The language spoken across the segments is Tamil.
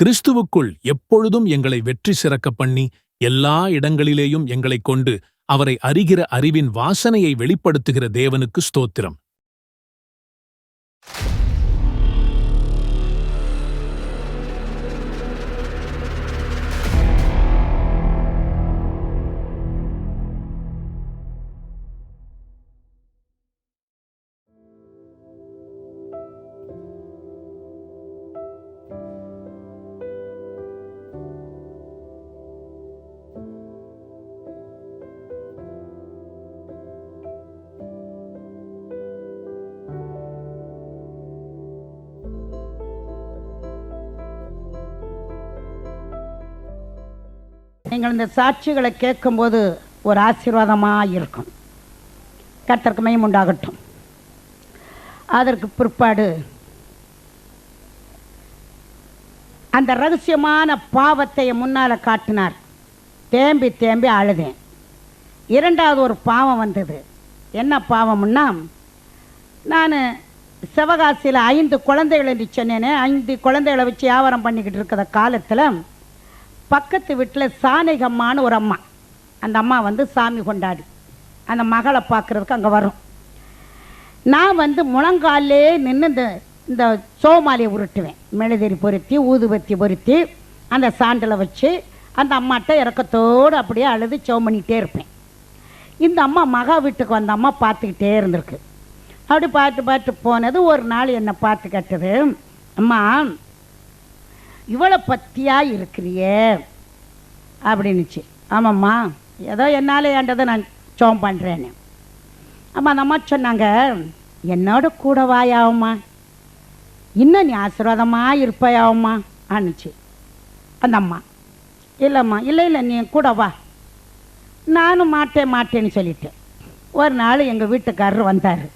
கிறிஸ்துவுக்குள் எப்பொழுதும் எங்களை வெற்றி சிறக்க பண்ணி எல்லா இடங்களிலேயும் எங்களைக் கொண்டு அவரை அறிகிற அறிவின் வாசனையை வெளிப்படுத்துகிற தேவனுக்கு ஸ்தோத்திரம். நீங்கள் இந்த சாட்சிகளை கேட்கும்போது ஒரு ஆசீர்வாதமாக இருக்கும். கர்த்தருக்கு மகிமை உண்டாகட்டும். அதற்கு பிற்பாடு அந்த ரகசியமான பாவத்தை முன்னால் காட்டினார். தேம்பி தேம்பி அழுதேன். இரண்டாவது ஒரு பாவம் வந்தது. என்ன பாவம்னா, நான் சிவகாசியில் 5 குழந்தைகளை சொன்னேனே, 5 குழந்தைகளை வச்சு வியாபாரம் பண்ணிக்கிட்டு இருக்கிற காலத்தில் பக்கத்து வீட்டில் சாணிகம்மான்னு ஒரு அம்மா, அந்த அம்மா வந்து சாமி கொண்டாடி அந்த மகளை பார்க்குறதுக்கு அங்கே வரும். நான் வந்து முழங்காலே நின்று இந்த சோமாலியை உருட்டுவேன். மெழுதிரி பொருத்தி ஊதுபத்தி பொருத்தி அந்த சாண்டில் வச்சு அந்த அம்மாட்ட இறக்கத்தோடு அப்படியே அழுது சோ பண்ணிகிட்டே இருப்பேன். இந்த அம்மா மகா வீட்டுக்கு வந்த அம்மா பார்த்துக்கிட்டே இருந்திருக்கு. அப்படி பார்த்து போனது. ஒரு நாள் என்னை பார்த்து கேட்டது, அம்மா இவ்வளோ பத்தியாக இருக்கிறியே அப்படின்னுச்சு. ஆமாம்மா, ஏதோ என்னால் ஏண்டதை நான் சோம் பண்ணுறேன்னு. அம்மா அந்த அம்மா சொன்னாங்க, என்னோட கூட வாயாவும்மா, இன்னும் நீ ஆசீர்வாதமாக இருப்பாயாவும்மா ஆனிச்சு அந்த அம்மா. இல்லைம்மா, இல்லை நீ கூட வா. நானும் மாட்டேன்னு சொல்லிட்டேன். ஒரு நாள் எங்கள் வீட்டுக்காரர் வந்தார்.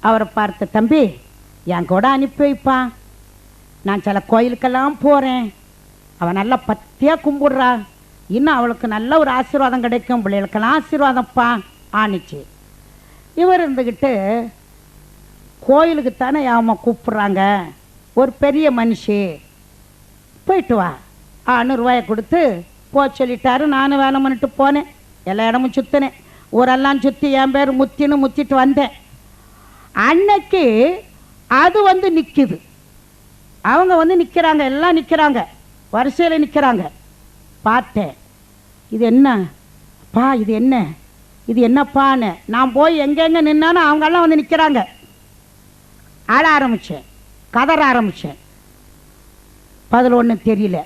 அவரை பார்த்து, தம்பி என் கூட அனுப்பி வைப்பா, நான் சில கோயிலுக்கெல்லாம் போகிறேன், அவன் நல்லா பத்தியாக கும்பிடுறா, இன்னும் அவளுக்கு நல்ல ஒரு ஆசீர்வாதம் கிடைக்கும், பிள்ளைகளுக்கெல்லாம் ஆசீர்வாதம்ப்பா ஆணிச்சு. இவர் இருந்துக்கிட்டு, கோயிலுக்கு தானே யாம கூப்பிட்றாங்க, ஒரு பெரிய மனுஷி, போயிட்டு வா 600 ரூபாயை கொடுத்து போக சொல்லிட்டாரு. நானும் வேலை பண்ணிட்டு போனேன். எல்லா இடமும் சுற்றினேன். ஊரெல்லாம் சுற்றி என் பேர் முத்திட்டு வந்தேன். அன்னைக்கு அது வந்து நிற்குது. அவங்க வந்து நிற்கிறாங்க, எல்லாம் நிற்கிறாங்க, வரிசையில் நிற்கிறாங்க. பார்த்தேன், இது என்னப்பா, இது என்னப்பான்னு நான் போய் எங்கெங்கே நின்னாலும் அவங்கெல்லாம் வந்து நிற்கிறாங்க. ஆள ஆரம்பித்தேன், கதற ஆரம்பித்தேன். பதில் ஒன்றும் தெரியல.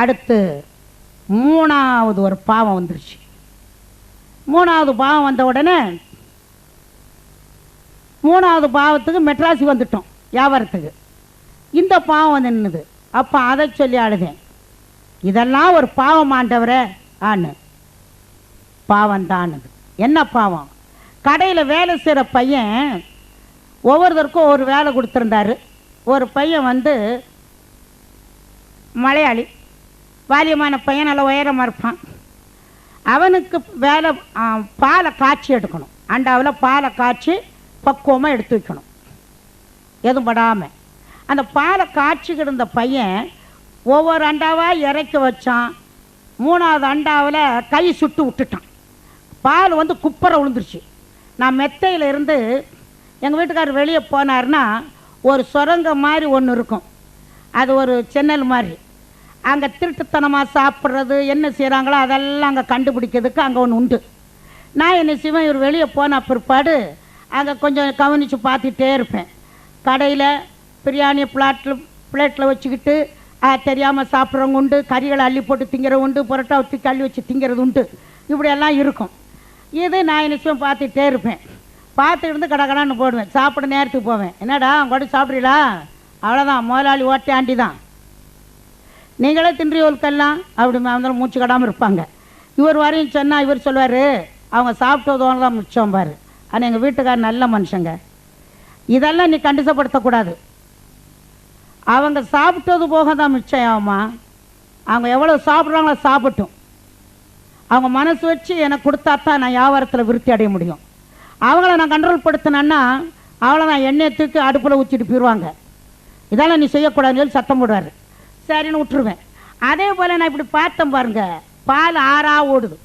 அடுத்து 3வது ஒரு பாவம் வந்துருச்சு. 3வது பாவம் வந்த உடனே 3வது பாவத்துக்கு மெட்ராஸுக்கு வந்துட்டோம் வியாபாரத்துக்கு. இந்த பாவம் வந்து நின்றுது. அப்போ அதை சொல்லி அழுதேன், இதெல்லாம் ஒரு பாவம் ஆண்டவரே ஆன்னு. பாவம் தானுது. என்ன பாவம்? கடையில் வேலை செய்கிற பையன் ஒவ்வொருத்தருக்கும் ஒரு வேலை கொடுத்துருந்தாரு. ஒரு பையன் வந்து மலையாளி, வாலியமான பையன், நல்ல உயரமாக இருப்பான். அவனுக்கு வேலை பாலை காய்ச்சி எடுக்கணும். அண்டாவில் பாலை காய்ச்சி பக்குவமாக எடுத்து வைக்கணும், எதுவும் படாமல். அந்த பாலை காய்ச்சிக்கிட்டு இருந்த பையன் ஒவ்வொரு அண்டாவாக இறக்கி வச்சான். 3வது அண்டாவில் கை சுட்டு விட்டுட்டான். பால் வந்து குப்பரை விழுந்துருச்சு. நான் மெத்தையில் இருந்து எங்கள் வீட்டுக்காரர் வெளியே போனார்னா, ஒரு சுரங்கம் மாதிரி ஒன்று இருக்கும், அது ஒரு சென்னல் மாதிரி. அங்கே திருட்டுத்தனமாக சாப்பிட்றது என்ன செய்கிறாங்களோ அதெல்லாம் அங்கே கண்டுபிடிக்கிறதுக்கு அங்கே ஒன்று உண்டு. நான் என்ன செய்வேன், இவர் வெளியே போன பிற்பாடு அங்கே கொஞ்சம் கவனித்து பார்த்துட்டே இருப்பேன். கடையில் பிரியாணியை பிளேட்டில் வச்சுக்கிட்டு தெரியாமல் சாப்பிட்றவங்க உண்டு, கறிகளை அள்ளி போட்டு திங்கிறவங்க உண்டு, புரோட்டா ஊற்றி அள்ளி வச்சு திங்கிறது உண்டு. இப்படியெல்லாம் இருக்கும். இது நான் என்ன செய்வேன், பார்த்துக்கிட்டே இருப்பேன். பார்த்துக்கிட்டு கடகடான்னு போடுவேன். சாப்பிட நேரத்துக்கு போவேன். என்னடா கூட சாப்பிட்றீங்களா? அவ்வளோதான், முதலாளி ஓட்டே ஆண்டி தான், நீங்களே தின்றியோல்கெல்லாம் அப்படி இருந்தாலும் மூச்சு கடாமல் இருப்பாங்க. இவர் வரையும் சொன்னால் இவர் சொல்லுவார், அவங்க சாப்பிட்டதோடு தான் மிச்சம் பாரு. ஆனால் எங்கள் வீட்டுக்காரர் நல்ல மனுஷங்க, இதெல்லாம் நீ கண்டிசப்படுத்தக்கூடாது. அவங்க சாப்பிட்டது போக தான் மிச்சம் ஆகுமா. அவங்க எவ்வளோ சாப்பிட்றாங்களோ சாப்பிட்டும். அவங்க மனசு வச்சு எனக்கு கொடுத்தா தான் நான் வியாபாரத்தில் விருத்தி அடைய முடியும். அவங்கள நான் கண்ட்ரோல் படுத்தினேன்னா அவ்வளோ நான் எண்ணெயை தூக்கி அடுப்பில் ஊற்றிட்டு போயிடுவாங்க. இதெல்லாம் நீ செய்யக்கூடாதுன்னு சொல்லி சத்தம் போடுவார். சரின்னு விட்டுருவேன். அதே போல் நான் இப்படி பார்த்தேன் பாருங்க, பால் ஆறா ஓடுது.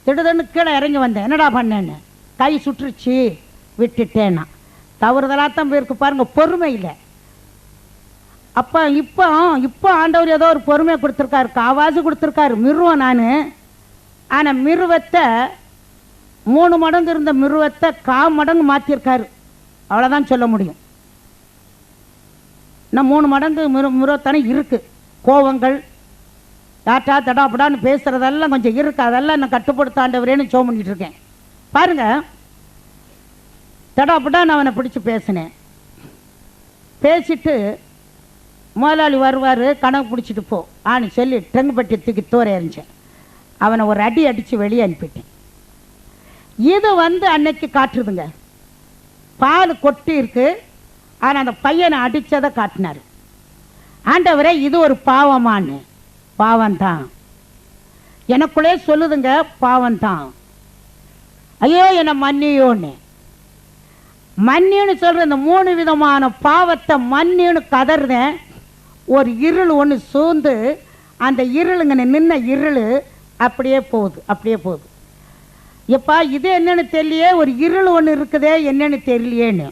திடுதன்னு கீழே இறங்கி வந்தேன், என்னடா பண்ணேன்னு. கை சுற்றுச்சு, விட்டுட்டேன்னா. தவறுதலாக தான் போயிருக்கு பாருங்க, பொறுமை இல்லை. அப்போ இப்போ ஆண்டவர் ஏதோ ஒரு பொறுமையை கொடுத்துருக்காரு, காவாசி கொடுத்துருக்காரு. மிருவம் நான், ஆனால் மிருவத்தை 3 மடங்கு இருந்த மிருவத்தை 1/4 மடங்கு மாற்றிருக்காரு. அவ்வளோதான் சொல்ல முடியும். இன்னும் 3 மடங்கு மிருவத்தானே இருக்குது. கோவங்கள், டாட்டா தடாப்படான்னு பேசுகிறதெல்லாம் கொஞ்சம் இருக்குது. அதெல்லாம் நான் கட்டுப்படுத்தாண்டவரேன்னு சோ பண்ணிட்டு இருக்கேன் பாருங்க. தடாப்படா நான் அவனை பிடிச்சி பேசினேன். பேசிட்டு முதலாளி வருவார், கணக்கு பிடிச்சிட்டு போ ஆன்னு சொல்லி டெங்குப்பட்டி தூக்கி தூர எறிஞ்சேன். அவனை ஒரு அடி அடித்து வெளியே அனுப்பிட்டேன். இது அன்னைக்கு காட்டுறதுங்க. பால் கொட்டி இருக்கு, ஆனால் அந்த பையனை அடித்ததை காட்டினார். ஆண்டவரே இது ஒரு பாவமானு. பாவம்தான், எனக்குள்ளே சொல்லுதுங்க, பாவம்தான். ஐயோ என்னை மன்னியோன்னு. மன்னின்னு சொல்ற இந்த 3 விதமான பாவத்தை மன்னின்னு கதறேன். ஒரு இருள் ஒன்று சூழ்ந்து அந்த இருளுங்க நின்ன இருள் அப்படியே போகுது, அப்படியே போகுது. எப்பா இது என்னன்னு தெரியலையே, ஒரு இருள் ஒன்று இருக்குதே, என்னன்னு தெரியலையேன்னு.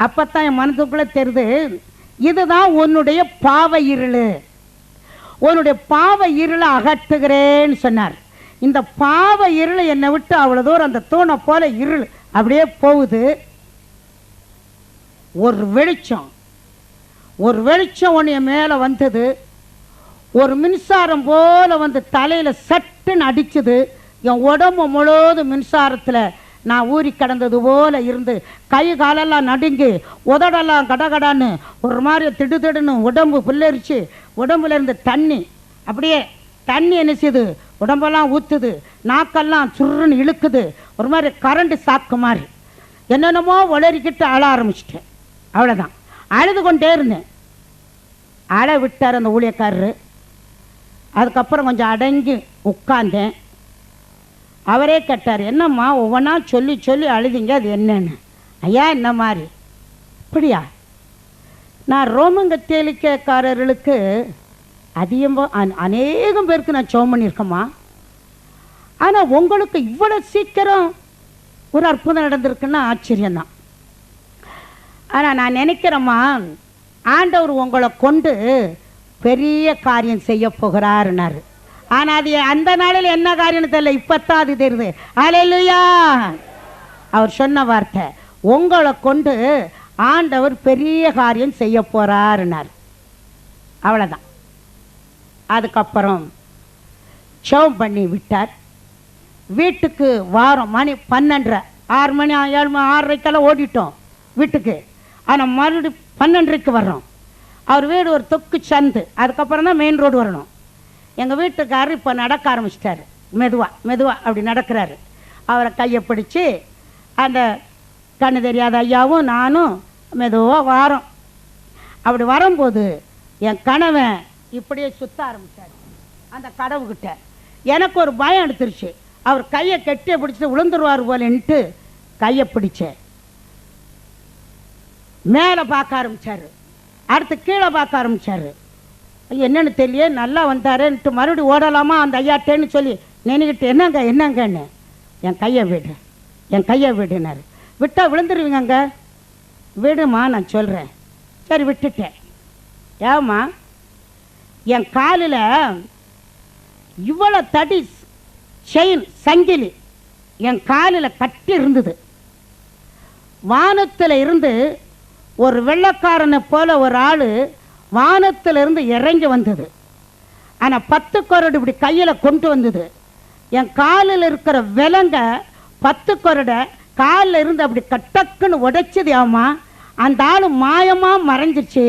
அப்பத்தான் என் மனதுக்குள்ள தெரியுது, இதுதான் உன்னுடைய பாவ இருள். உன்னுடைய பாவ இருளை அகற்றுகிறேன்னு சொன்னார். இந்த பாவ இருள் என்னை விட்டு அவ்வளோ தூரம் அந்த தூணை போல இருள் அப்படியே போகுது. ஒரு வெளிச்சம் ஒன்று என் மேலே வந்தது. ஒரு மின்சாரம் போல தலையில் சட்டுன்னு அடிச்சுது. என் உடம்பு முழுவதும் மின்சாரத்தில் நான் ஊறி கிடந்தது போல இருந்து, கை காலெல்லாம் நடுங்கி, உதடெல்லாம் கடகடான்னு ஒரு மாதிரி திடுதிடுன்னு உடம்பு புல்லரிச்சு, உடம்புல இருந்து தண்ணி அப்படியே தண்ணி என்ன செய்யுது, உடம்பெல்லாம் ஊற்றுது, நாக்கெல்லாம் சுருன்னு இழுக்குது, ஒரு மாதிரி கரண்ட் சாக்கு மாதிரி. என்னென்னமோ உளறிக்கிட்டு அழ ஆரம்பிச்சிட்டேன். அவ்வளோதான், அழுது கொண்டே இருந்தேன். அழ விட்டார் அந்த ஊழியக்காரரு. அதுக்கப்புறம் கொஞ்சம் அடங்கி உட்கார்ந்தேன். அவரே கேட்டார், என்னம்மா ஒவ்வொன்றா சொல்லி சொல்லி அழுதிங்க, அது என்னன்னு. ஐயா என்ன மாதிரி இப்படியா? நான் ரோமங்கத்தேலிக்காரர்களுக்கு அநேகம் பேருக்கு நான் சோம் பண்ணியிருக்கேம்மா. ஆனால் உங்களுக்கு இவ்வளோ சீக்கிரம் ஒரு அற்புதம் நடந்திருக்குன்னா ஆச்சரியம்தான். ஆனால் நான் நினைக்கிறேம்மா, ஆண்டவர் உங்களை கொண்டு பெரிய காரியம் செய்ய போகிறாருன்னாரு. ஆனால் அது அந்த நாளில் என்ன காரியம்னு தெரியல, இப்பத்தான் அது தெரியுது. அல்லேலூயா. அவர் சொன்ன வார்த்தை, உங்களை கொண்டு ஆண்டவர் பெரிய காரியம் செய்ய போறாருன்னார். அவ்வளோதான். அதுக்கப்புறம் ஜெபம் பண்ணி விட்டார். வீட்டுக்கு வாரம் மணி 12:30, 6 மணி 7 மணி 6:30 ஓடிட்டோம் வீட்டுக்கு. ஆனால் மறுபடியும் 12:30 வர்றோம். அவர் வீடு ஒரு தொக்கு சந்து, அதுக்கப்புறம் தான் மெயின் ரோடு வரணும். எங்கள் வீட்டுக்காரர் இப்போ நடக்க ஆரம்பிச்சிட்டாரு, மெதுவாக அப்படி நடக்கிறாரு. அவரை கையை பிடிச்சி அந்த கண்ணு தெரியாத ஐயாவும் நானும் மெதுவாக வாரோம். அப்படி வரும்போது என் கணவன் இப்படியே சுத்த ஆரம்பித்தார் அந்த கடவுக்கிட்ட. எனக்கு ஒரு பயம் எடுத்துருச்சு. அவர் கையை கெட்டியை பிடிச்சிட்டு விழுந்துருவார் போலன்ட்டு கையை பிடிச்சேன். மேலே பார்க்க ஆரம்பித்தார், அடுத்து கீழே பார்க்க ஆரம்பித்தார். என்னன்னு தெரியல, நல்லா வந்தாருன்ட்டு மறுபடியும் ஓடலாமா அந்த ஐயாட்டேன்னு சொல்லி நினைக்கிட்டு, என்னங்கன்னு என் கையை விடுனாரு. விட்டால் விழுந்துருவீங்க, விடுமா நான் சொல்கிறேன். சரி விட்டுட்டேன். ஏம்மா, என் காலில் இவ்வளோ தடி செயின் சங்கிலி என் காலில் கட்டி இருந்தது. வானத்தில் இருந்து ஒரு வெள்ளைக்காரனை போல ஒரு ஆள் வானத்தில் இருந்து இறங்கி வந்தது. ஆனால் 10 கொரடு இப்படி கையில் கொண்டு வந்தது. என் காலில் இருக்கிற விலங்க 10 கொரடை காலில் இருந்து அப்படி கட்டக்குன்னு உடைச்சது. ஆமா, அந்த ஆள் மாயமா மறைஞ்சிருச்சு.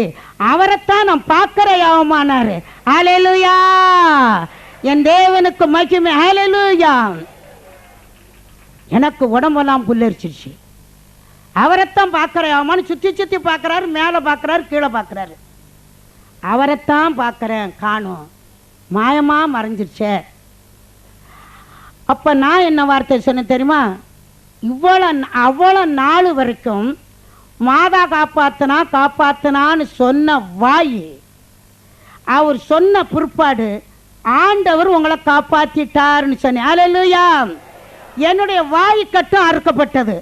அவரைத்தான் நான் பார்க்கிறேன் யாவமானாரு. ஹல்லேலூயா, என் தேவனுக்கு மகிமை. ஹல்லேலூயா. எனக்கு உடம்பெல்லாம் புல்லரிச்சிருச்சு. அவரைத்தான் பார்க்கிறேன் யாவமான்னு சுற்றி சுற்றி பார்க்குறாரு, மேலே பார்க்குறாரு, கீழே பார்க்குறாரு. அவரைத்தான் பார்க்குறேன், காணும், மாயமா மறைஞ்சிருச்சே. அப்போ நான் என்ன வார்த்தை சொன்னேன் தெரியுமா? அவ்வளோ நாள் வரைக்கும் மாதா காப்பாத்தினான்னு சொன்ன வாய், அவர் சொன்ன பிற்பாடு ஆண்டவர் உங்களை காப்பாத்திட்டாருன்னு சொன்னேன். அல்லேலூயா. என்னுடைய வாய் கட்டும் அறுக்கப்பட்டது,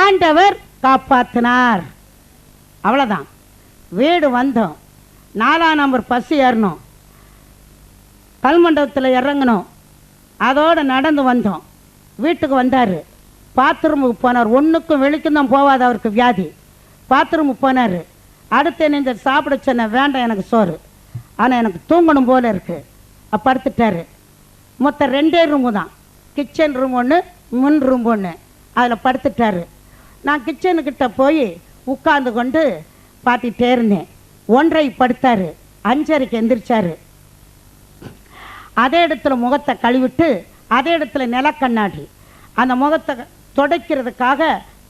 ஆண்டவர் காப்பாத்தினார். அவ்வளோதான். வீடு வந்தோம், 4ஆம் நம்பர் பஸ் ஏறணும், கல்மண்டபத்தில் இறங்கணும், அதோடு நடந்து வந்தோம். வீட்டுக்கு வந்தார், பாத்ரூமுக்கு போனார். ஒன்றுக்கும் வெளிக்கும் தான் போகாத அவருக்கு வியாதி. பாத்ரூமுக்கு போனார். அடுத்து என்ன சாப்பிட சொன்ன, வேண்டாம் எனக்கு சோறு, ஆனால் எனக்கு தூங்கணும் போல இருக்கு. படுத்துட்டாரு. மொத்தம் 2 ரூமு தான், கிச்சன் ரூம் ஒன்று, முன் ரூம் ஒன்று. அதில் படுத்துட்டாரு. நான் கிச்சனுக்கிட்ட போய் உட்கார்ந்து கொண்டு பார்த்துட்டே இருந்தேன். 1:30 படுத்தார், 5:30 எந்திரிச்சாரு. அதே இடத்துல முகத்தை கழுவிட்டு அதே இடத்துல நிலக்கண்ணாடி, அந்த முகத்தை துடைக்கிறதுக்காக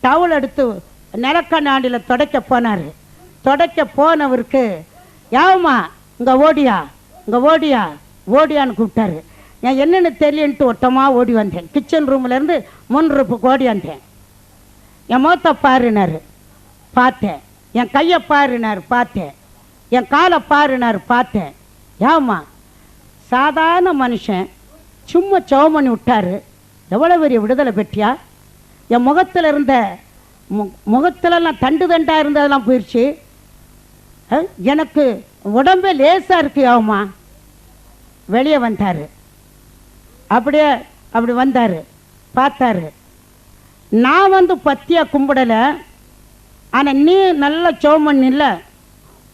டவுல் எடுத்து நிலக்கண்ணாடியில் துடைக்க போனார். துடைக்க போனவருக்கு, யாவம்மா இங்கே ஓடியா, இங்கே ஓடியா, ஓடியான்னு கூப்பிட்டாரு. நான் என்னென்னு தெரியலன்ட்டு ஒட்டமாக ஓடி வந்தேன். கிச்சன் ரூம்லேருந்து முன் ரூப்புக்கு ஓடி வந்தேன். என் முகத்தை பாருனார், பார்த்தேன். என் கையை பாருனார், பார்த்தேன். என் காலை பாருனார், பார்த்தேன். யாவம்மா சாதாரண மனுஷன் சும்மா சவம் பண்ணி விட்டாரு, எவ்வளோ பெரிய விடுதலை பெற்றியா. என் முகத்தில் இருந்த முகத்திலலாம் தண்டு தண்டாக இருந்ததெல்லாம் போயிடுச்சு. எனக்கு உடம்பே லேசாக இருக்கு. ஆகுமா வெளியே வந்தார். அப்படியே அப்படி வந்தார், பார்த்தாரு. நான் வந்து பத்தியாக கும்பிடலை, ஆனால் நீ நல்ல சோமன் இல்லை,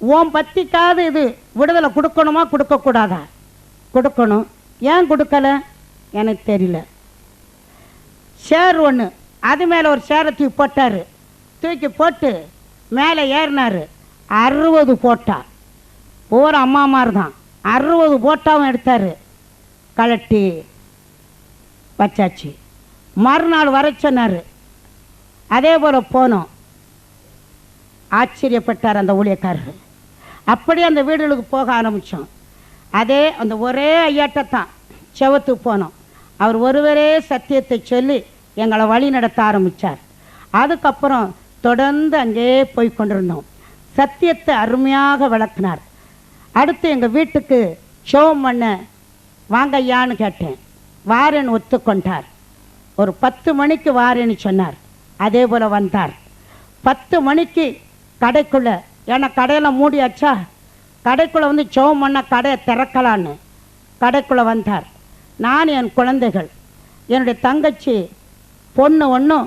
உன் பத்திக்காவது இது விடுதலை கொடுக்கணுமா கொடுக்கக்கூடாதா? கொடுக்கணும். ஏன் கொடுக்கலை எனக்கு தெரியல. சேர் ஒன்று, அது மேலே ஒரு சேரை தூக்கி போட்டார். தூக்கி போட்டு மேலே ஏறினார். 60 போட்டா, ஒரு அம்மாமார் தான். 60 போட்டாவும் எடுத்தார், கலட்டி வச்சாச்சு. மறுநாள் வர சொன்னார். அதே போல் போனோம். ஆச்சரியப்பட்டார் அந்த ஊழியக்காரர். அப்படியே அந்த வீடுகளுக்கு போக ஆரம்பித்தோம். அதே அந்த ஒரே ஐயாட்டத்தான் செவத்துக்கு போனோம். அவர் ஒருவரே சத்தியத்தை சொல்லி எங்களை வழி நடத்த ஆரம்பித்தார். அதுக்கப்புறம் தொடர்ந்து அங்கே போய் கொண்டிருந்தோம். சத்தியத்தை அருமையாக விளக்குனார். அடுத்து எங்கள் வீட்டுக்கு ஷோம் பண்ண வாங்க ஐயான்னு கேட்டேன். வாரேன்னு ஒத்துக்கொண்டார். ஒரு 10 மணிக்கு வாரேன்னு சொன்னார். அதே போல் வந்தார். 10 மணிக்கு கடைக்குள்ளே, ஏன்னா கடையெல்லாம் மூடியாச்சா, கடைக்குள்ளே வந்து ஷோம் பண்ண கடையை திறக்கலான்னு கடைக்குள்ளே வந்தார். நான், என் குழந்தைகள், என்னுடைய தங்கச்சி பொண்ணு ஒன்றும்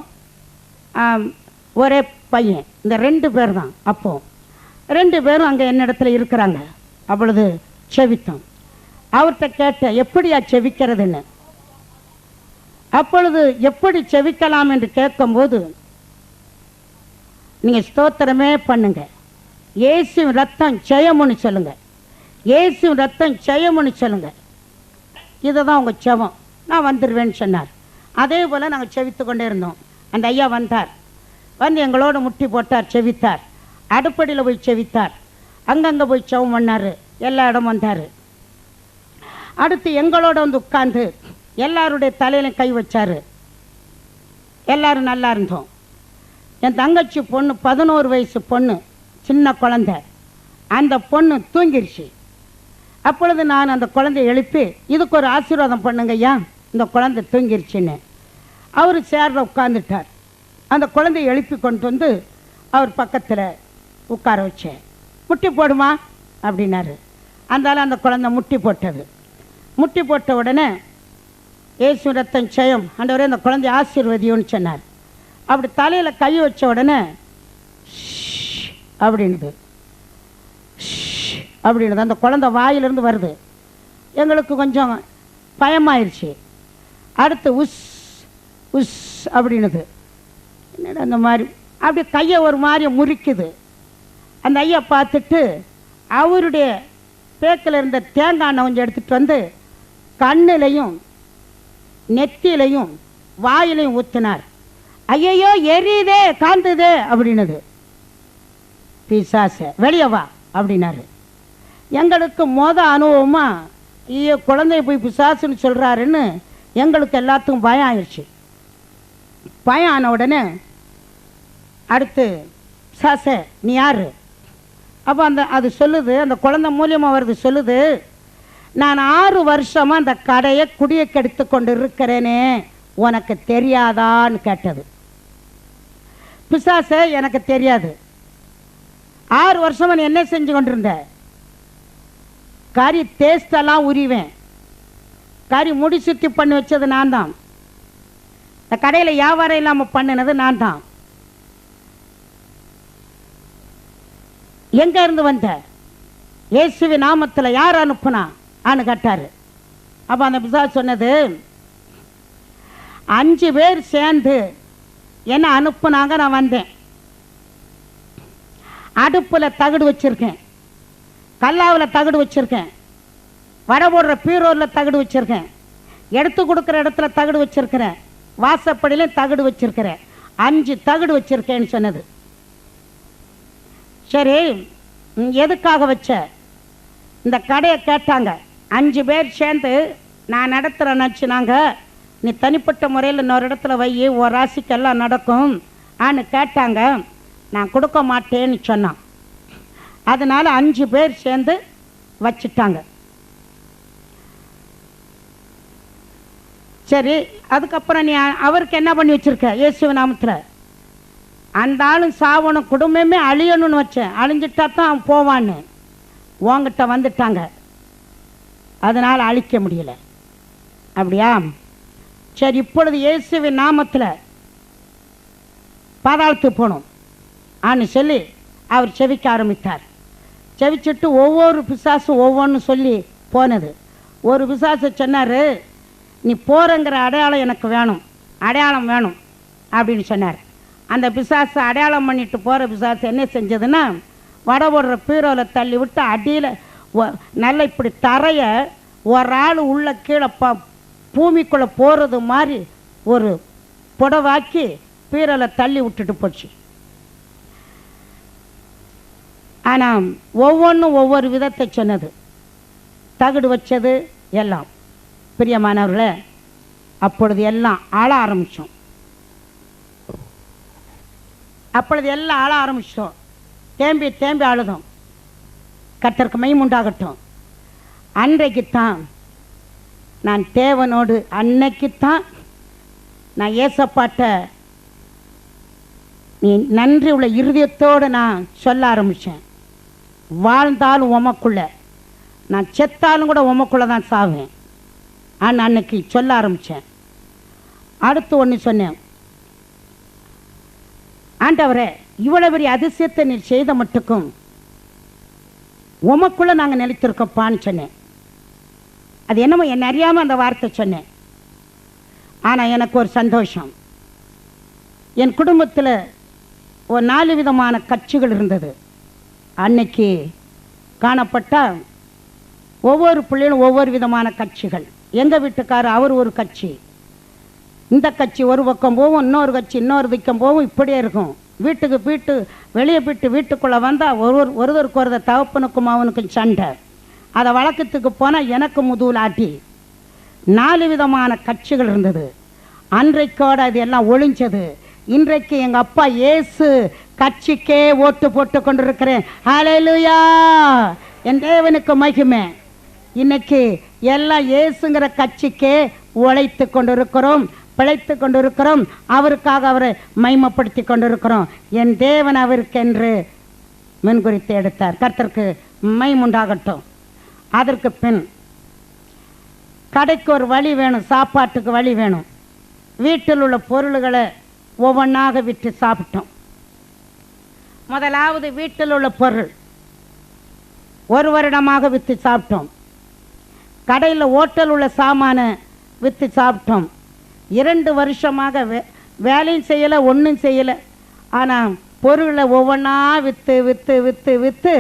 ஒரே பையன், இந்த 2 பேர் தான். அப்போது 2 பேரும் அங்கே என்னிடத்துல இருக்கிறாங்க. அப்பொழுது செவித்தோம். அவர்கிட்ட கேட்டேன், எப்படியா செவிக்கிறதுன்னு. அப்பொழுது எப்படி செவிக்கலாம் என்று கேட்கும்போது, நீங்கள் ஸ்தோத்திரமே பண்ணுங்க, இயேசுவின் ரத்தம் ஜெயமுன்னு சொல்லுங்க, இயேசுவின் ரத்தம் ஜெயமுன்னு சொல்லுங்க, இதை தான் உங்கள் செவம், நான் வந்துடுவேன்னு சொன்னார். அதே போல் நாங்கள் செவித்து கொண்டே இருந்தோம். அந்த ஐயா வந்தார். வந்து எங்களோட முட்டி போட்டார், செவித்தார். அடுப்படியில் போய் செவித்தார். அங்கங்கே போய் செவம் பண்ணார். எல்லா இடம் வந்தார். அடுத்து எங்களோட வந்து உட்கார்ந்து எல்லாருடைய தலையிலையும் கை வச்சார். எல்லாரும் நல்லா இருந்தோம். என் தங்கச்சி பொண்ணு 11 வயசு பொண்ணு, சின்ன குழந்தை, அந்த பொண்ணு தூங்கிருச்சு. அப்பொழுது நான் அந்த குழந்தைய எழுப்பி, இதுக்கு ஒரு ஆசீர்வாதம் பண்ணுங்க ஐயா, இந்த குழந்தை தூங்கிருச்சுன்னு. அவர் சேரில் உட்காந்துட்டார். அந்த குழந்தைய எழுப்பி கொண்டு வந்து அவர் பக்கத்தில் உட்கார வச்சேன். முட்டி போடுமா அப்படின்னாரு. அந்த குழந்தை முட்டி போட்டது. முட்டி போட்ட உடனே இயேசு ரத்தம் ஜெயம், ஆண்டவரே அந்த குழந்தைய ஆசீர்வதியோன்னு சொன்னார். அப்படி தலையில் கை வச்ச உடனே அப்படின்னுது, அப்படின்னுது. அந்த குழந்தை வாயிலிருந்து வருது. எங்களுக்கு கொஞ்சம் பயமாயிருச்சு. அடுத்து உஸ் உஸ் அப்படின்னுது. என்னடா அந்த மாதிரி, அப்படி கையை ஒரு மாதிரி முறிக்குது. அந்த ஐயா பார்த்துட்டு அவருடைய பேக்கில் இருந்த தேங்காய் எண்ணெய் கொஞ்சம் எடுத்துகிட்டு வந்து கண்ணிலையும் நெத்திலையும் வாயிலையும் ஊற்றினார். ஐயையோ எரியுதே, காந்துதே அப்படின்னது. பிசாச வெளியே வா அப்படின்னாரு. எங்களுக்கு அனுபவமா, ஐயோ குழந்தைய போய் பிசாசுன்னு சொல்கிறாருன்னு எங்களுக்கு எல்லாத்துக்கும் பயம் ஆயிடுச்சு. பயம் ஆன உடனே அடுத்து சாசே நீ யாரு? அப்போ அது சொல்லுது, அந்த குழந்தை மூலியமாக வருது, சொல்லுது, நான் 6 வருஷமாக அந்த கடையை குடியை கெடுத்து கொண்டு இருக்கிறேனே, உனக்கு தெரியாதான்னு கேட்டது. பிசாசே எனக்கு தெரியாது. 6 வருஷமா நீ என்ன செஞ்சு கொண்டிருந்த? கறி டேஸ்டெல்லாம் உரிவேன், கறி முடி சுத்தி பண்ணி வச்சது நான் தான், இந்த கடையில் வியாபாரம் இல்லாமல் பண்ணினது நான் தான். எங்க இருந்து வந்த? இயேசுவின் நாமத்தில் யார் அனுப்புனா ஆன்னு கேட்டாரு. அப்ப அந்த பிசாசு சொன்னது, 5 பேர் சேர்ந்து என்ன அனுப்புனாங்க, நான் வந்தேன். அடுப்புல தகடு வச்சிருக்கேன், கல்லாவில் தகடு வச்சிருக்கேன், வடை போடுற பீரோரில் தகடு வச்சிருக்கேன், எடுத்து கொடுக்குற இடத்துல தகடு வச்சிருக்கிறேன், வாசப்படியிலும் தகடு வச்சிருக்கிறேன், 5 தகடு வச்சிருக்கேன்னு சொன்னது. சரி, எதுக்காக வச்ச? இந்த கடையை கேட்டாங்க. 5 பேர் சேர்ந்து நான் நடத்துகிறேன் நினச்சினாங்க, நீ தனிப்பட்ட முறையில் இன்னொரு இடத்துல வை, ஒரு ராசிக்கெல்லாம் நடக்கும் ஆன்னு கேட்டாங்க. நான் கொடுக்க மாட்டேன்னு சொன்னான். அதனால 5 பேர் சேர்ந்து வச்சிட்டாங்க. சரி, அதுக்கப்புறம் நீ அவருக்கு என்ன பண்ணி வச்சிருக்க? இயேசுவின் நாமத்தில் அந்த ஆளும் சாவணும், குடும்பமே அழியணும்னு வச்சேன், அழிஞ்சிட்டா தான் அவன் போவான்னு. உங்ககிட்ட வந்துட்டாங்க, அதனால் அழிக்க முடியல. அப்படியா? சரி, இப்பொழுது இயேசுவின் நாமத்தில் பாதாளத்துக்கு போகணும் ஆன்னு சொல்லி அவர் செவிக்க ஆரம்பித்தார். செவிச்சிட்டு ஒவ்வொரு பிசாசும் ஒவ்வொன்று சொல்லி போனது. ஒரு பிசாசு சொன்னார், நீ போகிறங்கிற அடையாளம் எனக்கு வேணும், அடையாளம் வேணும் அப்படின்னு சொன்னார். அந்த பிசாசு அடையாளம் பண்ணிட்டு போகிற பிசாசு என்ன செஞ்சதுன்னா, வடை போடுற பீரோவில் தள்ளி விட்டு அடியில் நல்ல இப்படி தரைய ஒரு ஆள் உள்ள கீழே பூமிக்குள்ளே போகிறது மாதிரி ஒரு புடவாக்கி பீரோவில் தள்ளி விட்டுட்டு போச்சு. ஆனால் ஒவ்வொன்றும் ஒவ்வொரு விதத்தை சொன்னது, தகுடு வச்சது எல்லாம். பிரியமானவர்களே, அப்பொழுது எல்லாம் ஆள ஆரம்பித்தோம். அப்பொழுது எல்லாம் ஆள ஆரம்பித்தோம். தேம்பி தேம்பி அழுதோம். கர்த்தருக்கு மகிமை உண்டாகட்டும். அன்றைக்குத்தான் நான் தேவனோடு, அன்னைக்குத்தான் நான் ஏசப்பாட்ட நீ நன்றி உள்ள இருதயத்தோடு நான் சொல்ல ஆரம்பித்தேன். வாழ்ந்தாலும் உமக்குள்ள, நான் செத்தாலும் கூட உமக்குள்ள தான் சாவேன் அன்னைக்கு சொல்ல ஆரம்பித்தேன். அடுத்து ஒன்று சொன்னேன், ஆண்டவரே இவ்வளவு பெரிய அதிசயத்தை நீர் செய்த மட்டுக்கும் உமக்குள்ள நாங்கள் நிலைத்திருக்கோப்பான்னு சொன்னேன். அது என்னமோ என்ன அறியாமல் அந்த வார்த்தை சொன்னேன். ஆனால் எனக்கு ஒரு சந்தோஷம். என் குடும்பத்தில் ஒரு 4 விதமான கட்சிகள் இருந்தது. அன்னைக்கு காணப்பட்ட ஒவ்வொரு பிள்ளைகளும் ஒவ்வொரு விதமான கட்சிகள். எங்கள் வீட்டுக்காரர் அவர் ஒரு கட்சி, இந்த கட்சி ஒரு பக்கம் போகும், இன்னொரு கட்சி இன்னொரு திக்கம் போகும், இப்படியே இருக்கும். வீட்டுக்கு வெளியே வீட்டுக்குள்ளே வந்தால் ஒருவருக்கு ஒருத்தர் தகப்பனுக்கும் அவனுக்கும் சண்டை. அதை வழக்கத்துக்கு போனால் எனக்கு முதுகில் ஆட்டி. 4 விதமான கட்சிகள் இருந்தது. அன்றைக்கோட அது எல்லாம் ஒழிஞ்சது. இன்றைக்கு எங்கள் அப்பா இயேசு கட்சிக்கே ஓட்டு போட்டு கொண்டிருக்கிறேன். ஹல்லேலூயா, என் தேவனுக்கு மகிமை. இன்னைக்கு எல்லாம் இயேசுங்கிற கட்சிக்கே உழைத்து கொண்டிருக்கிறோம், பிழைத்து கொண்டிருக்கிறோம். அவருக்காக அவரை மகிமைப்படுத்தி கொண்டிருக்கிறோம். என் தேவன் அவருக்கென்று முன்குறித்து எடுத்தார். கர்த்தருக்கு மகிமை உண்டாகட்டும். அதற்கு பின் கடைக்கு ஒரு வழி வேணும், சாப்பாட்டுக்கு வழி வேணும். வீட்டில் உள்ள பொருள்களை ஒவ்வொன்றாக விற்று சாப்பிட்டோம். முதலாவது வீட்டில் உள்ள பொருள் 1 வருடமாக விற்று சாப்பிட்டோம். கடையில் ஓட்டல் உள்ள சாமானை விற்று சாப்பிட்டோம். 2 வருஷமாக வேலையும் செய்யலை, ஒன்றும் செய்யலை. ஆனால் பொருளை ஒவ்வொன்றா விற்று விற்று விற்று விற்று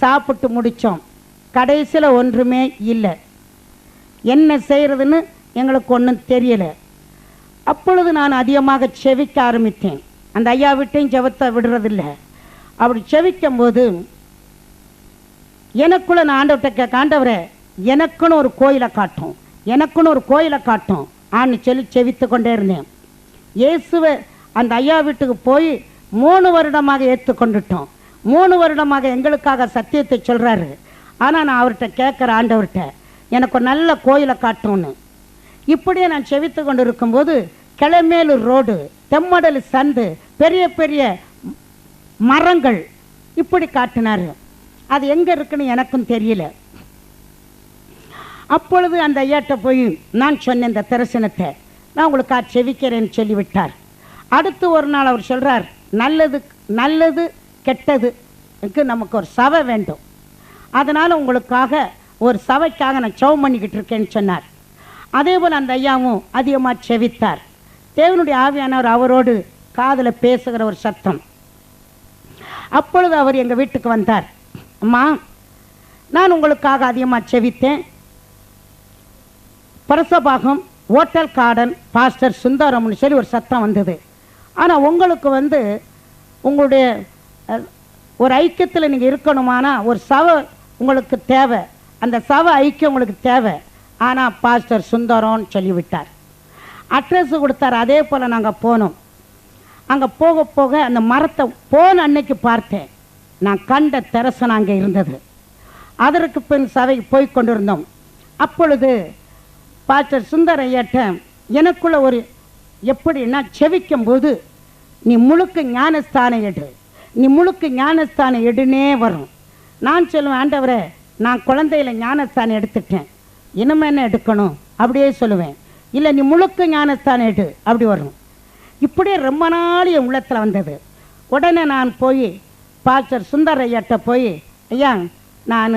சாப்பிட்டு முடித்தோம். கடைசியில் ஒன்றுமே இல்லை. என்ன செய்கிறதுன்னு எங்களுக்கு ஒன்றும் தெரியலை. அப்பொழுது நான் அதிகமாக செவிக்க ஆரம்பித்தேன். அந்த ஐயா விட்டையும் செவத்தை விடுறதில்லை. அப்படி செவிக்கும்போது எனக்குள்ள நான் ஆண்டவர்கிட்ட கேட்க, ஆண்டவரே எனக்குன்னு ஒரு கோயிலை காட்டும், எனக்குன்னு ஒரு கோயிலை காட்டும் ஆன்னு சொல்லி செவித்து கொண்டே இருந்தேன். இயேசுவை அந்த ஐயா வீட்டுக்கு போய் 3 வருடமாக ஏற்றுக்கொண்டுட்டோம். 3 வருடமாக எங்களுக்காக சத்தியத்தை சொல்கிறாரு. ஆனால் நான் அவர்கிட்ட கேட்குற ஆண்டவர்கிட்ட எனக்கு ஒரு நல்ல கோயிலை காட்டணும்னு. இப்படியே நான் செவித்து கொண்டு இருக்கும்போது கிளமேலூர் ரோடு, தெம்மடல் சந்து, பெரிய பெரிய மரங்கள் இப்படி காட்டினார். அது எங்கே இருக்குன்னு எனக்கும் தெரியல. அப்பொழுது அந்த ஐயாட்ட போய் நான் சொன்னேன், இந்த தரிசனத்தை நான் உங்களுக்கு செவிக்கிறேன்னு சொல்லிவிட்டார். அடுத்து ஒரு நாள் அவர் சொல்கிறார், நல்லது கெட்டதுக்கு நமக்கு ஒரு சபை வேண்டும், அதனால் உங்களுக்காக ஒரு சபைக்காக நான் செவம் பண்ணிக்கிட்டு இருக்கேன்னு சொன்னார். அதே போல் அந்த ஐயாவும் அதிகமாக செவித்தார். தேவனுடைய ஆவியானவர் அவரோடு காதில் பேசுகிற ஒரு சத்தம். அப்பொழுது அவர் எங்கள் வீட்டுக்கு வந்தார். அம்மா, நான் உங்களுக்காக அதிகமாக செவித்தேன். பரசபாகம் ஓட்டல் கார்டன் பாஸ்டர் சுந்தரம்னு சொல்லி ஒரு சத்தம் வந்தது. ஆனால் உங்களுக்கு உங்களுடைய ஒரு ஐக்கியத்தில் நீங்கள் இருக்கணுமானா ஒரு சபை உங்களுக்கு தேவை, அந்த சபை ஐக்கியம் உங்களுக்கு தேவை. ஆனால் பாஸ்டர் சுந்தரம்னு சொல்லிவிட்டார். அட்ரஸ் கொடுத்தார். அதே போல் நாங்கள் போனோம். அங்கே போக போக அந்த மரத்தை போன அன்னைக்கு பார்த்தேன். நான் கண்ட தரிசனம் அங்கே இருந்தது. அதற்கு பின் சபைக்கு போய் கொண்டிருந்தோம். அப்பொழுது பாஸ்டர் சுந்தர ஐயாட்ட எனக்குள்ள ஒரு எப்படின்னா, செவிக்கும் போது நீ முழுக்க ஞானஸ்தானம் எடு, நீ முழுக்க ஞானஸ்தானம் எடுனே வரும். நான் சொல்லுவேன், ஆண்டவரே நான் குழந்தையில ஞானஸ்தானம் எடுத்துட்டேன், இனிமே என்ன எடுக்கணும் அப்படியே சொல்லுவேன். இல்லை நீ முழுக்க ஞானஸ்தானம் எடு அப்படி வரும். இப்படியே ரொம்ப நாள் என் உள்ளத்தில் வந்தது. உடனே நான் போய் பாஸ்டர் சுந்தர ஐயாட்ட போய், ஐயா நான்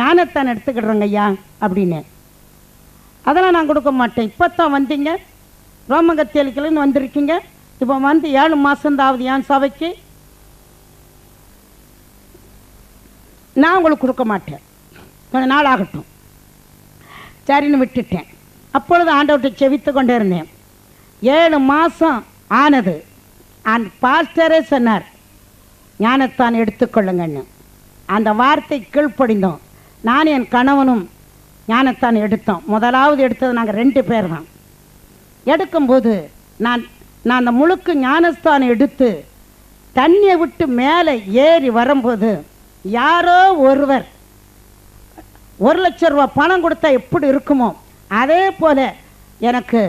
ஞானஸ்தானம் எடுத்துக்கிடுறேங்க ஐயா அப்படின்னு. அதெல்லாம் நான் கொடுக்க மாட்டேன். இப்போ தான் வந்தீங்க, ரோமகத்தியலுக்குன்னு வந்திருக்கீங்க, இப்போ 7 மாதந்தாவது என் சபைக்கு, நான் உங்களுக்கு கொடுக்க மாட்டேன், கொஞ்சம் நாள் ஆகட்டும் சரின்னு விட்டுட்டேன். அப்பொழுது ஆண்டவர்கிட்ட செவித்து கொண்டே இருந்தேன். 7 மாதம் ஆனது. அந்த பாஸ்டரே சொன்னார், ஞானத்தான் எடுத்துக்கொள்ளுங்கன்னு. அந்த வார்த்தை கீழ்ப்படிந்தோம். நான் என் கணவனும் ஞானத்தான் எடுத்தோம். முதலாவது எடுத்தது நாங்கள் 2 பேர் தான். எடுக்கும்போது நான் அந்த முழுக்க ஞானஸ்தானம் எடுத்து தண்ணியை விட்டு மேலே ஏறி வரும்போது யாரோ ஒருவர் 1 லட்சம் ரூபா பணம் கொடுத்தா எப்படி இருக்குமோ அதே போல எனக்கு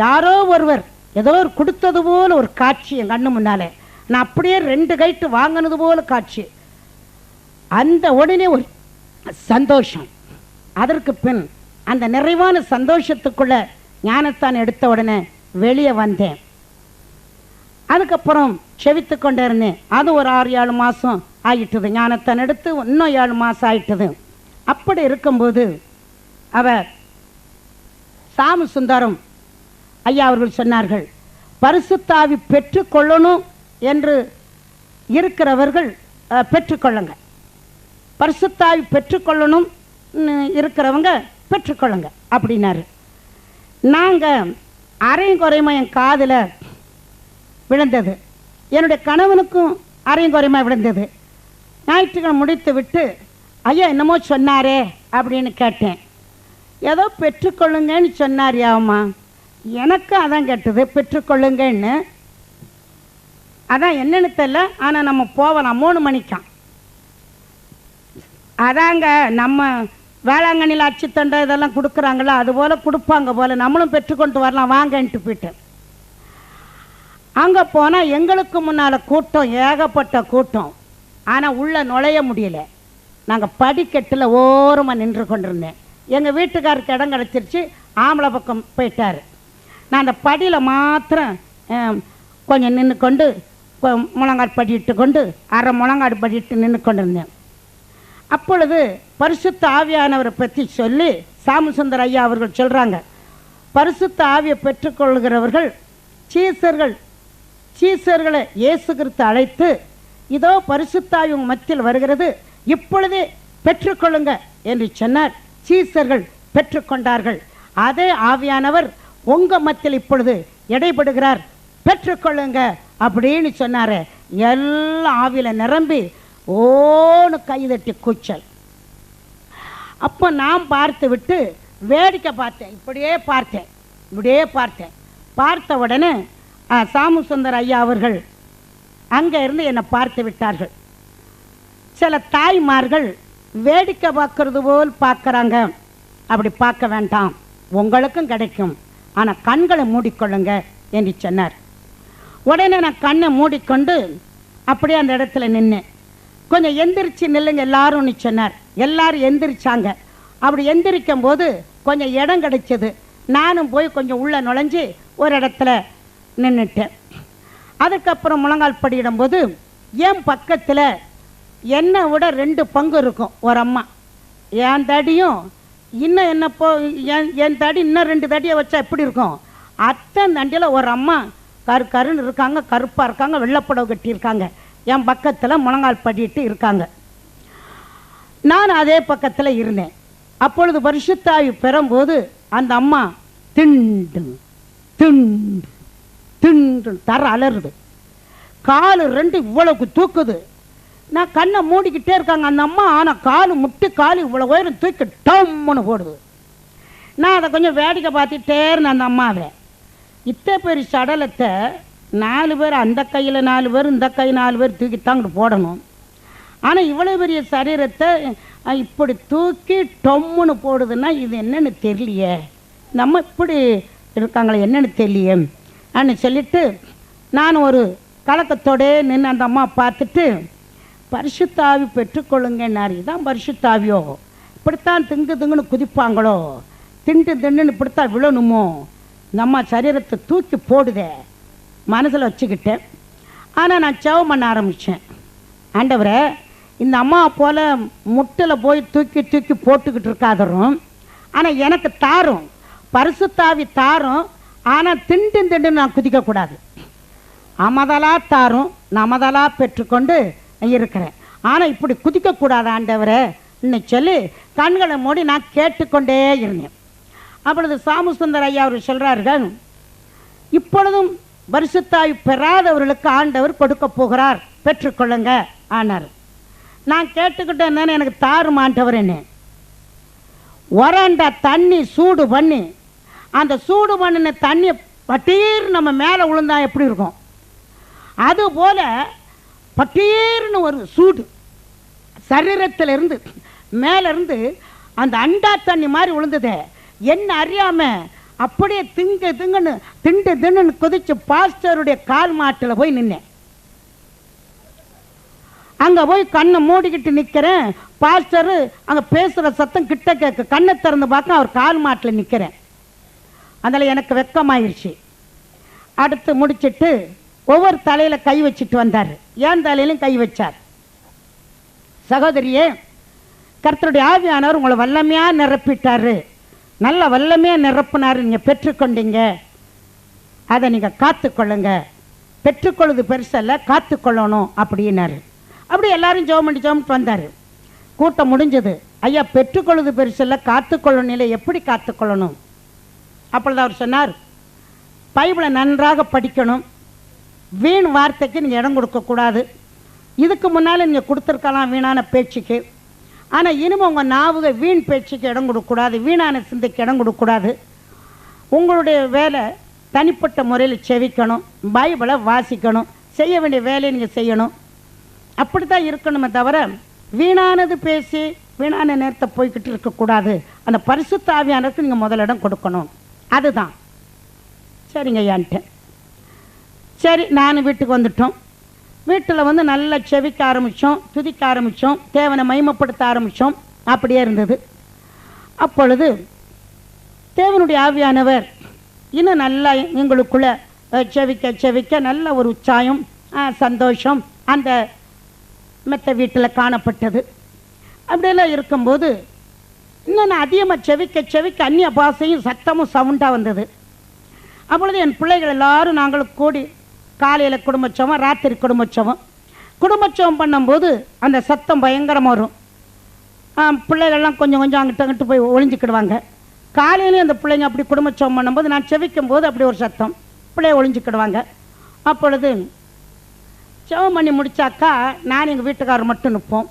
யாரோ ஒருவர் ஏதோ ஒரு கொடுத்தது போல ஒரு காட்சி என் கண்ணு முன்னாலே. நான் அப்படியே 2 கைட்டு வாங்கினது போல காட்சி. அந்த உடனே ஒரு சந்தோஷம். அதற்கு பின் அந்த நிறைவான சந்தோஷத்துக்குள்ள ஞானத்தான் எடுத்த உடனே வெளியே வந்தேன். அதுக்கப்புறம் செவித்து கொண்டே இருந்தேன். அது ஒரு 6-7 மாதம் ஆகிட்டது. ஞானத்தான் எடுத்து இன்னும் 7 மாதம் ஆகிட்டது. அப்படி இருக்கும்போது அவர் சாமி சுந்தரம் ஐயா அவர்கள் சொன்னார்கள், பரிசுத்தாவி பெற்றுக்கொள்ளணும் என்று இருக்கிறவர்கள் பெற்றுக்கொள்ளுங்க, பரிசுத்தாவி பெற்றுக்கொள்ளணும் இருக்கிறவங்க பெற்றுக்கொள்ளுங்க அப்படின்னாரு. நாங்கள் அரையும் குறையுமா என் காதில் விழுந்தது, என்னுடைய கணவனுக்கும் அரையும் குறையுமா விழுந்தது. ஞாயிற்றுக்கிழமை முடித்து விட்டு ஐயா என்னமோ சொன்னாரே அப்படின்னு கேட்டேன். ஏதோ பெற்றுக்கொள்ளுங்கன்னு சொன்னார். யாவம்மா எனக்கு அதான் கேட்டது, பெற்றுக்கொள்ளுங்கன்னு. அதான் என்னன்னு தெரியல, ஆனால் நம்ம போகலாம் 3 மணிக்கான். அதாங்க நம்ம வேளாங்கண்ணியில் அச்சுத்தண்டை இதெல்லாம் கொடுக்குறாங்களா, அதுபோல் கொடுப்பாங்க போல், நம்மளும் பெற்றுக்கொண்டு வரலாம் வாங்கன்ட்டு போயிட்டேன். அங்கே போனால் எங்களுக்கு முன்னால் கூட்டம், ஏகப்பட்ட கூட்டம். ஆனால் உள்ளே நுழைய முடியல. நாங்கள் படிக்கட்டில் ஓரமாக நின்று கொண்டிருந்தேன். எங்கள் வீட்டுக்காருக்கு இடம் கிடச்சிருச்சு, ஆம்பளை பக்கம் போயிட்டார். நான் அந்த படியில் மாத்திரம் கொஞ்சம் நின்று கொண்டு முழங்காடு படிட்டு கொண்டு அரை முழங்காடு படிட்டு நின்று கொண்டிருந்தேன். அப்பொழுது பரிசுத்த ஆவியானவரை பற்றி சொல்லி சாமசுந்தர ஐயா அவர்கள் சொல்கிறாங்க, பரிசுத்த ஆவியை பெற்றுக்கொள்கிறவர்கள் சீசர்களை இயேசு கிறிஸ்து அழைத்து, இதோ பரிசுத்த ஆவி உங்கள் மத்தியில் வருகிறது, இப்பொழுதே பெற்றுக்கொள்ளுங்க என்று சொன்னார். சீசர்கள் பெற்றுக்கொண்டார்கள். அதே ஆவியானவர் உங்கள் மத்தியில் இப்பொழுது இடைபடுகிறார், பெற்றுக்கொள்ளுங்க அப்படின்னு சொன்னார். எல்லாம் ஆவியில் நிரம்பி ஓன்னு கைதட்டி கூச்சல். அப்போ நான் பார்த்து விட்டு வேடிக்கை பார்த்தேன். இப்படியே பார்த்தேன். பார்த்த உடனே சாமு சுந்தர் ஐயா அவர்கள் அங்கே இருந்து என்னை பார்த்து விட்டார்கள். சில தாய்மார்கள் வேடிக்கை பார்க்கறது போல் பார்க்குறாங்க. அப்படி பார்க்க வேண்டாம், உங்களுக்கும் கிடைக்கும், ஆனால் கண்களை மூடிக்கொள்ளுங்க என்று சொன்னார். உடனே நான் கண்ணை மூடிக்கொண்டு அப்படியே அந்த இடத்துல நின்னேன். கொஞ்சம் எந்திரிச்சு நில்லுங்க எல்லாரும்னு சொன்னார். எல்லாரும் எந்திரிச்சாங்க. அப்படி எந்திரிக்கும் போது கொஞ்சம் இடம் கிடைச்சது. நானும் போய் கொஞ்சம் உள்ளே நுழைஞ்சி ஒரு இடத்துல நின்றுட்டேன். அதுக்கப்புறம் முழங்கால் படியிடும்போது என் பக்கத்தில் என்னை விட 2 பங்கு இருக்கும் ஒரு அம்மா. என் தடியும் இன்னும் என்னப்போ என் தடி இன்னும் 2 தடியை வச்சா எப்படி இருக்கும், அத்தனை தண்டியில் ஒரு அம்மா கருன்னு இருக்காங்க, கருப்பாக இருக்காங்க, வெள்ளைப்படவை கட்டியிருக்காங்க. என் பக்கத்தில் முழங்கால் படிட்டு இருக்காங்க. நான் அதே பக்கத்தில் இருந்தேன். அப்பொழுது பரிசுத்தாவி பெறும்போது அந்த அம்மா திண்டு திண்டு திண்டு தர அலறுது. காலு 2 இவ்வளவுக்கு தூக்குது. நான் கண்ணை மூடிக்கிட்டே இருக்காங்க அந்த அம்மா. ஆனால் காலு முட்டி காலு இவ்வளோ உயரம் தூக்கி டம்முன்னு போடுது. நான் அதை கொஞ்சம் வேடிக்கை பார்த்துட்டே இருந்தேன். அந்த அம்மாவை இத்தனை பெரிய சடலத்தை 4 பேர், அந்த கையில் 4 பேர், இந்த கை 4 பேர் தூக்கித்தாங்கிட்டு போடணும். ஆனால் இவ்வளோ பெரிய சரீரத்தை இப்படி தூக்கி டொம்முன்னு போடுதுன்னா இது என்னன்னு தெரியலையே, நம்ம இப்படி இருக்காங்களே என்னன்னு தெரியலையே அப்படின்னு சொல்லிட்டு நான் ஒரு கலக்கத்தோடே நின்று அந்த அம்மா பார்த்துட்டு, பரிசுத்தாவி பெற்றுக்கொள்ளுங்கன்னாரு. இதுதான் பரிசுத்தாவியோ, இப்படித்தான் திங்குன்னு குதிப்பாங்களோ, திண்டுன்னு இப்படித்தான் விழணுமோ, இந்த அம்மா சரீரத்தை தூக்கி போடுதே மனசில் வச்சுக்கிட்டேன். ஆனால் நான் ஜெபம் பண்ண ஆரம்பித்தேன். ஆண்டவரே, இந்த அம்மா போல் முட்டில் போய் தூக்கி தூக்கி போட்டுக்கிட்டு இருக்காதரும், ஆனால் எனக்கு தாரும், பரிசுத்தாவி தாரும், ஆனால் திண்டுன்னு நான் குதிக்கக்கூடாது. அமதலா தாரும், நான் அமதலா பெற்றுக்கொண்டு இருக்கிறேன், ஆனால் இப்படி குதிக்கக்கூடாது ஆண்டவரே இன்னும் சொல்லி கண்களை மூடி நான் கேட்டுக்கொண்டே இருந்தேன். அப்பொழுது சாமுசுந்தர் ஐயா அவர் சொல்கிறார்கள், இப்பொழுதும் பரிசுத்தாவி பெறாதவர்களுக்கு ஆண்டவர் கொடுக்க போகிறார், பெற்றுக்கொள்ளுங்க ஆனார். நான் கேட்டுக்கிட்டே இருந்தேன்னு எனக்கு தாரும் ஆண்டவர் என்ன. உரண்ட தண்ணி சூடு பண்ணி அந்த சூடு பண்ணின தண்ணியை பட்டீர் நம்ம மேலே விழுந்தா எப்படி இருக்கும், அதுபோல பட்டீர்னு ஒரு சூடு சரீரத்திலிருந்து மேலேருந்து அந்த அண்டா தண்ணி மாதிரி விழுந்ததே. என்ன அறியாம அப்படியே திண்டுன்னு குதிச்சு பாஸ்டருடைய கால் மாட்டில் போய் நின்னேன். அங்கே போய் கண்ணை மூடிக்கிட்டு நிற்கிறேன். பாஸ்டரு அங்கே பேசுகிற சத்தம் கிட்ட கேட்க, கண்ணை திறந்து பார்க்க அவர் கால் மாட்டில் நிற்கிறேன். அதில் எனக்கு வெக்கமாயிருச்சு. அடுத்து முடிச்சுட்டு ஒவ்வொரு தலையில் கை வச்சுட்டு வந்தார். என் தலையிலும் கை வச்சார். சகோதரியே, கர்த்தருடைய ஆவியானவர் உங்களை வல்லமையாக நிரப்பிட்டாரு, நல்ல வல்லமையாக நிரப்பினார், நீங்கள் பெற்றுக்கொண்டீங்க, அதை நீங்கள் காத்துக்கொள்ளுங்க, பெற்றுக்கொள்ளுது பெருசல்ல காத்துக்கொள்ளணும் அப்படின்னாரு. அப்படி எல்லாரும் ஜெபம் பண்ணிட்டு வந்தார். கூட்டம் முடிஞ்சது. ஐயா, பெற்றுக்கொள்ளுது பெருசல்ல காத்துக்கொள்ளணும், எப்படி காத்துக்கொள்ளணும்? அப்பொழுது அவர் சொன்னார், பைபிளை நன்றாக படிக்கணும், வீண் வார்த்தைக்கு நீங்கள் இடம் கொடுக்கக்கூடாது. இதுக்கு முன்னால் நீங்கள் கொடுத்துருக்கலாம் வீணான பேச்சுக்கு, ஆனால் இனிமேல் உங்கள் நாவுக வீண் பேச்சுக்கு இடம் கொடுக்கக்கூடாது, வீணான சிந்தைக்கு இடம் கொடுக்கக்கூடாது. உங்களுடைய வேலை தனிப்பட்ட முறையில் செவிக்கணும், பைபிளை வாசிக்கணும், செய்ய வேண்டிய வேலையை நீங்கள் செய்யணும். அப்படி தான் இருக்கணுமே தவிர வீணானது பேசி வீணான நேரத்தை போய்கிட்டு இருக்கக்கூடாது. அந்த பரிசுத்த ஆவியானதுக்கு நீங்கள் முதலிடம் கொடுக்கணும். அதுதான். சரிங்க ஐயான்ட்டேன். சரி, நான் வீட்டுக்கு வந்துட்டோம். வீட்டில் வந்து நல்லா செவிக்க ஆரம்பித்தோம், துதிக்க ஆரம்பித்தோம், தேவனை மகிமைப்படுத்த ஆரம்பித்தோம். அப்படியே இருந்தது. அப்பொழுது தேவனுடைய ஆவியானவர் இன்னும் நல்லா எங்களுக்குள்ளே செவிக்க செவிக்க நல்ல ஒரு உற்சாகம், சந்தோஷம் அந்த மெத்த வீட்டில் காணப்பட்டது. அப்படியெல்லாம் இருக்கும்போது இன்னும் நான் அதிகமாக செவிக்க செவிக்க அந்நிய பாசையும் சத்தமும் சவுண்டாக வந்தது. அப்பொழுது என் பிள்ளைகள் எல்லாரும் நாங்களும் கூடி காலையில் குடும்பச்சவம், ராத்திரி குடும்பச்சவம் பண்ணும்போது அந்த சத்தம் பயங்கரமாக வரும். பிள்ளைகள்லாம் கொஞ்சம் கொஞ்சம் அங்கிட்டு போய் ஒளிஞ்சிக்கிடுவாங்க. காலையிலையும் அந்த பிள்ளைங்க அப்படி குடும்பச்சவம் பண்ணும்போது நான் செவிக்கும் போது அப்படி ஒரு சத்தம், பிள்ளைய ஒளிஞ்சிக்கிடுவாங்க. அப்பொழுது செவம் பண்ணி முடித்தாக்கா நான் எங்கள் வீட்டுக்காரர் மட்டும் நிற்போம்.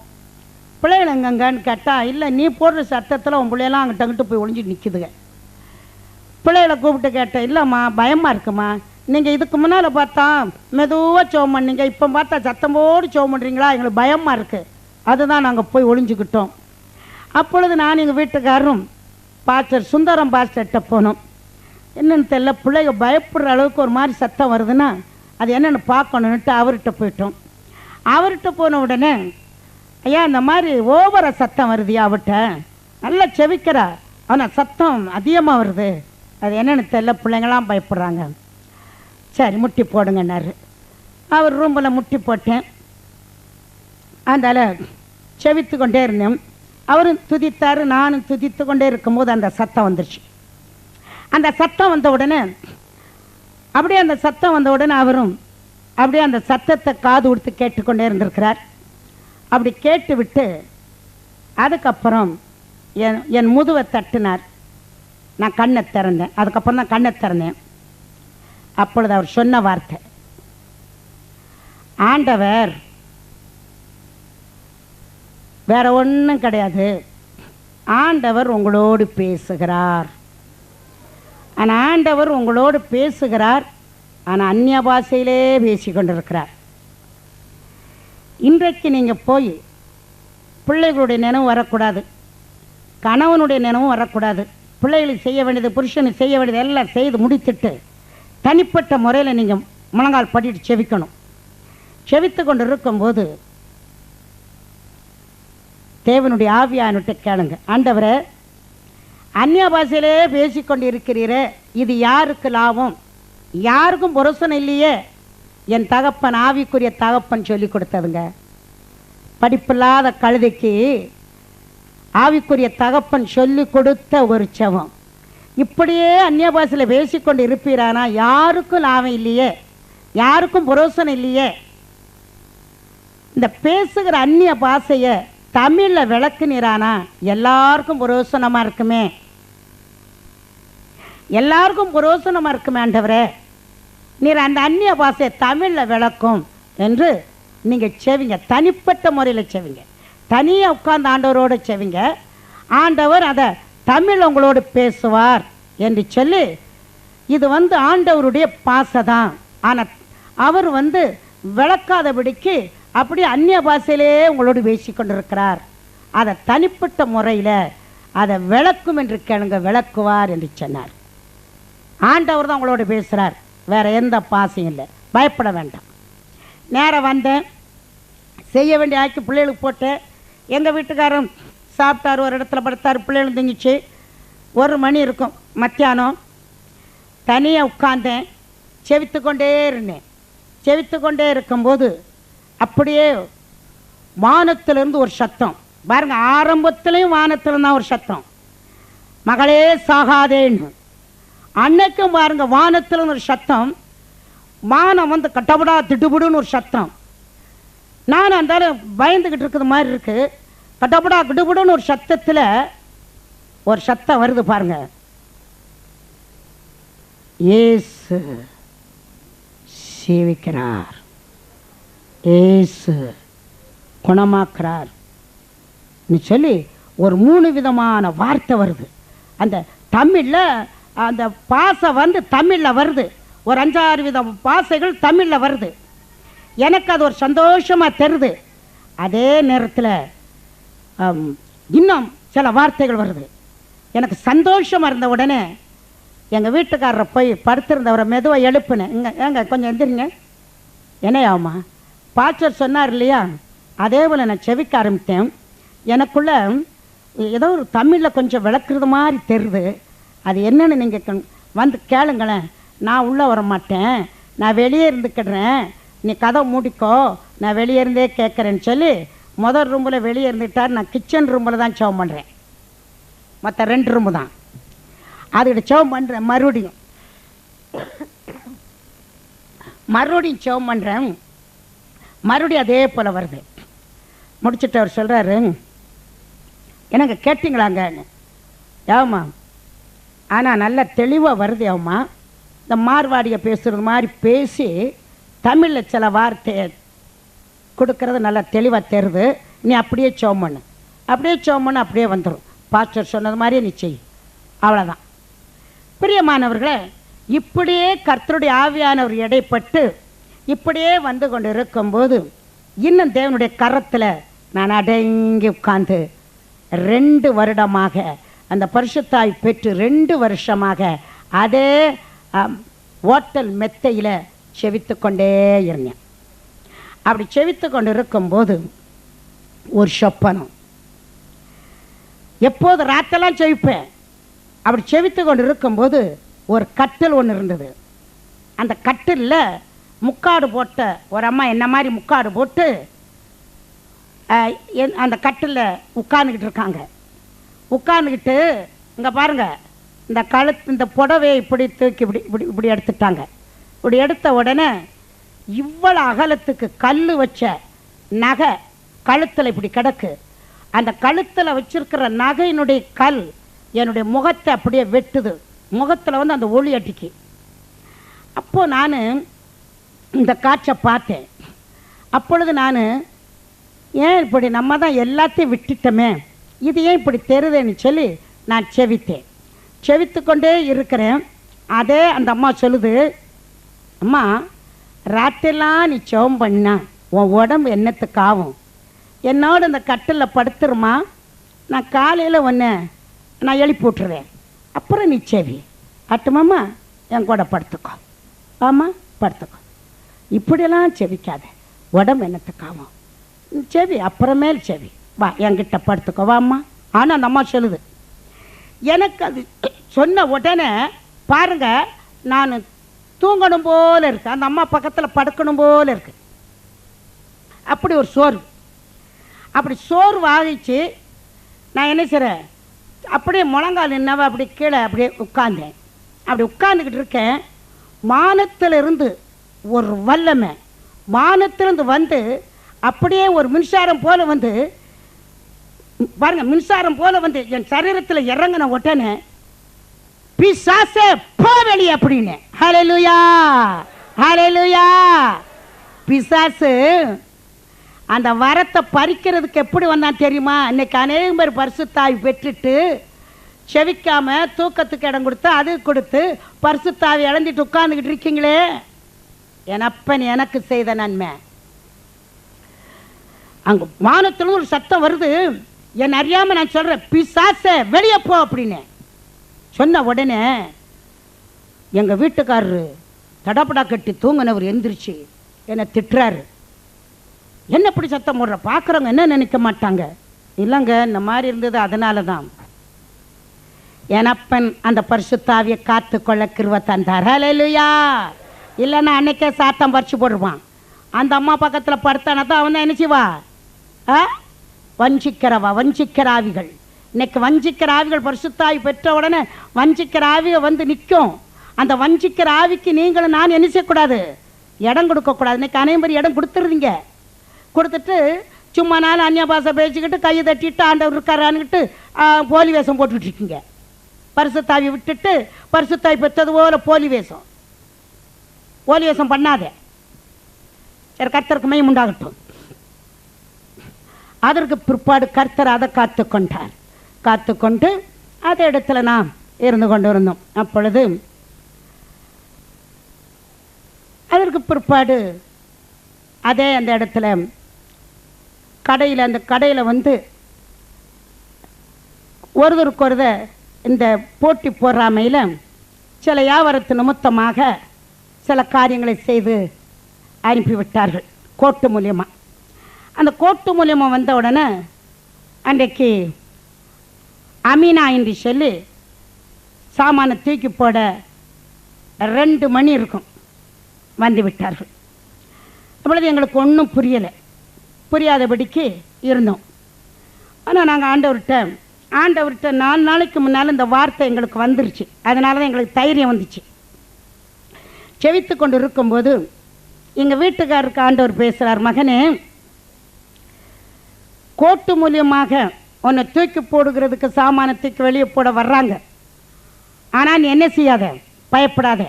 பிள்ளைகள் எங்கங்கன்னு கேட்டால், இல்லை நீ போடுற சத்தத்தில் உன் பிள்ளையெல்லாம் அங்கிட்டு போய் ஒளிஞ்சு நிற்குதுங்க. பிள்ளைகளை கூப்பிட்டு கேட்டேன், இல்லைம்மா பயமாக இருக்குமா, நீங்கள் இதுக்கு முன்னால் பார்த்தா மெதுவாக சோம் பண்ணீங்க, இப்போ பார்த்தா சத்தம் போடு சோம் பண்ணுறீங்களா, எங்களுக்கு பயமாக இருக்குது. அதுதான் நாங்கள் போய் ஒளிஞ்சுக்கிட்டோம். அப்பொழுது நான் எங்கள் வீட்டுக்காரரும் பாஸ்டர் சுந்தரம் பாஸ்டர்கிட்ட போனோம். என்னென்னு தெரியல, பிள்ளைங்க பயப்படுற அளவுக்கு ஒரு மாதிரி சத்தம் வருதுன்னா அது என்னென்னு பார்க்கணுன்ட்டு அவர்கிட்ட போயிட்டோம். அவர்கிட்ட போன உடனே, ஐயா இந்த மாதிரி ஓவர சத்தம் வருதுயா, அவர்கிட்ட நல்லா செவிக்கிறா, ஆனால் சத்தம் அதிகமாக வருது, அது என்னென்னு தெரியல, பிள்ளைங்களாம் பயப்படுறாங்க. சரி முட்டி போடுங்கன்னாரு. அவர் ரூமில் முட்டி போட்டேன். அதனால் செவித்து கொண்டே இருந்தேன். அவரும் துதித்தார், நானும் துதித்து கொண்டே இருக்கும்போது அந்த சத்தம் வந்துருச்சு. அந்த சத்தம் வந்த உடனே அப்படியே அந்த சத்தம் வந்த உடனே அவரும் அப்படியே அந்த சத்தத்தை காது கொடுத்து கேட்டுக்கொண்டே இருந்திருக்கிறார். அப்படி கேட்டு விட்டு அதுக்கப்புறம் என் முதுவை தட்டினார். நான் கண்ணை திறந்தேன். அதுக்கப்புறம் தான் கண்ணை திறந்தேன். அப்பொழுது அவர் சொன்ன வார்த்தை, ஆண்டவர் வேற ஒன்றும் கிடையாது, ஆண்டவர் உங்களோடு பேசுகிறார். ஆனால் ஆண்டவர் உங்களோடு பேசுகிறார், ஆனால் அந்நிய பாஷையிலே பேசி கொண்டிருக்கிறார். இன்றைக்கு நீங்கள் போய் பிள்ளைகளுடைய நினைவு வரக்கூடாது, கணவனுடைய நினைவும் வரக்கூடாது. பிள்ளைகளுக்கு செய்ய வேண்டியது, புருஷனுக்கு செய்ய வேண்டியது எல்லாம் செய்து முடித்துட்டு தனிப்பட்ட முறையில் நீங்கள் முழங்கால் படிட்டு செவிக்கணும். செவித்து கொண்டு இருக்கும்போது தேவனுடைய ஆவியானுட்டு கேளுங்க, ஆண்டவரே அந்நிய பாஷையிலே பேசிக்கொண்டு இருக்கிறீரே, இது யாருக்கு லாபம், யாருக்கும் புரோசனம் இல்லையே. என் தகப்பன் ஆவிக்குரிய தகப்பன் சொல்லி கொடுத்ததுங்க. படிப்பில்லாத கழுதைக்கு ஆவிக்குரிய தகப்பன் சொல்லி கொடுத்த ஒரு செவம். இப்படியே அந்நிய பாஷையில் பேசிக்கொண்டு இருப்பீரானா யாருக்கும் லாபம் இல்லையே, யாருக்கும் புரோசனம் இல்லையே. இந்த பேசுகிற அந்நிய பாஷையை தமிழில் விளக்குனீரானா எல்லாருக்கும் புரோசனமாக இருக்குமே, எல்லாருக்கும் புரோசனமாக இருக்குமே. ஆண்டவரே நீர் அந்த அந்நிய பாஷையை தமிழில் விளக்கும் என்று நீங்கள் செவிங்க. தனிப்பட்ட முறையில் செவிங்க, தனியாக உட்கார்ந்து ஆண்டவரோடு செவிங்க. ஆண்டவர் அதை தமிழ் உங்களோடு பேசுவார் என்று சொல்லி, இது ஆண்டவருடைய பாஷை தான். ஆனால் அவர் விளக்காதபடிக்கு அப்படி அந்நிய பாஷையிலே உங்களோடு பேசி கொண்டிருக்கிறார். அதை தனிப்பட்ட முறையில் அதை விளக்கும் என்று கேளுங்க, விளக்குவார் என்று சொன்னார். ஆண்டவர் தான் உங்களோட பேசுகிறார், வேற எந்த பாசையும் இல்லை, பயப்பட வேண்டாம். நேரம் வந்தேன், செய்ய வேண்டிய ஆக்கி பிள்ளைகளுக்கு போட்டேன். எங்கள் வீட்டுக்காரன் சாப்பிட்டார், ஒரு இடத்துல படுத்தார், பிள்ளைகளும் தங்கிச்சு. 1 மணி இருக்கும் மத்தியானம். தனியாக உட்கார்ந்தேன், செவித்து கொண்டே இருந்தேன். செவித்து கொண்டே இருக்கும்போது அப்படியே வானத்திலிருந்து ஒரு சத்தம் பாருங்க. ஆரம்பத்திலையும் வானத்திலிருந்து தான் ஒரு சத்தம், மகளே சாகாதேன்னு. அன்னைக்கும் பாருங்க வானத்திலிருந்து ஒரு சத்தம், வானம் கட்டபடா திடுபுடுன்னு ஒரு சத்தம். நான் அந்த பயந்துக்கிட்டு இருக்கிற மாதிரி இருக்கு. கட்டபடா கிடுபுடுன்னு ஒரு சத்தத்தில் ஒரு சத்தம் வருது பாருங்க, இயேசு சேவிக்கிறார், இயேசு குணமாக்குறார் சொல்லி ஒரு 3 விதமான வார்த்தை வருது. அந்த தமிழில் அந்த பாசை தமிழில் வருது. ஒரு 5-6 வித பாசைகள் தமிழில் வருது. எனக்கு அது ஒரு சந்தோஷமாக தெரியுது. அதே நேரத்தில் இன்னும் சில வார்த்தைகள் வருது. எனக்கு சந்தோஷமாக இருந்த உடனே எங்கள் வீட்டுக்காரரை போய் படுத்திருந்தவரை மெதுவாக எழுப்புனேன். ஏங்க கொஞ்சம் எந்திரிங்க. என்னையாமா பாஸ்டர் சொன்னார் இல்லையா, அதே போல் நான் செவிக்க ஆரம்பித்தேன். எனக்குள்ள ஏதோ ஒரு தமிழில் கொஞ்சம் விளக்குறது மாதிரி தெரியுது. அது என்னன்னு நீங்கள் கேளுங்களேன். நான் உள்ளே வர மாட்டேன், நான் வெளியே இருந்துக்கிடுறேன், நீ கதை மூடிக்கோ, நான் வெளியே இருந்தே கேட்குறேன்னு சொல்லி முதல் ரூமில் வெளியே இருந்துட்டார். நான் கிச்சன் ரூமில் தான் செவம் பண்ணுறேன், மற்ற 2 ரூமு தான். அதுக்கிட்ட செவம் பண்ணுறேன். மறுபடியும் செவம் பண்ணுறேன். மறுபடியும் அதே போல் வருது. முடிச்சுட்டு அவர் சொல்கிறாரு, எனக்கு கேட்டிங்களாங்கன்னு. ஏவம்மா, ஆனால் நல்ல தெளிவாக வருது. ஏவம்மா, இந்த மார்வாடியை பேசுகிறது மாதிரி பேசி தமிழில் சில வார்த்தையை கொடுக்கறது நல்லா தெளிவாக தெரியுது. நீ அப்படியே செவம் பண்ணு, அப்படியே செவம் பண்ணு, அப்படியே வந்துடும். பாஸ்டர் சொன்னது மாதிரியே நீ செய், அவ்வளோதான். பிரியமானவர்களே, இப்படியே கர்த்தருடைய ஆவியானவர் இடைப்பட்டு இப்படியே வந்து கொண்டு இருக்கும்போது இன்னும் தேவனுடைய கரத்தில் நான் அடங்கி உட்கார்ந்து 2 வருடமாக அந்த பரிசுத்தாய் பெற்று 2 வருஷமாக அதே ஓட்டல் மெத்தையில் செவித்து கொண்டே இருந்தேன். அப்படி செவித்து கொண்டு இருக்கும்போது ஒரு சொப்பனம். எப்போது ராத்தெல்லாம் செவிப்பேன். அப்படி செவித்து கொண்டு இருக்கும்போது ஒரு கட்டில் ஒன்று இருந்தது. அந்த கட்டிலில் முக்காடு போட்ட ஒரு அம்மா என்ன மாதிரி முக்காடு போட்டு அந்த கட்டிலில் உட்கார்ந்துக்கிட்டு இருக்காங்க. உட்கார்ந்துக்கிட்டு இங்கே பாருங்கள், இந்த புடவையை இப்படி தூக்கி இப்படி எடுத்துட்டாங்க. இப்படி எடுத்த உடனே இவ்வளோ அகலத்துக்கு கல் வச்ச நகை கழுத்தில் இப்படி கிடக்கு. அந்த கழுத்தில் வச்சிருக்கிற நகையினுடைய கல் என்னுடைய முகத்தை அப்படியே வெட்டுது. முகத்தில் வந்து அந்த ஒளி அடிக்கு. அப்போது நான் இந்த காட்சை பார்த்தேன். அப்பொழுது நான் ஏன் இப்படி நம்ம தான் எல்லாத்தையும் விட்டுட்டோமே, இது ஏன் இப்படி தெரியுதுன்னு சொல்லி நான் செவித்தேன். செவித்து கொண்டே இருக்கிறேன். அதே அந்த அம்மா சொல்லுது, அம்மா ராத்திரெல்லாம் நீ செவம் பண்ணா உன் உடம்பு என்னத்துக்கு ஆகும், என்னோட இந்த கட்டிலில் படுத்துருமா, நான் காலையில் ஒன்று நான் எழுப்பி விட்டுருவேன், அப்புறம் நீ செவி அட்டுமாம்மா என் கூட படுத்துக்கோ, ஆமாம் படுத்துக்கோ, இப்படியெல்லாம் செவிக்காத, உடம்பு என்னத்துக்காகும், செவி அப்புறமேல் செவி, வா என்கிட்ட படுத்துக்கோ வாம்மா. ஆனால் அந்த அம்மா சொல்லுது, எனக்கு அது சொன்ன உடனே பாருங்க நான் தூங்கணும் போல இருக்கு, அந்த அம்மா பக்கத்தில் படுக்கணும் போல இருக்கு. அப்படி ஒரு சோர்வு. அப்படி சோர்வு ஆகிச்சு. நான் என்ன செய்கிறேன், அப்படியே முழங்கால் நின்னவ அப்படி கீழே அப்படியே உட்கார்ந்தேன். அப்படி உட்கார்ந்துக்கிட்டு இருக்கேன். வானத்திலிருந்து ஒரு வல்லமை வானத்திலிருந்து வந்து அப்படியே ஒரு மின்சாரம் போல வந்து பாருங்க, மின்சாரம் போல வந்து என் சரீரத்தில் இறங்கின உடனே பிசாசே போ வெளியே அப்படின்னு. ஹல்லேலூயா ஹல்லேலூயா. பிசாசு அந்த வரத்தை பறிக்கிறதுக்கு எப்படி வந்தான் தெரியுமா? இன்னைக்கு அநேகம் பேர் பரிசுத்தாவி பெற்றுட்டு செவிக்காம தூக்கத்துக்கு இடம் கொடுத்து அது கொடுத்து பரிசுத்தாவி இழந்துட்டு உட்கார்ந்துக்கிட்டு இருக்கீங்களே, என் அப்பன் எனக்கு செய்த நன்மை. அங்க வானத்துல ஒரு சத்தம் வருது, என் அறியாம நான் சொல்றேன், பிசாசே வெளியே போ அப்படின்னு சொன்ன உடனே எங்க வீட்டுக்காரரு தடப்படா கட்டி தூங்கினவர் எந்திரிச்சு என்னை திட்டுறாரு. என்ன இப்படி சத்தம் போடுற, பார்க்குறவங்க என்ன நினைக்க மாட்டாங்க? இல்லைங்க இந்த மாதிரி இருந்தது அதனால தான். எனப்பன் அந்த பரிசுத்தாவியை காத்து கொள்ள கிருபை தந்தார். ஹல்லேலூயா. இல்லைன்னா அன்னைக்கே சாத்தம் பறிச்சு போடுவான். அந்த அம்மா பக்கத்தில் படுத்தானா தான் அவன் தான் என்ன செய்வா, வஞ்சிக்கிற ஆவிகள். இன்னைக்கு வஞ்சிக்கிற ஆவிகள் பரிசுத்தாவி பெற்ற உடனே வஞ்சிக்கிற ஆவியை வந்து நிற்கும். அந்த வஞ்சிக்கிற ஆவிக்கு நீங்களும் நான் என்ன செய்யக்கூடாது, இடம் கொடுக்கக்கூடாது. இன்னைக்கு அனைவரும் இடம் கொடுத்துருவீங்க. கொடுத்துட்டு சும்மா நாள் அந்நிய பாஷை பேசிக்கிட்டு கையை தட்டிட்டு ஆண்டவர் இருக்காரான்னுக்கிட்டு போலி வேஷம் போட்டுக்கிட்டு இருக்கீங்க. பரிசுத்தாவி விட்டுட்டு பரிசுத்தாவி பெற்றது போல போலி வேஷம் பண்ணாதே. சரி, கர்த்தருக்கு மையம் உண்டாகட்டும். அதற்கு பிற்பாடு கர்த்தர் அதை காத்துக்கொண்டு அதே இடத்துல நாம் இருந்து கொண்டு இருந்தோம். அப்பொழுது அதற்கு பிற்பாடு அதே அந்த இடத்துல அந்த கடையில் வந்து ஒருவருக்கொருத இந்த போட்டி போடுறாமையில் சில வியாபாரத்து நிமித்தமாக சில காரியங்களை செய்து அனுப்பிவிட்டார்கள் கோர்ட்டு மூலியமாக. அந்த கோர்ட்டு மூலியமாக வந்த உடனே அன்றைக்கு அமீனா என்று சொல்லி சாமானை தூக்கி போட 2 மணி இருக்கும் வந்து விட்டார்கள். அப்பொழுது எங்களுக்கு ஒன்றும் புரியாதபடிக்கு இருந்தோம். ஆனால் நாங்கள் ஆண்டவர்கிட்ட 4 நாளைக்கு முன்னால் இந்த வார்த்தை எங்களுக்கு வந்துருச்சு. அதனால தான் எங்களுக்கு தைரியம் வந்துச்சு. செவித்து கொண்டு இருக்கும்போது எங்கள் வீட்டுக்காரருக்கு ஆண்டவர் பேசுகிறார், மகனே கோர்ட்டு மூலியமாக உன்னை தூக்கி போடுகிறதுக்கு சாமானை தூக்கி வெளியே போட வர்றாங்க. ஆனால் நீ என்ன செய்யாத, பயப்படாத.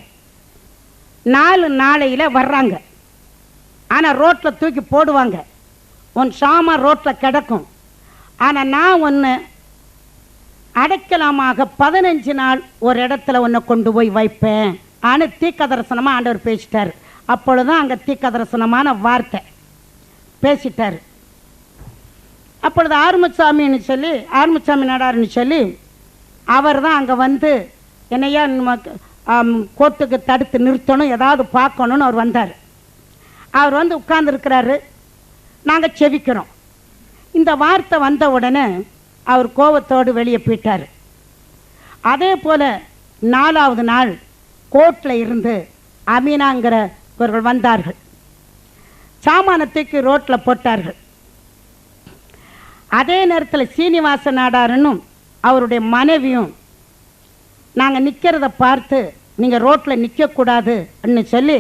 4 நாளையில் வர்றாங்க. ஆனால் ரோட்டில் தூக்கி போடுவாங்க. உன் சாமான் ரோட்டில் கிடக்கும். ஆனால் நான் ஒன்று அடைக்கலாமாக 15 நாள் ஒரு இடத்துல உன்னை கொண்டு போய் வைப்பேன் தீர்க்கதரிசனமாக ஆண்டவர் பேசிட்டார். அப்பொழுதுதான் அங்கே தீர்க்கதரிசனமான வார்த்தை பேசிட்டார். அப்பொழுது ஆறுமுகசாமி நாடார்னு சொல்லி அவர் தான் அங்கே வந்து என்னையா கோர்ட்டுக்கு தடுத்து நிறுத்தணும், ஏதாவது பார்க்கணுன்னு அவர் வந்தார். அவர் வந்து உட்கார்ந்துருக்கிறாரு, நாங்கள் செவிக்கிறோம். இந்த வார்த்தை வந்த உடனே அவர் கோபத்தோடு வெளியே போயிட்டார். அதே போல் 4வது நாள் கோர்ட்டில் இருந்து அமீனாங்கிறவர்கள் வந்தார்கள். சாமானத்துக்கு ரோட்டில் போட்டார்கள். அதே நேரத்தில் சீனிவாச நாடாரனும் அவருடைய மனைவியும் நாங்கள் நிற்கிறத பார்த்து நீங்கள் ரோட்டில் நிற்கக்கூடாதுன்னு சொல்லி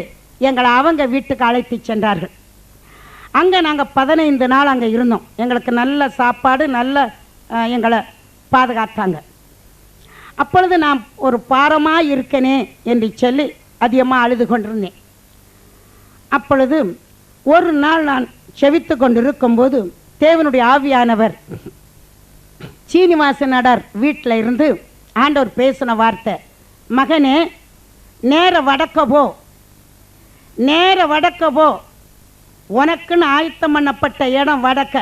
எங்களை அவங்க வீட்டுக்கு அழைத்து சென்றார்கள். அங்கே நாங்கள் 15 நாள் அங்கே இருந்தோம். எங்களுக்கு நல்ல சாப்பாடு, நல்ல எங்களை பாதுகாத்தாங்க. அப்பொழுது நான் ஒரு பாரமாக இருக்கனே என்று சொல்லி அதிகமாக அழுது கொண்டிருந்தேன். அப்பொழுது ஒரு நாள் நான் செவித்து கொண்டு இருக்கும்போது தேவனுடைய ஆவியானவர் சீனிவாச நாடார் வீட்டில் இருந்து ஆண்டவர் பேசின வார்த்தை, மகனே நேர வடக்க போ, உனக்குன்னு ஆயத்தம் பண்ணப்பட்ட இடம் வடக்க.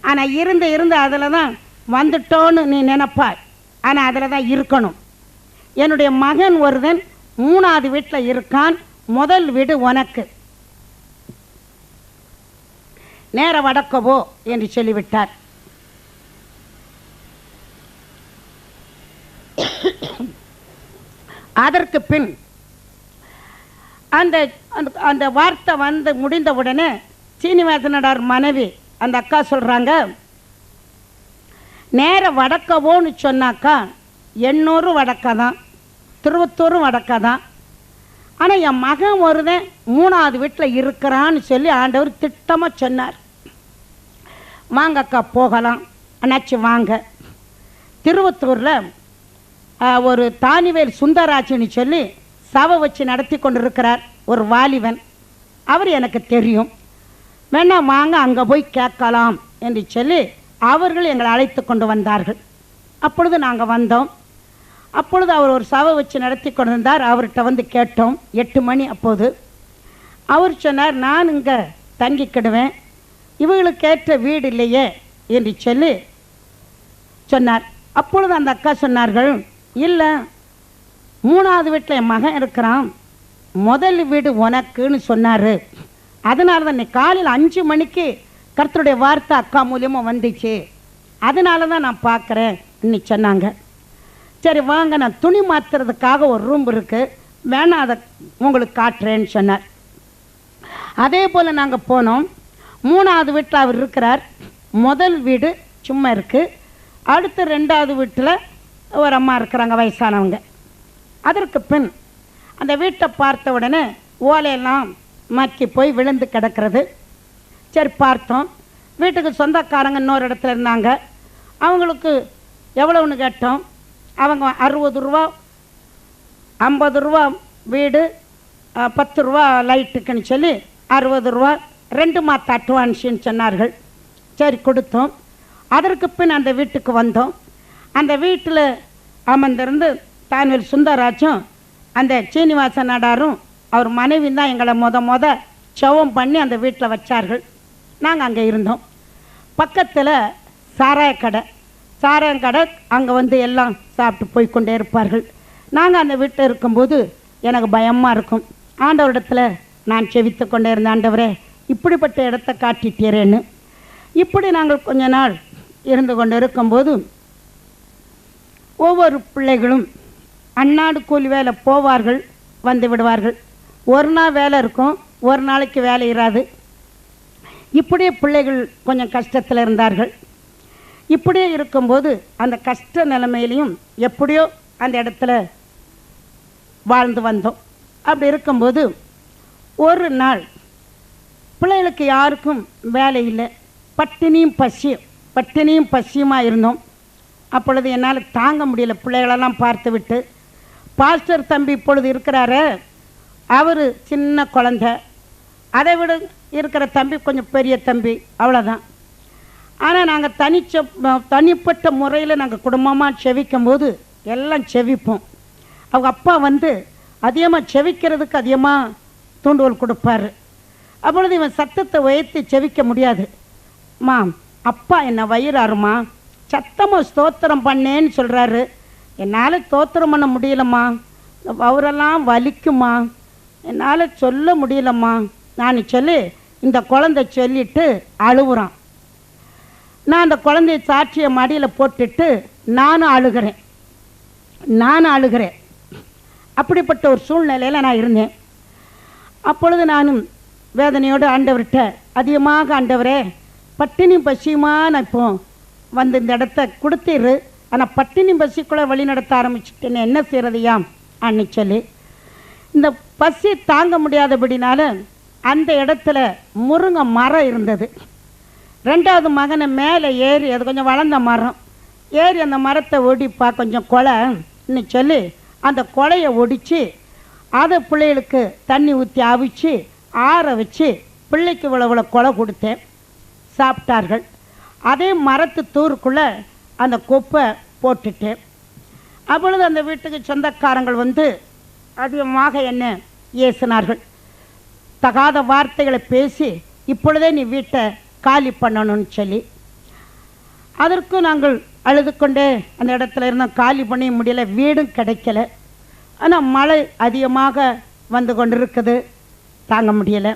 ஆனால் இருந்து அதில் தான் வந்துட்டோன்னு நீ நினைப்பாய், ஆனால் அதில் தான் இருக்கணும். என்னுடைய மகன் ஒருவன் 3வது வீட்டில் இருக்கான், முதல் வீடு உனக்கு, நேர வடக்கவோ என்று சொல்லிவிட்டார். அதற்கு பின் அந்த அந்த வார்த்தை வந்து முடிந்தவுடனே சீனிவாசனடார் மனைவி அந்த அக்கா சொல்கிறாங்க, நேர வடக்கவோன்னு சொன்னாக்கா எண்ணூரும் வடக்க தான், திருவத்தூரும் வடக்க தான். ஆனால் என் மகன் ஒருவன் 3வது வீட்டில் இருக்கிறான்னு சொல்லி ஆண்டவர் திட்டமாக சொன்னார். வாங்க அக்கா போகலாம், அண்ணாச்சி வாங்க. திருவத்தூரில் ஒரு தானிவேல் சுந்தராஜின்னு சொல்லி சபை வச்சு நடத்தி கொண்டிருக்கிறார் ஒரு வாலிபன், அவர் எனக்கு தெரியும், வேணா வாங்க அங்கே போய் கேட்கலாம் என்று சொல்லி அவர்கள் எங்களை அழைத்து கொண்டு வந்தார்கள். அப்பொழுது நாங்கள் வந்தோம். அப்பொழுது அவர் ஒரு சபை வச்சு நடத்தி கொண்டிருந்தார். அவர்கிட்ட வந்து கேட்டோம். 8 மணி அப்போது. அவர் சொன்னார், நான் இங்கே தங்கிக்கிடுவேன், இவங்களுக்கு ஏற்ற வீடு இல்லையே என்று சொல்லி சொன்னார். அப்பொழுது அந்த அக்கா சொன்னார்கள், இல்லை 3வது வீட்டில் என் மகன் இருக்கிறான், முதல் வீடு உனக்குன்னு சொன்னார், அதனால தான் நீ காலையில் 5 மணிக்கு கர்த்தருடைய வார்த்தை அக்கா மூலியமாக வந்துச்சு, அதனால தான் நான் பார்க்குறேன் இன்னைக்கு சொன்னாங்க. சரி வாங்க, நான் துணி மாற்றுறதுக்காக ஒரு ரூம் இருக்குது, வேணா அதை உங்களுக்கு காட்டுறேன்னு சொன்னார். அதே போல் நாங்கள் போனோம். 3வது வீட்டில் அவர் இருக்கிறார், முதல் வீடு சும்மா இருக்குது, அடுத்து 2வது வீட்டில் ஒரு அம்மா இருக்கிறாங்க, வயசானவங்க. அதற்கு பின் அந்த வீட்டை பார்த்த உடனே ஓலையெல்லாம் மக்கி போய் விழுந்து கிடக்கிறது. சரி பார்த்தோம். வீட்டுக்கு சொந்தக்காரங்க இன்னொரு இடத்துல இருந்தாங்க, அவங்களுக்கு எவ்வளோன்னு கேட்டோம். அவங்க 60 ரூபா, 50 ரூபா வீடு, 10 ரூபா லைட்டுக்குன்னு சொல்லி 60 ரூபா 2 மாத அட்வான்ஸுன்னு சொன்னார்கள். சரி கொடுத்தோம். அதற்கு பின் அந்த வீட்டுக்கு வந்தோம். அந்த வீட்டில் அமர்ந்திருந்து தானிவேல் சுந்தராஜும் அந்த சீனிவாச நாடாரும் அவர் மனைவி தான் எங்களை முத செவம் பண்ணி அந்த வீட்டில் வச்சார்கள். நாங்கள் அங்கே இருந்தோம். பக்கத்தில் சாராயம் கடை அங்கே வந்து எல்லாம் சாப்பிட்டு போய்கொண்டே இருப்பார்கள். நாங்கள் அந்த வீட்டில் இருக்கும்போது எனக்கு பயமாக இருக்கும். ஆண்டவரிடத்தில் நான் செவித்து கொண்டே இருந்தேன், ஆண்டவரே இப்படிப்பட்ட இடத்த காட்டிட்டீரேன்னு. இப்படி நாங்கள் கொஞ்ச நாள் இருந்து கொண்டு இருக்கும்போது ஒவ்வொரு பிள்ளைகளும் அன்னாடு கூலி வேலை போவார்கள், வந்து விடுவார்கள். ஒரு நாள் வேலை இருக்கும், ஒரு நாளைக்கு வேலை இராது. இப்படியே பிள்ளைகள் கொஞ்சம் கஷ்டத்தில் இருந்தார்கள். இப்படியே இருக்கும்போது அந்த கஷ்ட நிலைமையிலையும் எப்படியோ அந்த இடத்துல வாழ்ந்து வந்தோம். அப்படி இருக்கும்போது ஒரு நாள் பிள்ளைகளுக்கு யாருக்கும் வேலை இல்லை, பட்டினியும் பசியுமாக இருந்தோம். அப்பொழுது என்னால் தாங்க முடியல, பிள்ளைகளெல்லாம் பார்த்து விட்டு. பாஸ்டர் தம்பி இப்பொழுது இருக்கிறாரு, அவர் சின்ன குழந்தை, அதை விட இருக்கிற தம்பி கொஞ்சம் பெரிய தம்பி, அவ்வளோதான். ஆனால் நாங்கள் தனிப்பட்ட முறையில் நாங்கள் குடும்பமாக செவிக்கும் போது எல்லாம் செவிப்போம். அவங்க அப்பா வந்து அதிகமாக செவிக்கிறதுக்கு அதிகமாக தூண்டுகோல் கொடுப்பாரு. அப்பொழுது இவன் சத்தத்தை உயர்த்தி செவிக்க முடியாது. மா, அப்பா என்னை வயிறாருமா, சத்தமாக ஸ்தோத்திரம் பண்ணேன்னு சொல்கிறாரு, என்னால் ஸ்தோத்திரம் பண்ண முடியலம்மா, அவரெல்லாம் வலிக்குமா, என்னால் சொல்ல முடியலம்மா நான் சொல்லி இந்த குழந்தை சொல்லிட்டு அழுகுறான். நான் அந்த குழந்தைய சாட்சியை மடியில் போட்டுட்டு நானும் அழுகிறேன். அப்படிப்பட்ட ஒரு சூழ்நிலையில் நான் இருந்தேன். அப்பொழுது நானும் வேதனையோடு ஆண்டவர்கிட்ட அதிகமாக, ஆண்டவரே பட்டினி பசியுமா நான் இப்போ வந்து இந்த இடத்த கொடுத்திரு, ஆனால் பட்டினி பசிக்குள்ளே வழி நடத்த ஆரம்பிச்சுட்டேன்னு என்ன செய்கிறதையாம் அன்னு சொல்லி இந்த பசி தாங்க முடியாதபடினால அந்த இடத்துல முருங்கை மரம் இருந்தது. 2வது மகனை மேலே ஏறி, அது கொஞ்சம் வளர்ந்த மரம், ஏறி அந்த மரத்தை ஒடிப்பா கொஞ்சம் கொலைன்னு சொல்லி அந்த கொலையை ஒடித்து அதை பிள்ளைகளுக்கு தண்ணி ஊற்றி அவிச்சு ஆற வச்சு பிள்ளைக்கு இவ்வளோ கொலை கொடுத்தேன். சாப்பிட்டார்கள். அதே மரத்து தூருக்குள்ளே அந்த கொப்பை போட்டுட்டேன். அப்பொழுது அந்த வீட்டுக்கு சொந்தக்காரங்கள் வந்து அதிகமாக என்ன ஏசினார்கள். தகாத வார்த்தைகளை பேசி இப்பொழுதே நீ வீட்டை காலி பண்ணணும்னு சொல்லி, அதற்கு நாங்கள் அழுது கொண்டே அந்த இடத்துல இருந்தோம். காலி பண்ண முடியல, வீடும் கிடைக்கல. ஆனால் மழை அதிகமாக வந்து கொண்டு இருக்குது, தாங்க முடியலை.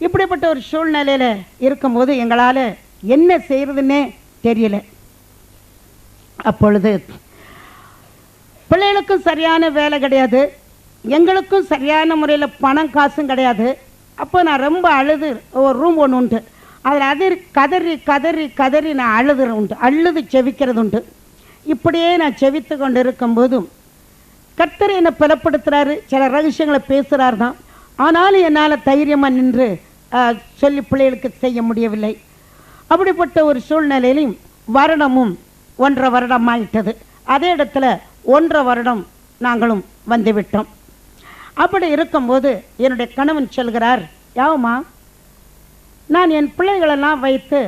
இப்படிப்பட்ட ஒரு சூழ்நிலையில் இருக்கும்போது எங்களால் என்ன செய்கிறதுன்னே தெரியல. அப்பொழுது பிள்ளைகளுக்கும் சரியான வேலை கிடையாது, எங்களுக்கும் சரியான முறையில் பணம் காசும் கிடையாது. அப்போ நான் ரொம்ப அழுது, ஒரு ரூம் ஒன்று உண்டு, அதில் கதறி கதறி கதறி நான் அழுது செவிக்கிறது உண்டு. இப்படியே நான் செவித்து கொண்டு இருக்கும்போதும் கர்த்தர் என்னை பலப்படுத்துகிறாரு, சில ரகசியங்களை பேசுகிறார் தான். ஆனாலும் என்னால் தைரியமாக நின்று சொல்லி பிள்ளைகளுக்கு செய்ய முடியவில்லை. அப்படிப்பட்ட ஒரு சூழ்நிலையிலும் வருடமும் 1.5 வருடம் ஆயிட்டது. அதே இடத்துல 1.5 வருடம் நாங்களும் வந்துவிட்டோம். அப்படி இருக்கும்போது என்னுடைய கணவன் சொல்கிறார், யாவம்மா நான் என் பிள்ளைகளெல்லாம் வைத்து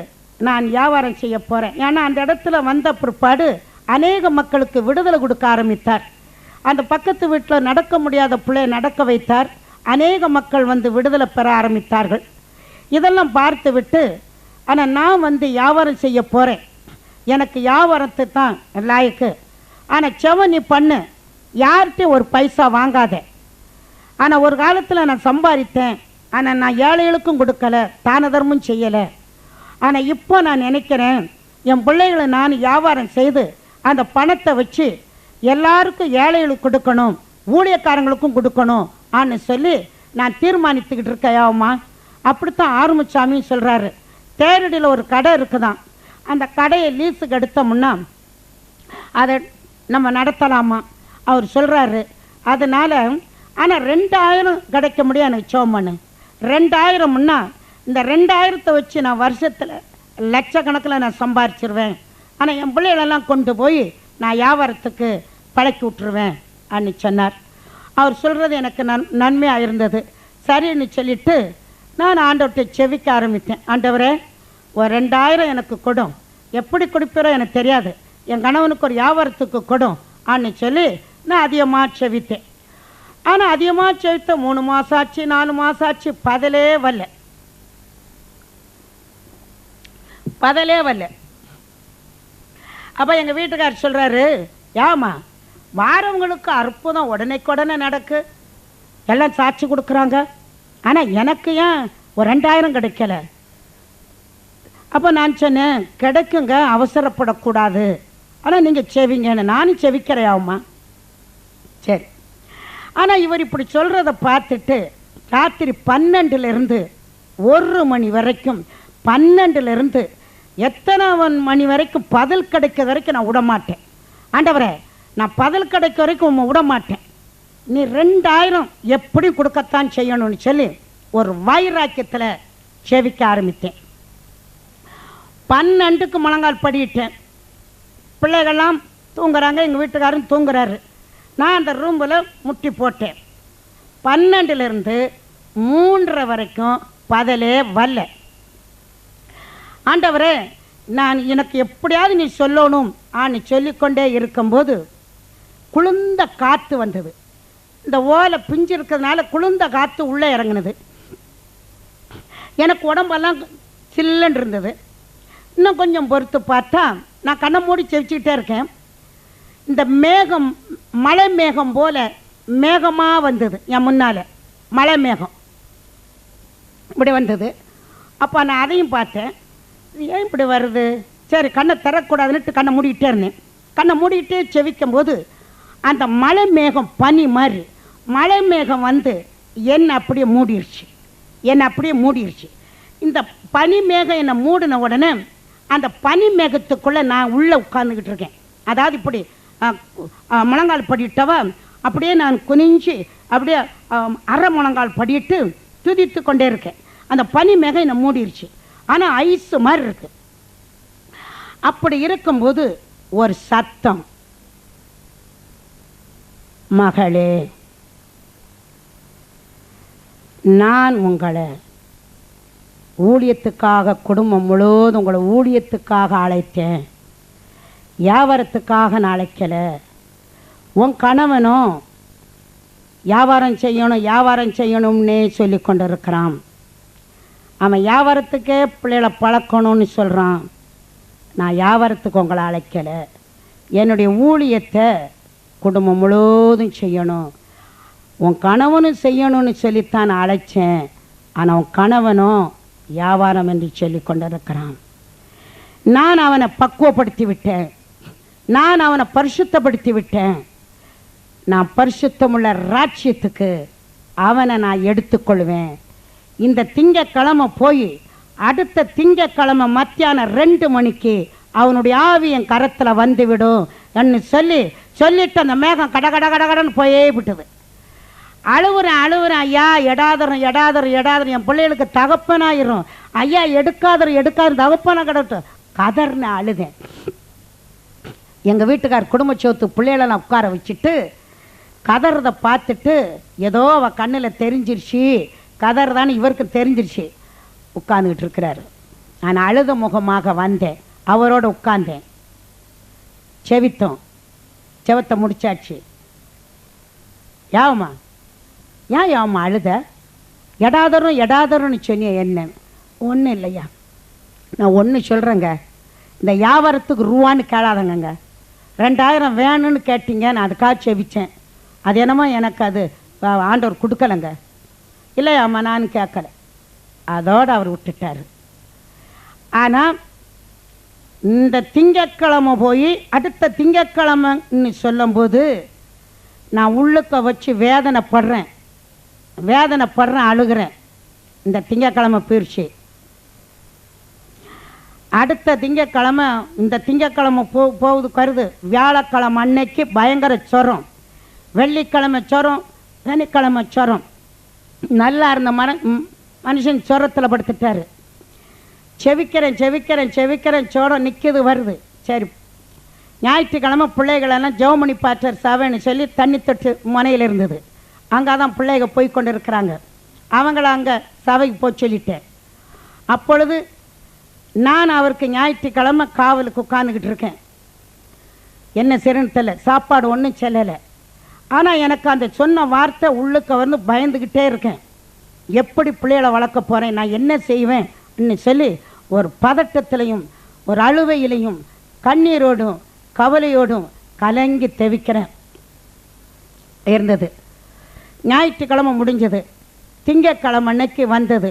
நான் வியாபாரம் செய்ய போகிறேன். ஏன்னா அந்த இடத்துல வந்த பிற்பாடு அநேக மக்களுக்கு விடுதலை கொடுக்க ஆரம்பித்தார். அந்த பக்கத்து வீட்டில் நடக்க முடியாத பிள்ளை நடக்க வைத்தார். அநேக மக்கள் வந்து விடுதலை பெற ஆரம்பித்தார்கள். இதெல்லாம் பார்த்து விட்டு, ஆனால் நான் வந்து வியாபாரம் செய்ய போகிறேன், எனக்கு வியாபாரத்தை தான் லாய்க்கு, ஆனால் செவன் நீ பண்ணு, யார்கிட்டையும் ஒரு பைசா வாங்காத. ஆனால் ஒரு காலத்தில் நான் சம்பாதித்தேன், ஆனால் நான் ஏழைகளுக்கும் கொடுக்கல, தான தர்மம் செய்யலை. ஆனால் இப்போ நான் நினைக்கிறேன், என் பிள்ளைகளை நான் வியாபாரம் செய்து அந்த பணத்தை வச்சு எல்லாருக்கும் ஏழைகளுக்கு கொடுக்கணும், ஊழியக்காரங்களுக்கும் கொடுக்கணும் ஆன்னு சொல்லி நான் தீர்மானித்துக்கிட்டு இருக்கேன். அப்படித்தான் ஆறுமுச்சாமியும் சொல்கிறாரு. தேரடியில் ஒரு கடை இருக்குதான், அந்த கடையை லீஸுக்கு எடுத்தோம்னா அதை நம்ம நடத்தலாமா அவர் சொல்கிறாரு. அதனால் ஆனால் 2000 கிடைக்க முடியும் எனக்கு சோமனு. 2000ன்னா இந்த 2000 வச்சு நான் வருஷத்தில் லட்சக்கணக்கில் நான் சம்பாரிச்சிருவேன். ஆனால் என் பிள்ளைகளெல்லாம் கொண்டு போய் நான் வியாபாரத்துக்கு பழக்கி விட்டுருவேன் அன்னு சொன்னார். அவர் சொல்கிறது எனக்கு நன்மையாக இருந்தது. சரின்னு சொல்லிவிட்டு நான் ஆண்டவர்கிட்ட செவிக்க ஆரம்பித்தேன். ஆண்டவரே ஒரு 2000 எனக்கு கொடும், எப்படி கொடுப்பீரோ எனக்கு தெரியாது, என் கணவனுக்கு ஒரு வியாபாரத்துக்கு கொடும் ஆன்னு சொல்லி நான் அதிகமாக செவித்தேன். ஆனால் அதிகமாக செவித்த 3 மாதம் ஆச்சு, 4 மாதம் ஆச்சு, பதிலே வரல. அப்போ எங்கள் வீட்டுக்காரர் சொல்கிறாரு, ஏமா வாரவங்களுக்கு அற்புதம் உடனே நடக்கு, எல்லாம் சாட்சி கொடுக்குறாங்க, ஆனால் எனக்கு ஏன் ஒரு 2000 கிடைக்கல? அப்போ நான் சொன்னேன், கிடைக்குங்க, அவசரப்படக்கூடாது, ஆனால் நீங்கள் செவிங்கன்னு. நானும் செவிக்கிறேயாவுமா, சரி. ஆனால் இவர் இப்படி சொல்கிறத பார்த்துட்டு ராத்திரி 12லேருந்து 1 மணி வரைக்கும், 12லேருந்து எத்தனை மணி வரைக்கும் பதில் கிடைக்க வரைக்கும் நான் விடமாட்டேன். ஆண்டவரே நான் பதில் கிடைக்க வரைக்கும் விடமாட்டேன், நீ 2000 எப்படி கொடுக்கத்தான் செய்யணும்னு சொல்லி ஒரு வைராக்கியத்தில் செவிக்க ஆரம்பித்தேன். 12க்கு முழங்கால் படிட்டேன். பிள்ளைகள்லாம் தூங்குறாங்க, எங்கள் வீட்டுக்காரரும் தூங்குறாரு. நான் அந்த ரூமில் முட்டி போட்டேன். 12லேருந்து 3:30 வரைக்கும் பதிலே வரல. ஆண்டவரே நான் எனக்கு எப்படியாவது நீ சொல்லணும் ஆன்னு சொல்லிக்கொண்டே இருக்கும்போது குளிர்ந்த காற்று வந்தது. இந்த ஓலை பிஞ்சு இருக்கிறதுனால குளிர்ந்த காற்று உள்ளே இறங்குனது. எனக்கு உடம்பெல்லாம் சில்லுன்னு இருந்தது. இன்னும் கொஞ்சம் பொறுத்து பார்த்தா நான் கண்ணை மூடி செவிச்சுக்கிட்டே இருக்கேன். இந்த மேகம் மழை மேகம் போல மேகமாக வந்தது என் முன்னால். மழை மேகம் இப்படி வந்தது. அப்போ நான் அதையும் பார்த்தேன். ஏன் இப்படி வருது, சரி கண்ணை திறக்கூடாதுன்னுட்டு கண்ணை மூடிக்கிட்டே இருந்தேன். கண்ணை மூடிக்கிட்டே செவிக்கும் போது அந்த மழை மேகம் பனி மாதிரி மழை மேகம் வந்து என்னை அப்படியே மூடிடுச்சு. இந்த பனி மேகம் என்னை மூடின உடனே அந்த பனி மேகத்துக்குள்ளே நான் உள்ளே உட்காந்துக்கிட்டு இருக்கேன். அதாவது இப்படி முழங்கால் படிட்டவா அப்படியே நான் குனிஞ்சு அப்படியே அரை முழங்கால் படிட்டு துதித்து கொண்டே இருக்கேன். அந்த பனி மேகம் என்னை மூடிடுச்சு. ஆனால் ஐஸ் மாதிரி இருக்கு. அப்படி இருக்கும்போது ஒரு சத்தம், மகளே, நான் உங்களை ஊழியத்துக்காக குடும்பம் முழுவதும் உங்களை ஊழியத்துக்காக அழைத்தேன், வியாபாரத்துக்காக நான் அழைக்கலை. உன் கணவனும் வியாபாரம் செய்யணும்னே சொல்லி கொண்டு இருக்கிறான். அவன் வியாபாரத்துக்கே பிள்ளைகளை பழக்கணும்னு சொல்கிறான். நான் வியாபாரத்துக்கு உங்களை அழைக்கலை, என்னுடைய ஊழியத்தை குடும்பம் முழுவதும் செய்யணும், உன் கணவனும் செய்யணும்னு சொல்லித்தான் நான் அழைச்சேன். ஆனால் உன் கணவனும் வியாபாரம் என்று சொல்லி கொண்டிருக்கிறான். நான் அவனை பக்குவப்படுத்தி விட்டேன், நான் அவனை பரிசுத்தப்படுத்தி விட்டேன். நான் பரிசுத்தமுள்ள ராஜ்யத்துக்கு அவனை நான் எடுத்துக்கொள்வேன். இந்த திங்கக்கிழமை போய் அடுத்த திங்கக்கிழமை மத்தியானம் 2 மணிக்கு அவனுடைய ஆவி என் கரத்தில் வந்துவிடும் என்று சொல்லிட்டு அந்த மேகம் கடன்னு போயே விட்டது. அழுவுறேன், ஐயா எடாதரும் என் பிள்ளைகளுக்கு தகப்பனாயிரும், ஐயா எடுக்காதரும் தகப்பனா கிடட்டும் கதர்னு அழுதேன். எங்கள் வீட்டுக்கார் குடும்ப சோத்து பிள்ளைகளெல்லாம் உட்கார வச்சுட்டு கதறதை பார்த்துட்டு ஏதோ அவள் கண்ணில் தெரிஞ்சிருச்சு, கதறதான்னு இவருக்கு தெரிஞ்சிருச்சு, உட்காந்துக்கிட்டு இருக்கிறாரு. நான் அழுத முகமாக வந்தேன், அவரோட உட்கார்ந்தேன். செவத்தை முடிச்சாச்சு. யாவம்மா அழுத, எடாதரும்னு சொன்னிய என்ன? ஒன்றும் இல்லையா, நான் ஒன்று சொல்கிறேங்க, இந்த வியாபாரத்துக்கு ரூபான்னு கேளாதங்க, 2000 வேணும்னு கேட்டீங்க, நான் அதுக்காக செவிச்சேன். அது என்னமோ எனக்கு அது ஆண்டவர் கொடுக்கலைங்க. இல்லையாம்மா நான் கேட்கலை, அதோடு அவர் விட்டுட்டார். ஆனால் இந்த திங்கக்கிழமை போய் அடுத்த திங்கக்கிழமைன்னு சொல்லும்போது நான் உள்ளுக்க வச்சு வேதனைப்படுறேன், அழுகிறேன். இந்த திங்கக்கிழமை போயிடுச்சு. அடுத்த திங்கக்கிழமை, இந்த திங்கக்கிழமை போகுது கருது, வியாழக்கிழமை அன்னைக்கு பயங்கர சொரம், வெள்ளிக்கிழமை சொரம், சனிக்கிழமை சொரம். நல்லா இருந்த மனுஷன் சொரத்தில் படுத்துட்டாரு. செவிக்கிறேன் சோடம் நிற்கிது வருது. சரி, ஞாயிற்றுக்கிழமை பிள்ளைகளெல்லாம் ஜெவமணி பாட்டர் சபைன்னு சொல்லி தண்ணி தொட்டு முனையில் இருந்தது. அங்கே தான் பிள்ளைகள் போய் கொண்டு இருக்கிறாங்க. அவங்கள அங்கே சபைக்கு போய் சொல்லிட்டேன். அப்பொழுது நான் அவருக்கு ஞாயிற்றுக்கிழமை காவலுக்கு உட்காந்துக்கிட்டு இருக்கேன். என்ன சரின்னு தெரியல, சாப்பாடு ஒன்றும் செல்லலை. ஆனால் எனக்கு அந்த சொன்ன வார்த்தை உள்ளுக்க வந்து பயந்துக்கிட்டே இருக்கேன். எப்படி பிள்ளைகளை வளர்க்க போகிறேன், நான் என்ன செய்வேன்னு சொல்லி ஒரு பதட்டத்திலையும் ஒரு அழுவையிலையும் கண்ணீரோடும் கவலையோடும் கலங்கி தெவிக்கிறேன் இருந்தது. ஞாயிற்றுக்கிழமை முடிஞ்சது. திங்கக்கிழமை அன்னைக்கு வந்தது.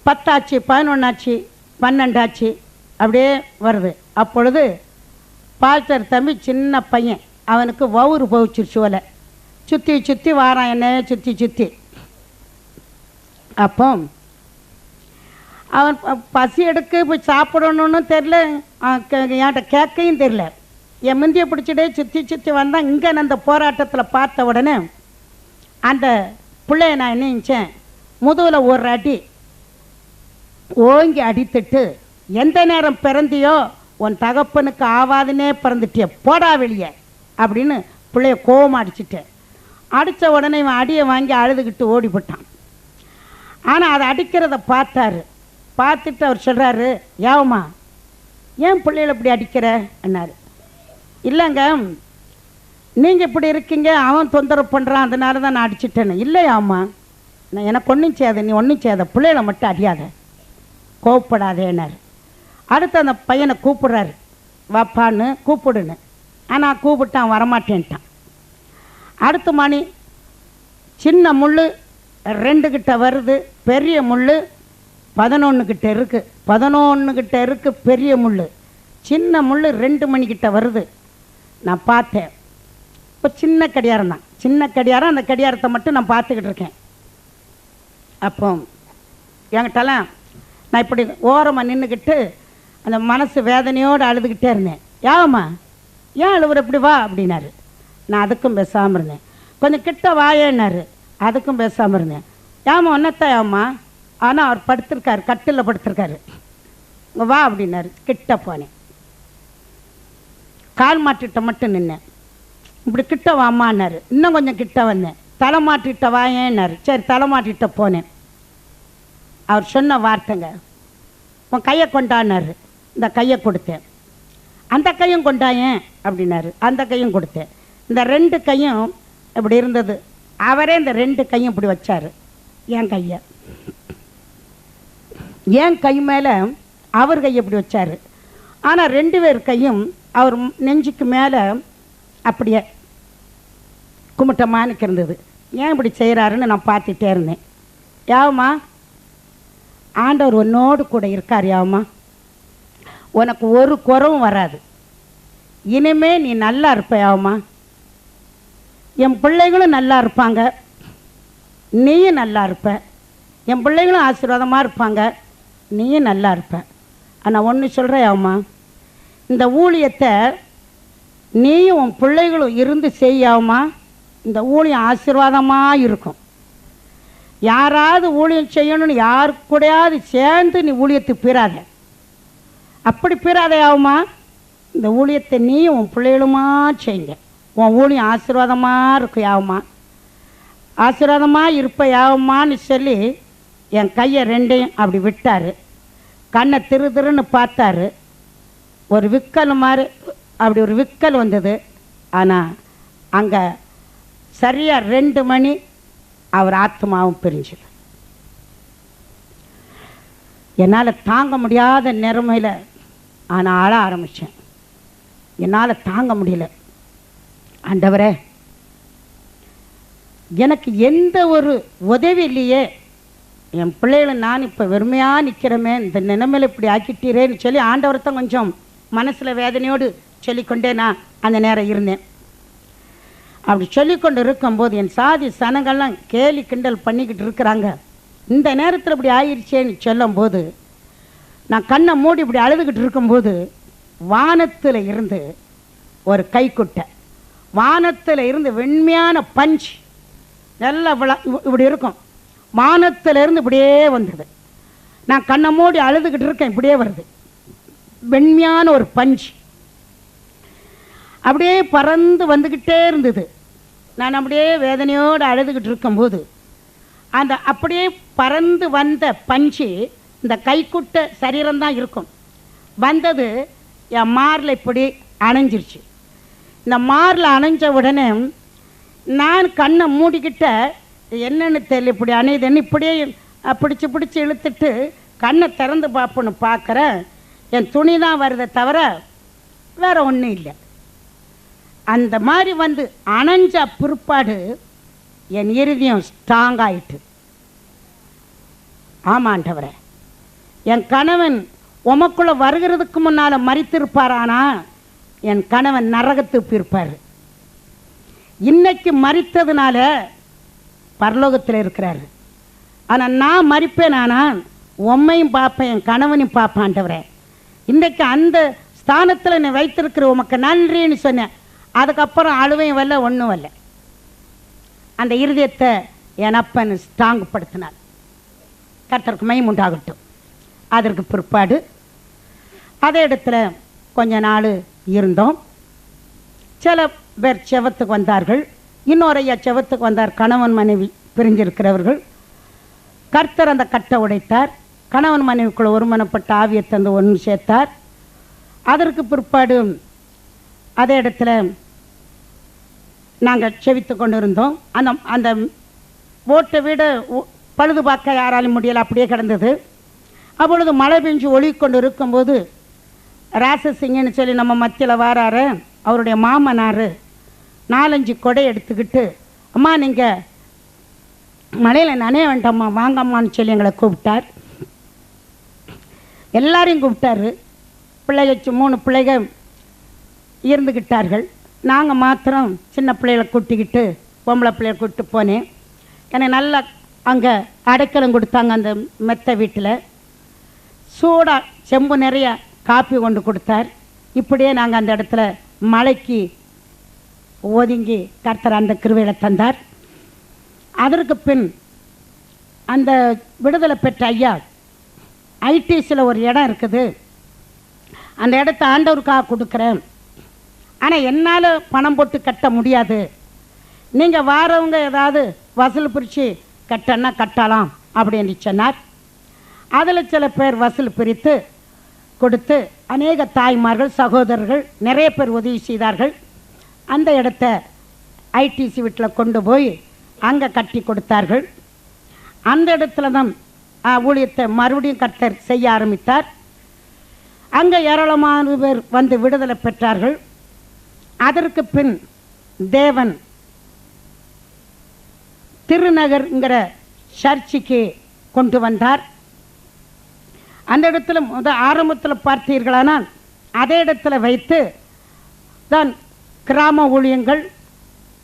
10 ஆச்சு, 11 ஆச்சு, 12 ஆச்சு, அப்படியே வருது. அப்பொழுது பால்டர் தம்பி சின்ன பையன், அவனுக்கு வவுறு போச்சிருச்சு ஓலை, சுற்றி வாரான் என்னையே சுற்றி. அப்போ அவன் பசி எடுக்க போய் சாப்பிடணுன்னு தெரில, என்கிட்ட கேட்கையும் தெரில. என் முந்தியை பிடிச்சிட்டே சுற்றி வந்தான். இங்கே நான் அந்த போராட்டத்தில் பார்த்த உடனே அந்த பிள்ளைய நான் என்ன நினச்சேன், முதுகில் ஒரு அடி ஓங்கி அடித்துட்டு, எந்த நேரம் பிறந்தியோ உன் தகப்பனுக்கு ஆவாதுன்னே பிறந்துட்டிய, போடா வெளியே அப்படின்னு பிள்ளைய கோவமாக அடிச்சிட்டேன். அடித்த உடனே இவன் அடியை வாங்கி அழுதுகிட்டு ஓடிவிட்டான். ஆனால் அதை அடிக்கிறத பார்த்துட்டு அவர் சொல்கிறாரு, ஏவம்மா ஏன் பிள்ளைகளை இப்படி அடிக்கிற என்னாரு. இல்லைங்க, நீங்கள் இப்படி இருக்கீங்க, அவன் தொந்தரவு பண்ணுறான், அதனால தான் நான் அடிச்சிட்டேன்னு. இல்லையாம்மா, நான் எனக்கு ஒன்றும் செய்யாத, நீ ஒன்றும் செய்யாத, பிள்ளைகளை மட்டும் அடியாத, கோவப்படாதேன்னாரு. அடுத்து அந்த பையனை கூப்பிடுறாரு, வாப்பான்னு கூப்பிடுன்னு. ஆனால் கூப்பிட்டான், வரமாட்டேன்ட்டான். அடுத்த மணி சின்ன முள் 2 கிட்ட வருது, பெரிய முள் 11 கிட்ட இருக்குது. 11 கிட்ட இருக்குது பெரிய முள். சின்ன முள் 2 மணிக்கிட்ட வருது. நான் பார்த்தேன். இப்போ சின்ன கடியாரம் தான், சின்ன கடியாரம். அந்த கடியாரத்தை மட்டும் நான் பார்த்துக்கிட்டு இருக்கேன். அப்போ என்கிட்டலாம் நான் இப்படி ஓரமாக நின்றுக்கிட்டு அந்த மனசு வேதனையோடு அழுதுகிட்டே இருந்தேன். யாவம்மா, ஏன் அழுவுற, இப்படி வா அப்படின்னாரு. நான் அதுக்கும் பேசாமல் இருந்தேன். கொஞ்சம் கிட்ட வாயேன்னாரு, அதுக்கும் பேசாமல் இருந்தேன். ஏமா ஒன்னத்தாயாம்மா, ஆனால் அவர் படுத்திருக்காரு, கட்டில் படுத்திருக்காரு. இங்கே வா அப்படின்னாரு. கிட்ட போனேன், கால் மாட்டிட்ட மட்டும் நின்னேன். இப்படி கிட்ட வாமான்னாரு. இன்னும் கொஞ்சம் கிட்ட வந்தேன். தலை மாட்டிட்ட வாயேன்னாரு. சரி, தலை மாட்டிட்ட போனேன். அவர் சொன்ன வார்த்தைங்க, உன் கையை கொண்டான்னாரு. இந்த கையை கொடுத்தேன். அந்த கையும் கொண்டாயேன் அப்படின்னாரு. அந்த கையும் கொடுத்தேன். இந்த 2 கையும் இப்படி இருந்தது. அவரே இந்த 2 கையும் இப்படி வச்சார். என் கையை என் கை மேலே அவர் கையை இப்படி வச்சார். ஆனால் 2 பேர் கையும் அவர் நெஞ்சுக்கு மேலே அப்படியே கும்பிட்டமானுக்கு இருந்தது. ஏன் இப்படி செய்கிறாருன்னு நான் பார்த்துட்டே இருந்தேன். யாவம்மா, ஆண்டவர் உன்னோடு கூட இருக்கார். யாவம்மா, உனக்கு ஒரு குறவும் வராது. இனிமே நீ நல்லா இருப்ப. யாவம்மா, என் பிள்ளைகளும் நல்லா இருப்பாங்க, நீயும் நல்லா இருப்ப. என் பிள்ளைகளும் ஆசீர்வாதமாக இருப்பாங்க, நீயும் நல்லா இருப்ப. ஆனால் ஒன்று சொல்கிறேன் யாவம்மா, இந்த ஊழியத்தை நீயும் உன் பிள்ளைகளும் இருந்து செய்யாவம்மா, இந்த ஊழியம் ஆசீர்வாதமாக இருக்கும். யாராவது ஊழியம் செய்யணும்னு யாரு கூடயாவது சேர்ந்து நீ ஊழியத்துக்கு போயிடாத. அப்படி போயிடாதையாவுமா, இந்த ஊழியத்தை நீயும் உன் பிள்ளைகளுமா செய்யுங்க. உன் ஊழியம் ஆசீர்வாதமாக இருக்கும். யாவுமா, ஆசீர்வாதமாக இருப்ப யாவுமான்னு சொல்லி என் கையை 2ஐயும் அப்படி விட்டார். கண்ணை திரு திருன்னு பார்த்தாரு. ஒரு விக்கல் மாதிரி அப்படி ஒரு விக்கல் வந்தது. ஆனால் அங்கே சரியாக 2 மணி அவர் ஆத்மாவும் பிரிஞ்சுது. என்னால் தாங்க முடியாத நிலைமையில் ஆனால் அழ ஆரம்பித்தேன். என்னால் தாங்க முடியல. ஆண்டவரே, எனக்கு எந்த ஒரு உதவி இல்லையே, என் பிள்ளைகளை நான் இப்போ வெறுமையாக நிற்கிறமே, இந்த நிலைமையில் இப்படி ஆக்கிட்டீரேன்னு சொல்லி ஆண்டவரை தான் கொஞ்சம் மனசில் வேதனையோடு சொல்லிக்கொண்டே நான் அந்த நேரம் இருந்தேன். அப்படி சொல்லிக்கொண்டு இருக்கும்போது என் சாதி சனங்கள்லாம் கேலி கிண்டல் பண்ணிக்கிட்டு இருக்கிறாங்க. இந்த நேரத்தில் இப்படி ஆயிடுச்சேன்னு சொல்லும்போது நான் கண்ணை மூடி இப்படி அழுதுகிட்டு இருக்கும்போது வானத்தில் இருந்து ஒரு கைக்குட்டை, வானத்தில் இருந்து வெண்மையான பஞ்ச் நல்லா இப்படி இருக்கும், வானத்தில் இருந்து இப்படியே வந்தது. நான் கண்ணை மூடி அழுதுகிட்டு இருக்கேன், இப்படியே வருது வெண்மையான ஒரு பஞ்ச், அப்படியே பறந்து வந்துக்கிட்டே இருந்தது. நான் அப்படியே வேதனையோடு அழுதுகிட்டு இருக்கும்போது அந்த அப்படியே பறந்து வந்த பஞ்சு இந்த கைக்குட்ட சரீரம்தான் இருக்கும் வந்தது. என் மாரில் இப்படி அணைஞ்சிருச்சு. இந்த மாரில் அணைஞ்ச உடனே நான் கண்ணை மூடிக்கிட்ட என்னன்னு தெரியல, இப்படி அணையுதுன்னு இப்படியே பிடிச்சி பிடிச்சி இழுத்துட்டு கண்ணை திறந்து பார்ப்போன்னு பார்க்குறேன். என் துணி தான் வருதை தவிர வேற ஒன்றும் இல்லை. அந்த மாதிரி வந்து அணைஞ்ச பிற்பாடு என் இருதயம் ஸ்ட்ராங் ஆயிட்டு. ஆமாண்டவரே, என் கணவன் உமக்குள்ள வருகிறதுக்கு முன்னால் மரித்திருப்பாரானா என் கணவன் நரகத்துக்கு போயிருப்பார். இன்னைக்கு மரித்ததுனால பரலோகத்தில் இருக்கிறாரு. ஆனால் நான் மரிப்பேன், ஆனால் உம்மையும் பார்ப்பேன், என் கணவனையும் பார்ப்பேன். ஆண்டவரே, இன்றைக்கு அந்த ஸ்தானத்தில் நீ வைத்திருக்கிற உமக்கு நன்றின்னு சொன்னேன். அதுக்கப்புறம் அழுவையும் வரல, ஒன்றும் வரல. அந்த இருதயத்தை என் அப்பன் ஸ்ட்ராங் படுத்தினார். கர்த்தருக்கு மகிமை உண்டாகட்டும். அதற்கு பிற்பாடு அதே இடத்துல கொஞ்ச நாள் இருந்தோம். சில பேர் செவத்துக்கு வந்தார்கள். இன்னொரு ஐயா செவத்துக்கு வந்தார். கணவன் மனைவி பிரிஞ்சிருக்கிறவர்கள். கர்த்தர் அந்த கட்டை உடைத்தார். கணவன் மனைவிக்குள்ள ஒருமனப்பட்ட ஆவியை தந்து ஒன்று சேர்த்தார். அதற்கு பிற்பாடு அதே இடத்துல நாங்கள் செவித்து கொண்டு இருந்தோம். அந்த அந்த ஓட்ட வீடு பழுது பார்க்க யாராலும் முடியலை, அப்படியே கிடந்தது. அப்பொழுது மழை பெஞ்சு ஒளி கொண்டு இருக்கும்போது ராசசிங்கன்னு சொல்லி நம்ம மத்தியில் வாராரு. அவருடைய மாமனார் 4-5 கொடை எடுத்துக்கிட்டு, அம்மா நீங்கள் மழையில் நனைய வேண்டாம்மா, வாங்கம்மான்னு சொல்லி எங்களை கூப்பிட்டார். எல்லாரையும் கூப்பிட்டாரு. பிள்ளைகள் 3 பிள்ளைகள் இருந்துக்கிட்டார்கள். நாங்கள் மாத்திரம் சின்ன பிள்ளைகளை கூட்டிக்கிட்டு பொம்பளை பிள்ளைகளை கூப்பிட்டு போனேன். எனக்கு நல்லா அங்கே அடைக்கலம் கொடுத்தாங்க. அந்த மெத்த வீட்டில் சூடாக செம்பு நிறைய காப்பி கொண்டு கொடுத்தார். இப்படியே நாங்கள் அந்த இடத்துல மழைக்கு ஒதுங்கி கர்த்தர் அந்த கிருபையை தந்தார். அதற்கு பின் அந்த விடுதலை பெற்ற ஐயா ஐடிசியில் ஒரு இடம் இருக்குது, அந்த இடத்த ஆண்டவருக்காக கொடுக்குறேன், ஆனால் என்னால் பணம் போட்டு கட்ட முடியாது, நீங்கள் வாரவங்க ஏதாவது வசூல் பிரித்து கட்டன்னா கட்டலாம் அப்படின்னு சொன்னார். அதில் சில பேர் வசூல் பிரித்து கொடுத்து அநேக தாய்மார்கள் சகோதரர்கள் நிறைய பேர் உதவி செய்தார்கள். அந்த இடத்த ஐடிசி வீட்டில் கொண்டு போய் அங்கே கட்டி கொடுத்தார்கள். அந்த இடத்துல தான் ஊழியத்தை மறுபடியும் கர்த்தர் செய்ய ஆரம்பித்தார். அங்கே ஏராளமான பேர் வந்து விடுதலை பெற்றார்கள். அதற்கு பின் தேவன் திருநகர்ங்கிற சர்ச்சுக்கு கொண்டு வந்தார். அந்த இடத்துல ஆரம்பத்தில் பார்த்தீர்களானால் அதே இடத்துல வைத்து தான் கிராம ஊழியங்கள்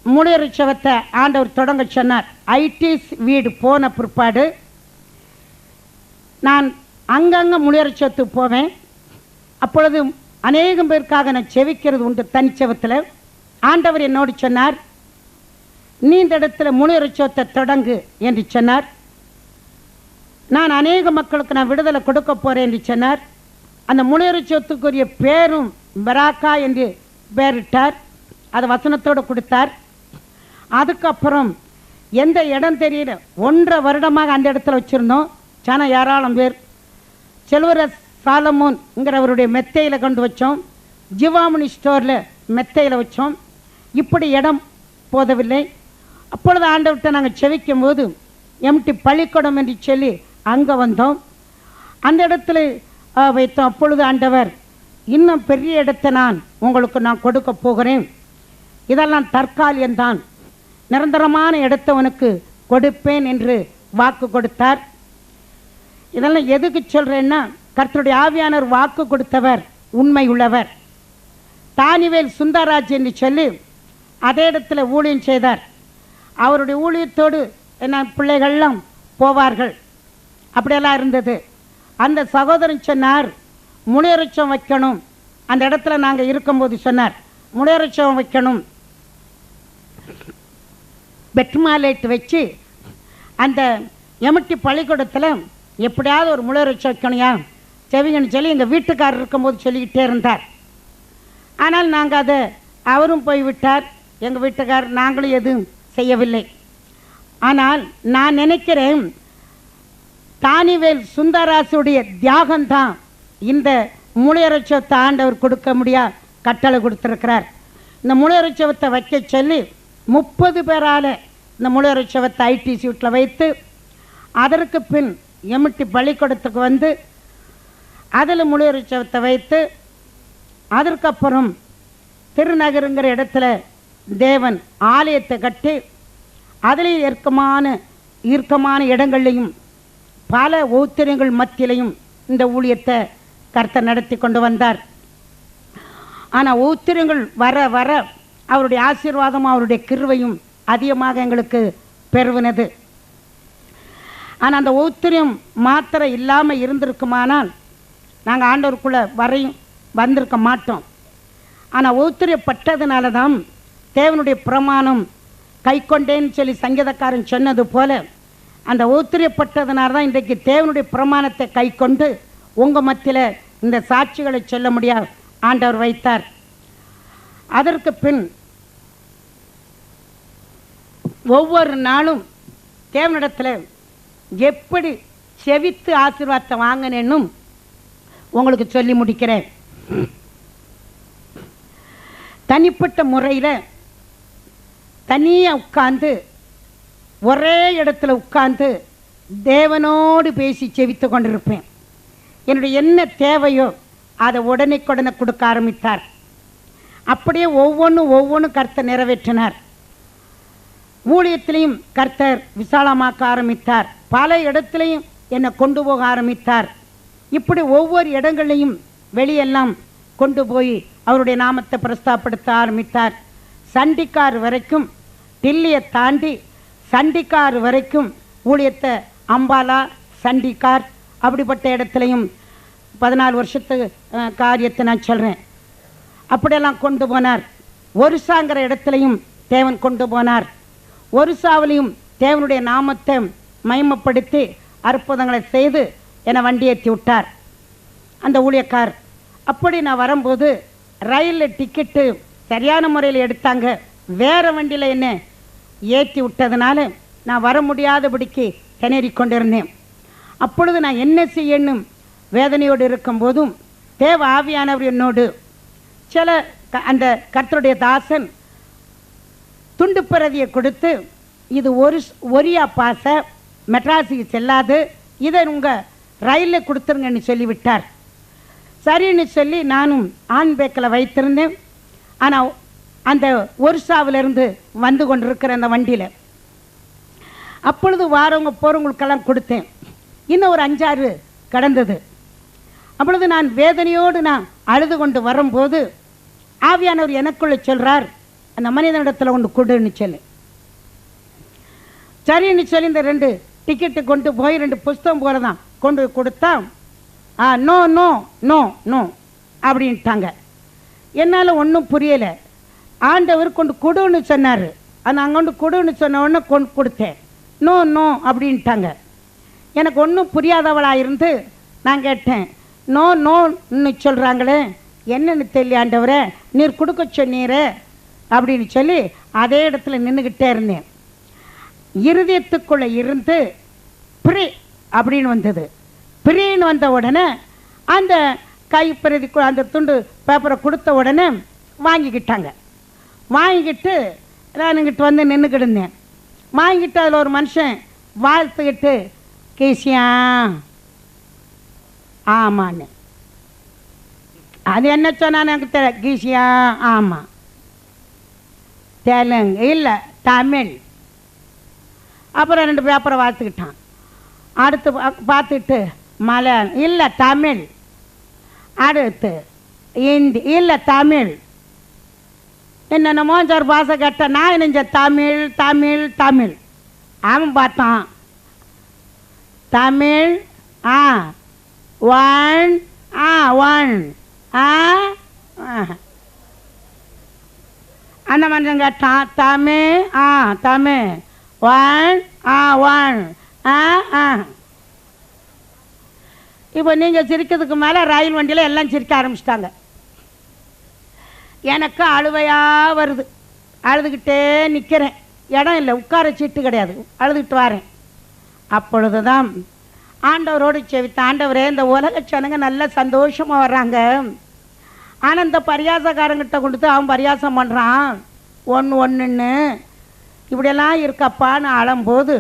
முனியரிச்சவத்தை ஆண்டவர் தொடங்க சொன்னார். ஐடிஸ் வீடு போன பிற்பாடு நான் அங்கங்கே முனியரிச்சவத்துக்கு போவேன். அப்பொழுது அநேகம் பேருக்காக நான் செவிக்கிறது உண்டு. தனிச்சவத்தில் ஆண்டவர் என்னோடு சொன்னார், நீ இந்த இடத்துல முனியரிச்சவத்தை தொடங்கு என்று சொன்னார். நான் அநேக மக்களுக்கு நான் விடுதலை கொடுக்க போகிறேன் என்று சொன்னார். அந்த முனியரிச்சவத்துக்குரிய பேரும் பராக்கா என்று பெயரிட்டார். அதை வசனத்தோடு கொடுத்தார். அதுக்கப்புறம் எந்த இடம் தெரியல, 1.5 வருடமாக அந்த இடத்துல வச்சுருந்தோம். சனம் ஏராளம் பேர். செல்வரஸ் சாலமோன்ங்கிறவருடைய மெத்தையில் கொண்டு வச்சோம். ஜிவாமணி ஸ்டோரில் மெத்தையில் வச்சோம். இப்படி இடம் போதவில்லை. அப்பொழுது ஆண்டவர்கிட்ட நாங்கள் செவிக்கும் போது எம்டி பள்ளிக்கூடம் என்று சொல்லி அங்கே வந்தோம். அந்த இடத்துல வைத்தோம். அப்பொழுது ஆண்டவர், இன்னும் பெரிய இடத்தை நான் கொடுக்க போகிறேன், இதெல்லாம் தற்காலிகம்தான், நிரந்தரமான இடத்தை உனக்கு கொடுப்பேன் என்று வாக்கு கொடுத்தார். இதெல்லாம் எதுக்கு சொல்கிறேன்னா, கர்த்தருடைய ஆவியானவர் வாக்கு கொடுத்தவர் உண்மை உள்ளவர். தானிவேல் சுந்தரராஜ் என்று சொல்லி அதே இடத்துல ஊழியம் செய்தார். அவருடைய ஊழியத்தோடு என்ன பிள்ளைகள்லாம் போவார்கள், அப்படியெல்லாம் இருந்தது. அந்த சகோதரன் சொன்னார், முனியரிச்சம் வைக்கணும். அந்த இடத்துல நாங்கள் இருக்கும்போது சொன்னார், முனியரிச்சம் வைக்கணும், பெட்மாலைட் வச்சு அந்த எமட்டி பள்ளிக்கூடத்தில் எப்படியாவது ஒரு முனியரிச்சம் வைக்கணுயா செவிங்கன்னு சொல்லி எங்கள் வீட்டுக்காரர் இருக்கும்போது சொல்லிக்கிட்டே இருந்தார். ஆனால் நாங்கள் அதை அவரும் போய்விட்டார், எங்கள் வீட்டுக்காரர், நாங்களும் எதுவும் செய்யவில்லை. ஆனால் நான் நினைக்கிறேன், தானிவேல் சுந்தராசுடைய தியாகம்தான் இந்த முனியரிச்சவத்தை ஆண்டவர் கொடுக்க முடியாது கட்டளை கொடுத்துருக்கிறார். இந்த முனியரிச்சவத்தை வைக்க சொல்லி 30 பேரால் இந்த முனியரிச்சவத்தை ஐடிசி வீட்டில் வைத்து, அதற்கு பின் எம்டி பள்ளிக்கூடத்துக்கு வந்து அதில் முனியரிச்சவத்தை வைத்து, அதற்கப்புறம் திருநகருங்கிற இடத்துல தேவன் ஆலயத்தை கட்டி அதில் இறுக்கமான இடங்கள்லையும் பல ஊத்திரங்கள் மத்தியிலையும் இந்த ஊழியத்தை கர்த்தர் நடத்தி கொண்டு வந்தார். ஆனால் ஊத்திரங்கள் வர வர அவருடைய ஆசீர்வாதமும் அவருடைய கிருபையும் அதிகமாக எங்களுக்கு பெருவினது. ஆனால் அந்த ஊத்திரம் மாத்திரம் இல்லாமல் இருந்திருக்குமானால் நாங்கள் ஆண்டவருக்குள்ளே வந்திருக்க மாட்டோம். ஆனால் ஊத்திரப்பட்டதுனால தான் தேவனுடைய பிரமாணம் கை கொண்டேன்னு சொல்லி சங்கீதக்காரன் சொன்னது போல, அந்த ஊத்திரப்பட்டதுனால தான் இன்றைக்கு தேவனுடைய பிரமாணத்தை கை கொண்டு உங்கள் மத்தியில் இந்த சாட்சிகளை சொல்ல முடியாது ஆண்டவர் வைத்தார். அதற்கு பின் ஒவ்வொரு நாளும் தேவனிடத்தில் எப்படி செவித்து ஆசீர்வாதத்தை வாங்கினேன்னும் உங்களுக்கு சொல்லி முடிக்கிறேன். தனிப்பட்ட முறையில் தனியாக உட்கார்ந்து ஒரே இடத்துல உட்கார்ந்து தேவனோடு பேசி செவித்து கொண்டிருப்பேன். என்னுடைய என்ன தேவையோ அதை உடனே கொடுக்க ஆரம்பித்தார். அப்படியே ஒவ்வொன்றும் கர்த்தர் நிறைவேற்றினார். ஊழியத்திலையும் கர்த்தர் விசாலமாக்க ஆரம்பித்தார். பல இடத்துலையும் என்னை கொண்டு போக ஆரம்பித்தார். இப்படி ஒவ்வொரு இடங்களையும் வெளியெல்லாம் கொண்டு போய் அவருடைய நாமத்தை பிரஸ்தாப்படுத்த ஆரம்பித்தார். சண்டிக்கார் வரைக்கும், டில்லியை தாண்டி சண்டிக்கார் வரைக்கும் ஊழியத்தை, அம்பாலா, சண்டிக்கார் அப்படிப்பட்ட இடத்துலையும் 14 வருஷத்து காரியத்தை நான் சொல்கிறேன். அப்படியெல்லாம் கொண்டு போனார். ஒரிசாங்கிற இடத்துலையும் தேவன் கொண்டு போனார். ஒரிசாவிலையும் தேவனுடைய நாமத்தை மகிமைப்படுத்தி அற்புதங்களை செய்து என்னை வண்டி ஏற்றி விட்டார் அந்த ஊழியக்கார். அப்படி நான் வரும்போது ரயிலில் டிக்கெட்டு சரியான முறையில் எடுத்தாங்க. வேறு வண்டியில் என்ன ஏற்றி விட்டதுனால நான் வர முடியாதபடிக்கு திணறி கொண்டிருந்தேன். அப்பொழுது நான் என்ன செய்யணும் வேதனையோடு இருக்கும்போதும் தேவ ஆவியானவர் என்னோடு சில அந்த கர்த்தருடைய தாசன் துண்டு பிரதியை கொடுத்து, இது ஒரியா பாச மெட்ராஸுக்கு செல்லாது, இதை உங்கள் ரயிலில் கொடுத்துருங்கன்னு சொல்லிவிட்டார். சரின்னு சொல்லி நானும் ஆன் பேக்கில் வைத்திருந்தேன். ஆனால் அந்த ஒரிசாவிலிருந்து வந்து கொண்டிருக்கிற அந்த வண்டியில் அப்பொழுது வாரவங்க போகிறவங்களுக்கெல்லாம் கொடுத்தேன். இன்னும் ஒரு 5-6 கடந்தது. அப்பொழுது நான் வேதனையோடு நான் அழுது கொண்டு வரும்போது ஆவியானவர் எனக்குள்ள சொல்கிறார், அந்த மனிதனிடத்தில் கொண்டு கொடுன்னு சொல்லி. சரின்னு சொல்லி இந்த 2 டிக்கெட்டு கொண்டு போய் 2 புஸ்தகம் போல தான் கொண்டு கொடுத்தா, நோ நோ நோ நோ அப்படின்ட்டாங்க. என்னால் ஒன்றும் புரியலை. ஆண்டவர் கொண்டு கொடுன்னு சொன்னார். ஆனால் அங்கே கொண்டு கொடுன்னு சொன்ன உடனே கொண்டு கொடுத்தேன். நோ நோ அப்படின்ட்டாங்க. எனக்கு ஒன்றும் புரியாதவளாக இருந்து நான் கேட்டேன், நோ நோன்னு சொல்கிறாங்களே என்னன்னு தெரியல ஆண்டவரே, நீர் கொடுக்க சொன்னீரே அப்படின்னு சொல்லி அதே இடத்துல நின்றுக்கிட்டே இருந்தேன். இருதயத்துக்குள்ளே இருந்து ப்ரீ அப்படின்னு வந்தது. ப்ரீன்னு வந்த உடனே அந்த கைப்பிரதி அந்த துண்டு பேப்பரை கொடுத்த உடனே வாங்கிக்கிட்டாங்க. வாங்கிக்கிட்டு நான் இங்கிட்டு வந்து நின்றுக்கிட்டு இருந்தேன். வாங்கிட்டு அதில் ஒரு மனுஷன் வாழ்த்துக்கிட்டு, கேசியா ஆமான்னு. அது என்ன சொன்னான்னு எனக்கு தெரியல. கீசியா ஆமாம், தெலுங்கு இல்லை தமிழ். அப்புறம் 2 பேப்பரை வாழ்த்துக்கிட்டான். அடுத்து பார்த்துக்கிட்டு மலையாளம் இல்லை தமிழ். அடுத்து ஹிந்தி இல்லை தமிழ். என்னென்னமோ ஒரு பாஷை கேட்டால் நான் என்ன தமிழ் தமிழ் தமிழ். அவன் பார்த்தான் தமிழ் ஒன் ஒன் அந்த மனுஷன் கேட்டான் தமிழ் தமிழ் ஒன் ஒன் இப்போ நீங்கள் சிரிக்கிறதுக்கு மேலே ரயில் வண்டியில் எல்லாம் சிரிக்க ஆரம்பிச்சிட்டாங்க. எனக்கு அழுவையாக வருது. அழுதுகிட்டே நிற்கிறேன். இடம் இல்லை, உட்கார சீட்டு கிடையாது. அழுதுகிட்டு வரேன். அப்பொழுது தான் ஆண்டவரோடு செவித்த, ஆண்டவரே இந்த உலக ஜனங்க நல்ல சந்தோஷமாக வர்றாங்க, ஆனால் இந்த பரியாசக்காரங்கிட்ட கொடுத்து அவன் பரியாசம் பண்ணுறான் ஒன்றுன்னு இப்படியெல்லாம் இருக்கப்பா. நான் அழும்போது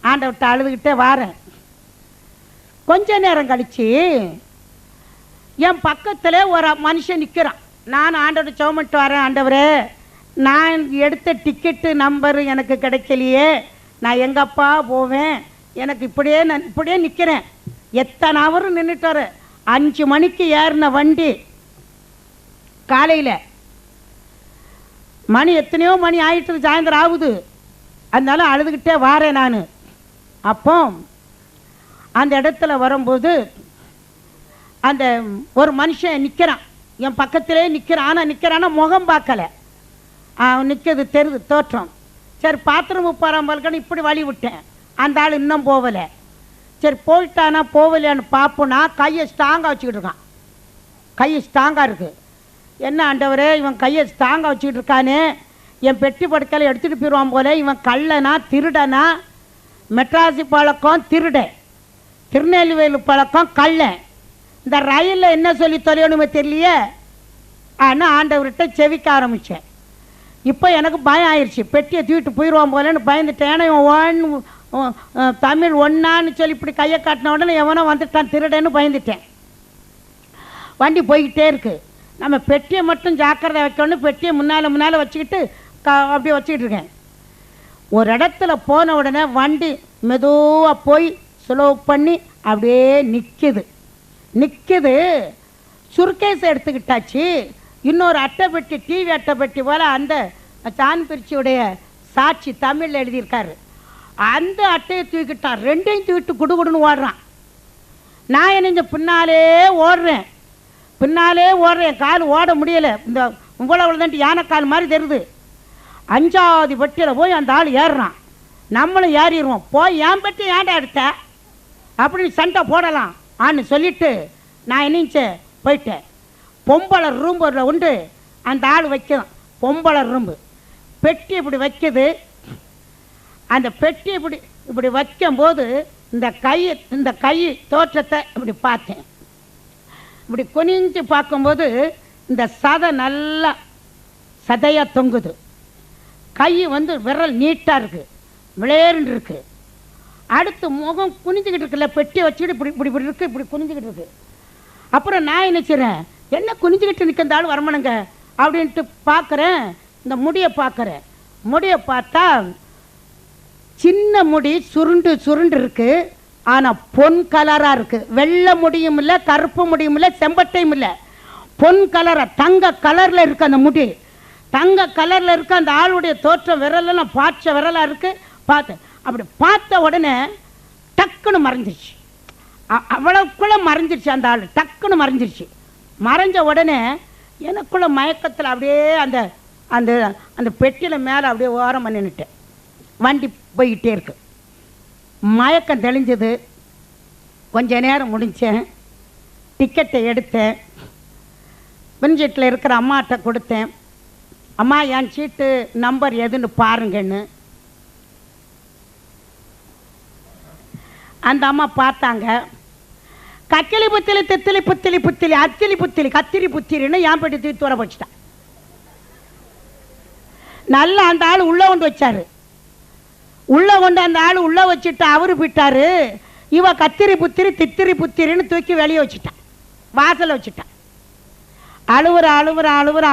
ஆண்டவர்கிட்ட அழுதுகிட்டே வரேன். கொஞ்ச நேரம் கழித்து என் பக்கத்தில் ஒரு மனுஷன் நிற்கிறான். நான் ஆண்டவர்கிட்ட சோமிட்டு வரேன், ஆண்டவரே நான் எடுத்த டிக்கெட்டு நம்பரு எனக்கு கிடைக்கலையே, நான் எங்கப்பா போவேன், எனக்கு இப்படியே நிற்கிறேன். எத்தனை அவரும் நின்றுட்டாரு. 5 மணிக்கு ஏறின வண்டி காலையில், மணி எத்தனையோ மணி ஆயிட்டு சாயந்தரம் ஆகுது. அதனால அழுதுகிட்டே வாரேன் நான். அப்போ அந்த இடத்துல வரும்போது அந்த ஒரு மனுஷன் நிற்கிறான், என் பக்கத்திலே நிற்கிறான். ஆனால் நிற்கிறான்னா முகம் பார்க்கலை, அவன் நிற்கிறது தெரியுது தோற்றம். சரி பாத்ரூம் போகிறாம்பல்கன்னு இப்படி வழி விட்டேன். அந்த ஆள் இன்னும் போகலை. சரி போயிட்டானா போகலையான்னு பார்ப்போன்னா கையை ஸ்ட்ராங்காக வச்சுக்கிட்டு இருக்கான். கை ஸ்ட்ராங்காக இருக்குது. என்ன ஆண்டவரே இவன் கையை ஸ்ட்ராங்காக வச்சுக்கிட்டு இருக்கானே, என் பெட்டி படுக்கையில் எடுத்துகிட்டு போயிடுவான் போல. இவன் கள்ளனா திருடனா? மெட்ராசி பழக்கம் திருடன், திருநெல்வேலி பழக்கம் கள்ளன். இந்த ரயிலில் என்ன சொல்லி தொலையணுமே தெரியலையே. ஆனால் ஆண்டவர்கிட்ட செவிக்க ஆரம்பித்தேன். இப்போ எனக்கு பயம் ஆயிடுச்சு, பெட்டியை தூக்கிட்டு போயிடுவான் போலன்னு பயந்துட்டேன். ஏன்னா இவன் தமிழ் ஒன்னான்னு சொல்லி இப்படி கையை காட்டின உடனே எவனோ வந்துட்டான் திருடன்னு பயந்துட்டேன். வண்டி போய்கிட்டே இருக்கு. நம்ம பெட்டியை மட்டும் ஜாக்கிரதை வைக்கணும். பெட்டியை முன்னால் வச்சுக்கிட்டு அப்படியே வச்சுக்கிட்டு இருக்கேன். ஒரு இடத்துல போன உடனே வண்டி மெதுவாக போய் ஸ்லோ பண்ணி அப்படியே நிற்கிது. சுர்கேஸ் எடுத்துக்கிட்டாச்சு. இன்னொரு அட்டைப்பெட்டி, டிவி அட்டைப்பெட்டி போல் அந்த சான் பிரிச்சியுடைய சாட்சி தமிழில் எழுதியிருக்காரு. அந்த அட்டையை தூக்கிட்டான். ரெண்டையும் தூக்கிட்டு குடுகுடுன்னு ஓடுறான். நான் என்ன பின்னாலே ஓடுறேன். கால் ஓட முடியலை. இந்த உங்களோட தான் யானைக்கால் மாதிரி தெரியுது. 5வது பெட்டியில் போய் அந்த ஆள் ஏறுறான். நம்மளும் ஏறிடுவோம். போய் என் பெட்டி ஏன்டா எடுத்த அப்படின்னு சண்டை போடலாம் ஆன்னு சொல்லிட்டு நான் என்னச்சேன் போயிட்டேன். பொம்பளை ரூம்பில் உண்டு அந்த ஆள் வைக்கும். பொம்பளை ரூம்பு பெட்டி இப்படி வைக்குது. அந்த பெட்டி இப்படி வைக்கும்போது இந்த கை தோற்றத்தை இப்படி பார்த்தேன். இப்படி குனிஞ்சு பார்க்கும்போது இந்த சதை நல்லா சதையாக தொங்குது. கை விரல் நீட்டாக இருக்குது, விளையேறுன்னு இருக்குது. அடுத்து முகம் குனிஞ்சிக்கிட்டு இருக்குல்ல, பெட்டியை வச்சுக்கிட்டு இப்படி இருக்குது, இப்படி குனிஞ்சிக்கிட்டு இருக்கு. அப்புறம் நான் நினச்சிறேன், என்ன குனிஞ்சிக்கிட்டு நிற்க இந்த ஆள் வரமானுங்க அப்படின்ட்டு பார்க்குறேன். இந்த முடியை பார்த்தா சின்ன முடி சுருண்டு இருக்கு. ஆனால் பொன் கலராக இருக்குது. வெள்ளை முடியும் இல்லை, கருப்பு முடியும் இல்லை, செம்பட்டையும் இல்லை, பொன் கலராக தங்க கலரில் இருக்குது. அந்த முடி தங்க கலரில் இருக்க. அந்த ஆளுடைய தோற்றம் விரலெல்லாம் பாய்ச்ச விரலாக இருக்குது. பார்த்தேன். அப்படி பார்த்த உடனே டக்குன்னு மறைஞ்சிருச்சு. அவ்வளவுக்குள்ளே மறைஞ்சிருச்சு. அந்த ஆள் டக்குன்னு மறைஞ்ச உடனே எனக்குள்ள மயக்கத்தில் அப்படியே அந்த அந்த அந்த பெட்டியில் மேலே அப்படியே ஓரம் பண்ணிட்டேன். வண்டி போய்கிட்டே இருக்கு. மயக்கம் தெளிஞ்சது. கொஞ்ச நேரம் முடிஞ்சேன். டிக்கெட்டை எடுத்தேன். பென்ஜெட்டில் இருக்கிற அம்மாட்ட கொடுத்தேன். அம்மா என் சீட்டு நம்பர் எதுன்னு பாருங்கன்னு. அந்த அம்மா பார்த்தாங்க. கக்கிலி புத்திலி தித்திலி புத்திலி புத்திலி அத்திலி புத்திலி கத்திரி புத்திரின்னு என் பெட்டி தூக்கி தூர வச்சுட்டான். நல்லா அந்த ஆள் உள்ளே கொண்டு வச்சாரு. அந்த ஆள் உள்ளே வச்சுட்டு அவரு போயிட்டாரு. இவ கத்திரி புத்திரி தித்திரி புத்திரின்னு தூக்கி வெளியே வச்சுட்டான். வாசலை வச்சுட்டான். அழுவுற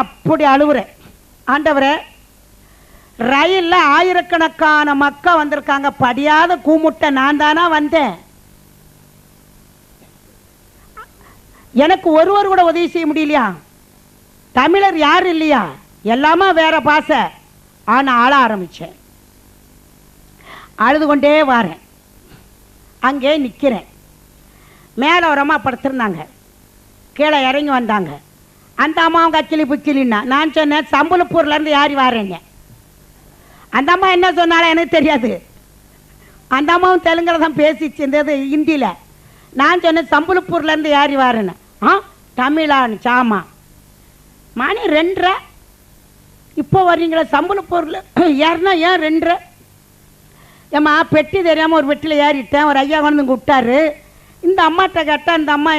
அப்படி அழுவுற. ஆண்டவரே, ரயிலில் ஆயிரக்கணக்கான மக்கள் வந்திருக்காங்க. படியாத கூமுட்டை நான் தானா வந்தேன். எனக்கு ஒருவர் கூட உதவி செய்ய முடியலையா? தமிழர் யாரும் இல்லையா? எல்லாமே வேற பாசை. ஆனால் ஆள ஆரம்பித்தேன். அழுது கொண்டே வரேன். அங்கே நிற்கிறேன். மேலே ஒரு அம்மா படுத்திருந்தாங்க. கீழே இறங்கி வந்தாங்க. அந்த அம்மாவும் கக்கிலி புக்கிலின்னா. நான் சொன்னேன், சம்பளப்பூர்லேருந்து யார் வாரேங்க. அந்த அம்மா என்ன சொன்னாலும் எனக்கு தெரியாது. அந்த அம்மாவும் தெலுங்கில் தான் பேசிச்சு, இருந்தது ஹிந்தியில். நான் சொன்னேன், சம்பளப்பூர்லேருந்து யார் வாரேன்னு. தமிழான்னு. சாமா மணி 2:30 இப்போ வர்றீங்களா? சம்பளப்பூரில் ஏறினா ஏன் 2:30? ஏம்மா பெட்டி தெரியாமல் ஒரு பெட்டியில் ஏறிட்டேன். ஒரு ஐயா வந்து இங்கே விட்டாரு. இந்த அம்மாட்ட கேட்டால் இந்த அம்மா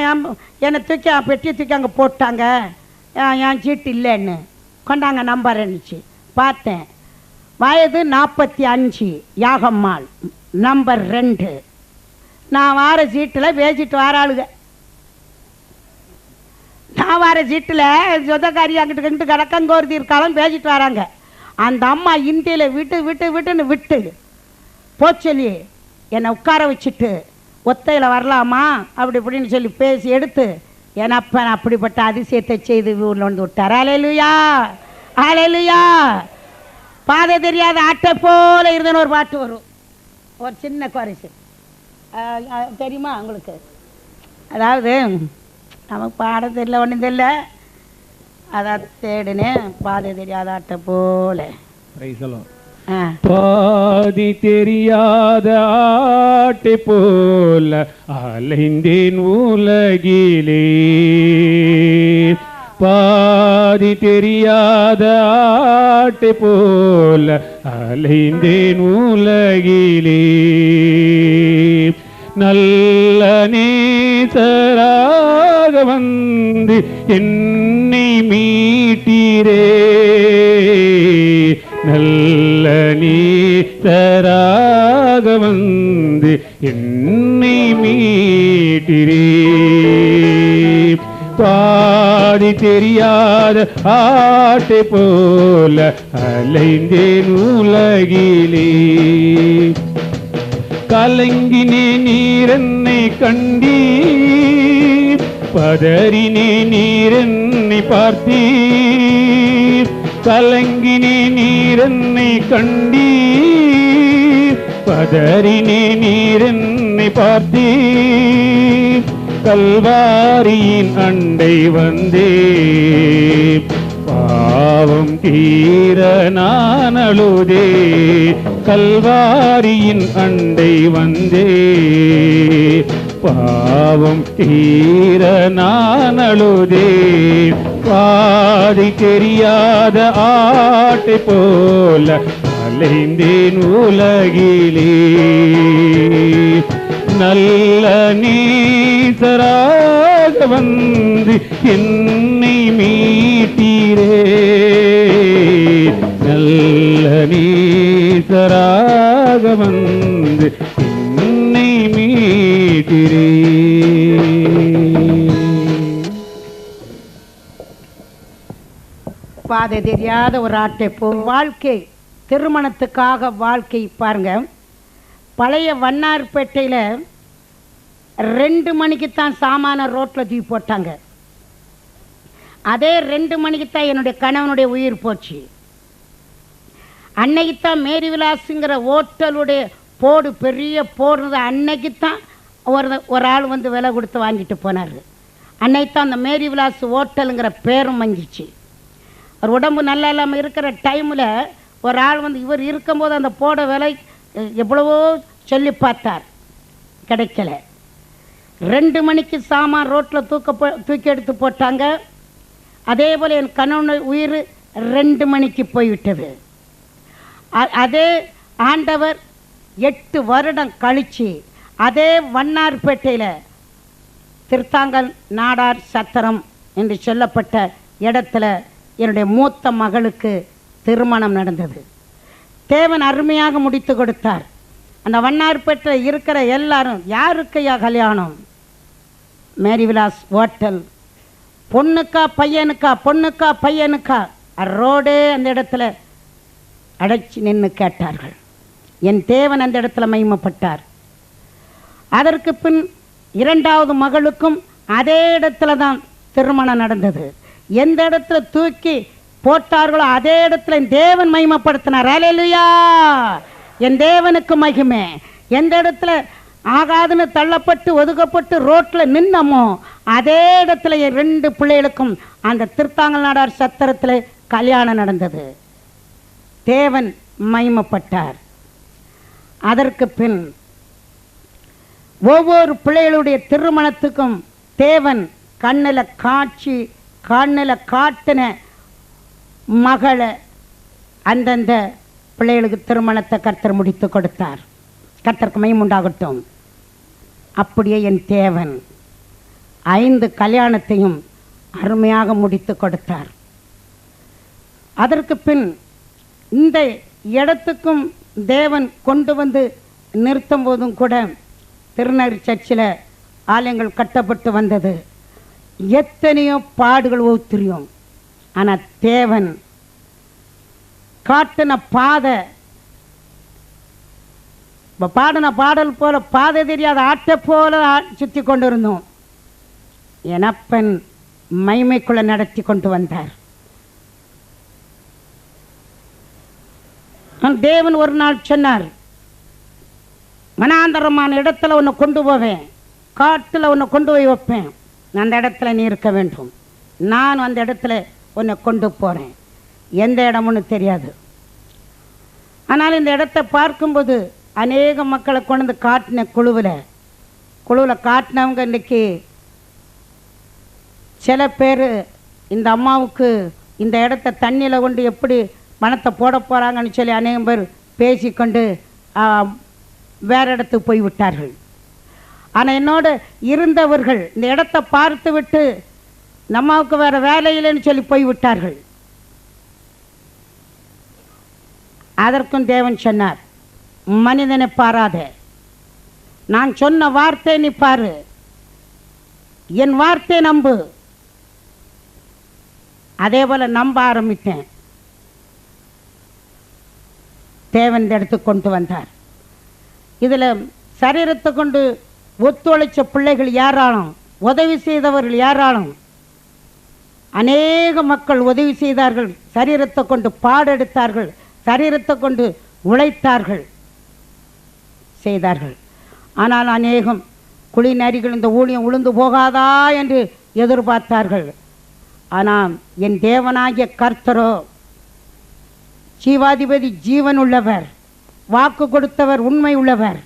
என்னை தூக்கி பெட்டியை தூக்கி அங்கே போட்டாங்க. என் சீட்டு இல்லைன்னு கொண்டாங்க நம்பர் இருந்துச்சு. பார்த்தேன். வயது 45, யாகம்மாள், நம்பர் 2. நான் வார சீட்டில் பேசிட்டு வாராளுங்க. நான் வார சீட்டில் சொந்தக்காரி அங்கிட்டு கடக்கங்கோர்தி இருக்காலும் பேசிட்டு வராங்க. அந்த அம்மா இந்தியில் விட்டுன்னு விட்டு போச்சொல்லி என்னை உட்கார வச்சுட்டு ஒத்தையில் வரலாமா அப்படி இப்படின்னு சொல்லி பேசி எடுத்து என் அப்பன் அப்படிப்பட்ட அதிசயத்தை செய்து ஊரில் வந்து விட்டார். ஹல்லேலூயா, ஹல்லேலூயா. பாதை தெரியாத ஆட்டை போல இருந்தன்னு ஒரு பாட்டு வரும். ஒரு சின்ன குறைச்சி தெரியுமா உங்களுக்கு? அதாவது நமக்கு பாட தெரியல, ஒன்றும் தெரியல. அதான் தேடினேன். பாதை தெரியாத ஆட்டை போல. பாதி தெரியாத ஆட்டை போல அலைந்தேன் உலகிலே. பாதி தெரியாத ஆட்டை போல அலைந்தேன் உலகிலே. நல்ல நேசராக வந்து என்னை மீட்டீரே. நல்ல நீதராக வந்து என்னை மீட்டிரே. பாதி தெரியாத ஆட்டை போல அலைந்தேன் உலகிலே. கலங்கினே நீரென்னை கண்டீர், பதறினே நீரென்னை பார்த்தீர். கலங்கினே நீரென்னை கண்டீர், பதறினே நீரென்னை பார்த்தீர். கல்வாரியின் அண்டை வந்தே, பாவம் தீர நான் அழுதே. கல்வாரியின் அண்டை வந்தே, பாவம் தீர நான் அழுதே. பாதை தெரியாத ஆட்டை போல அலைந்தேன் உலகிலே. நல்ல நீசராக வந்து என்னை மீட்டீரே. நல்ல நீசராக வந்து என்னை மீட்டீரே. பாதை தெரியாத ஒரு ஆட்டை வாழ்க்கை, திருமணத்துக்காக வாழ்க்கை பாருங்க. பழைய வண்ணார்பேட்டையில் 2 மணிக்குத்தான் சாமான ரோட்டில் தூக்கி போட்டாங்க. அதே 2 மணிக்குத்தான் என்னுடைய கணவனுடைய உயிர் போச்சு. அன்னைக்குத்தான் மேரி விலாஸுங்கிற ஹோட்டலுடைய போடு, பெரிய போடுறது அன்னைக்குத்தான் ஒரு ஆள் வந்து விலை கொடுத்து வாங்கிட்டு போனார். அன்னைக்குத்தான் அந்த மேரி விலாஸ் ஹோட்டலுங்கிற பேரும் வங்கிச்சு. அவர் உடம்பு நல்லா இல்லாமல் இருக்கிற டைமில் ஒரு ஆள் வந்து இவர் இருக்கும்போது அந்த போட விலை எவ்வளவோ சொல்லி பார்த்தார், கிடைக்கல. 2 மணிக்கு சாமான் ரோட்டில் தூக்கி எடுத்து போட்டாங்க. அதே போல் என் கணவன் உயிர் 2 மணிக்கு போய்விட்டது. அதே ஆண்டவர் 8 வருடம் கழித்து அதே வண்ணார்பேட்டையில் திருத்தாங்கல் நாடார் சத்திரம் என்று சொல்லப்பட்ட இடத்துல என்னுடைய மூத்த மகளுக்கு திருமணம் நடந்தது. தேவன் அருமையாக முடித்து கொடுத்தார். அந்த வண்ணார்பேட்டை இருக்கிற எல்லாரும், யாருக்கையா கல்யாணம்? மேரி விலாஸ் ஹோட்டல். பொண்ணுக்கா பையனுக்கா, பொண்ணுக்கா பையனுக்கா? ரோடே அந்த இடத்துல அடைச்சி நின்று கேட்டார்கள். என் தேவன் அந்த இடத்துல மகிமைப்பட்டார். அதற்கு பின் 2வது மகளுக்கும் அதே இடத்துல தான் திருமணம் நடந்தது. எந்த இடத்துல தூக்கி போட்டார்களோ அதே இடத்துல தேவன் மகிமைப்படுத்தினார். அல்லேலூயா! என் தேவனுக்கு மகிமை. எந்த இடத்துல ஆகாதுன்னு தள்ளப்பட்டு ஒதுக்கப்பட்டு ரோட்டில் நின்னமோ அதே இடத்துல என் 2 பிள்ளைகளுக்கும் அந்த திருத்தாங்கல் நாடார் சத்திரத்தில் கல்யாணம் நடந்தது. தேவன் மகிமைப்பட்டார். அதற்கு பின் ஒவ்வொரு பிள்ளைகளுடைய திருமணத்துக்கும் தேவன் கண்ணில் காட்டின மகளை அந்தந்த பிள்ளைகளுக்கு திருமணத்தை கர்த்தர் முடித்து கொடுத்தார். கர்த்தருக்கு மகிமை உண்டாகட்டும். அப்படியே என் தேவன் 5 கல்யாணத்தையும் அருமையாக முடித்து கொடுத்தார். அதற்கு பின் இந்த இடத்துக்கும் தேவன் கொண்டு வந்து நிறுத்தும் போதும் கூட திருநெறி சர்ச்சில் ஆலயங்கள் கட்டப்பட்டு வந்தது. எத்தனையோ பாடுகள் ஒத்துரியும். ஆனால் தேவன் காட்டின பாதை, பாடின பாடல் போல பாதை தெரியாத ஆட்டை போல சுற்றி கொண்டு இருந்தோம். எனப்பன் மைமைக்குள்ள நடத்தி கொண்டு வந்தார். தேவன் ஒரு நாள் சொன்னார், மனாந்தரமான இடத்துல உன்னை கொண்டு போவேன், காட்டில் உன்னை கொண்டு போய் வைப்பேன், அந்த இடத்துல நீ இருக்க வேண்டும். நான் அந்த இடத்துல உன்னை கொண்டு போகிறேன். எந்த இடம்னு தெரியாது. ஆனால் இந்த இடத்தை பார்க்கும்போது அநேக மக்களை கொண்டு வந்து காட்டின குழுவில் காட்டினவங்க இன்றைக்கி சில பேர் இந்த அம்மாவுக்கு இந்த இடத்த தண்ணியில் கொண்டு எப்படி பணத்தை போட போகிறாங்கன்னு சொல்லி அநேகம் பேர் பேசிக்கொண்டு வேறு இடத்துக்கு போய்விட்டார்கள். ஆனால் என்னோடு இருந்தவர்கள் இந்த இடத்த பார்த்து விட்டு நம்மவுக்கு வேறு வேலை இல்லைன்னு சொல்லி போய்விட்டார்கள். அதற்கும் தேவன் சொன்னார், மனிதனை பாராதே, நான் சொன்ன வார்த்தை நீ பாரு, என் வார்த்தை நம்பு. அதே போல நம்ப ஆரம்பித்தேன். தேவன் எடுத்து கொண்டு வந்தார். இதில் சரீரத்தை கொண்டு ஒத்துழைச்ச பிள்ளைகள் யாராலும், உதவி செய்தவர்கள் யாராலும், அநேக மக்கள் உதவி செய்தார்கள். சரீரத்தை கொண்டு பாடெடுத்தார்கள், சரீரத்தை கொண்டு உழைத்தார்கள், செய்தார்கள். ஆனால் அநேகம் குளிநரிகள் இந்த ஊழியம் உளுந்து போகாதா என்று எதிர்பார்த்தார்கள். ஆனால் என் தேவனாகிய கர்த்தரோ ஜீவாதிபதி, ஜீவன் உள்ளவர், வாக்கு கொடுத்தவர், உண்மை உள்ளவர்,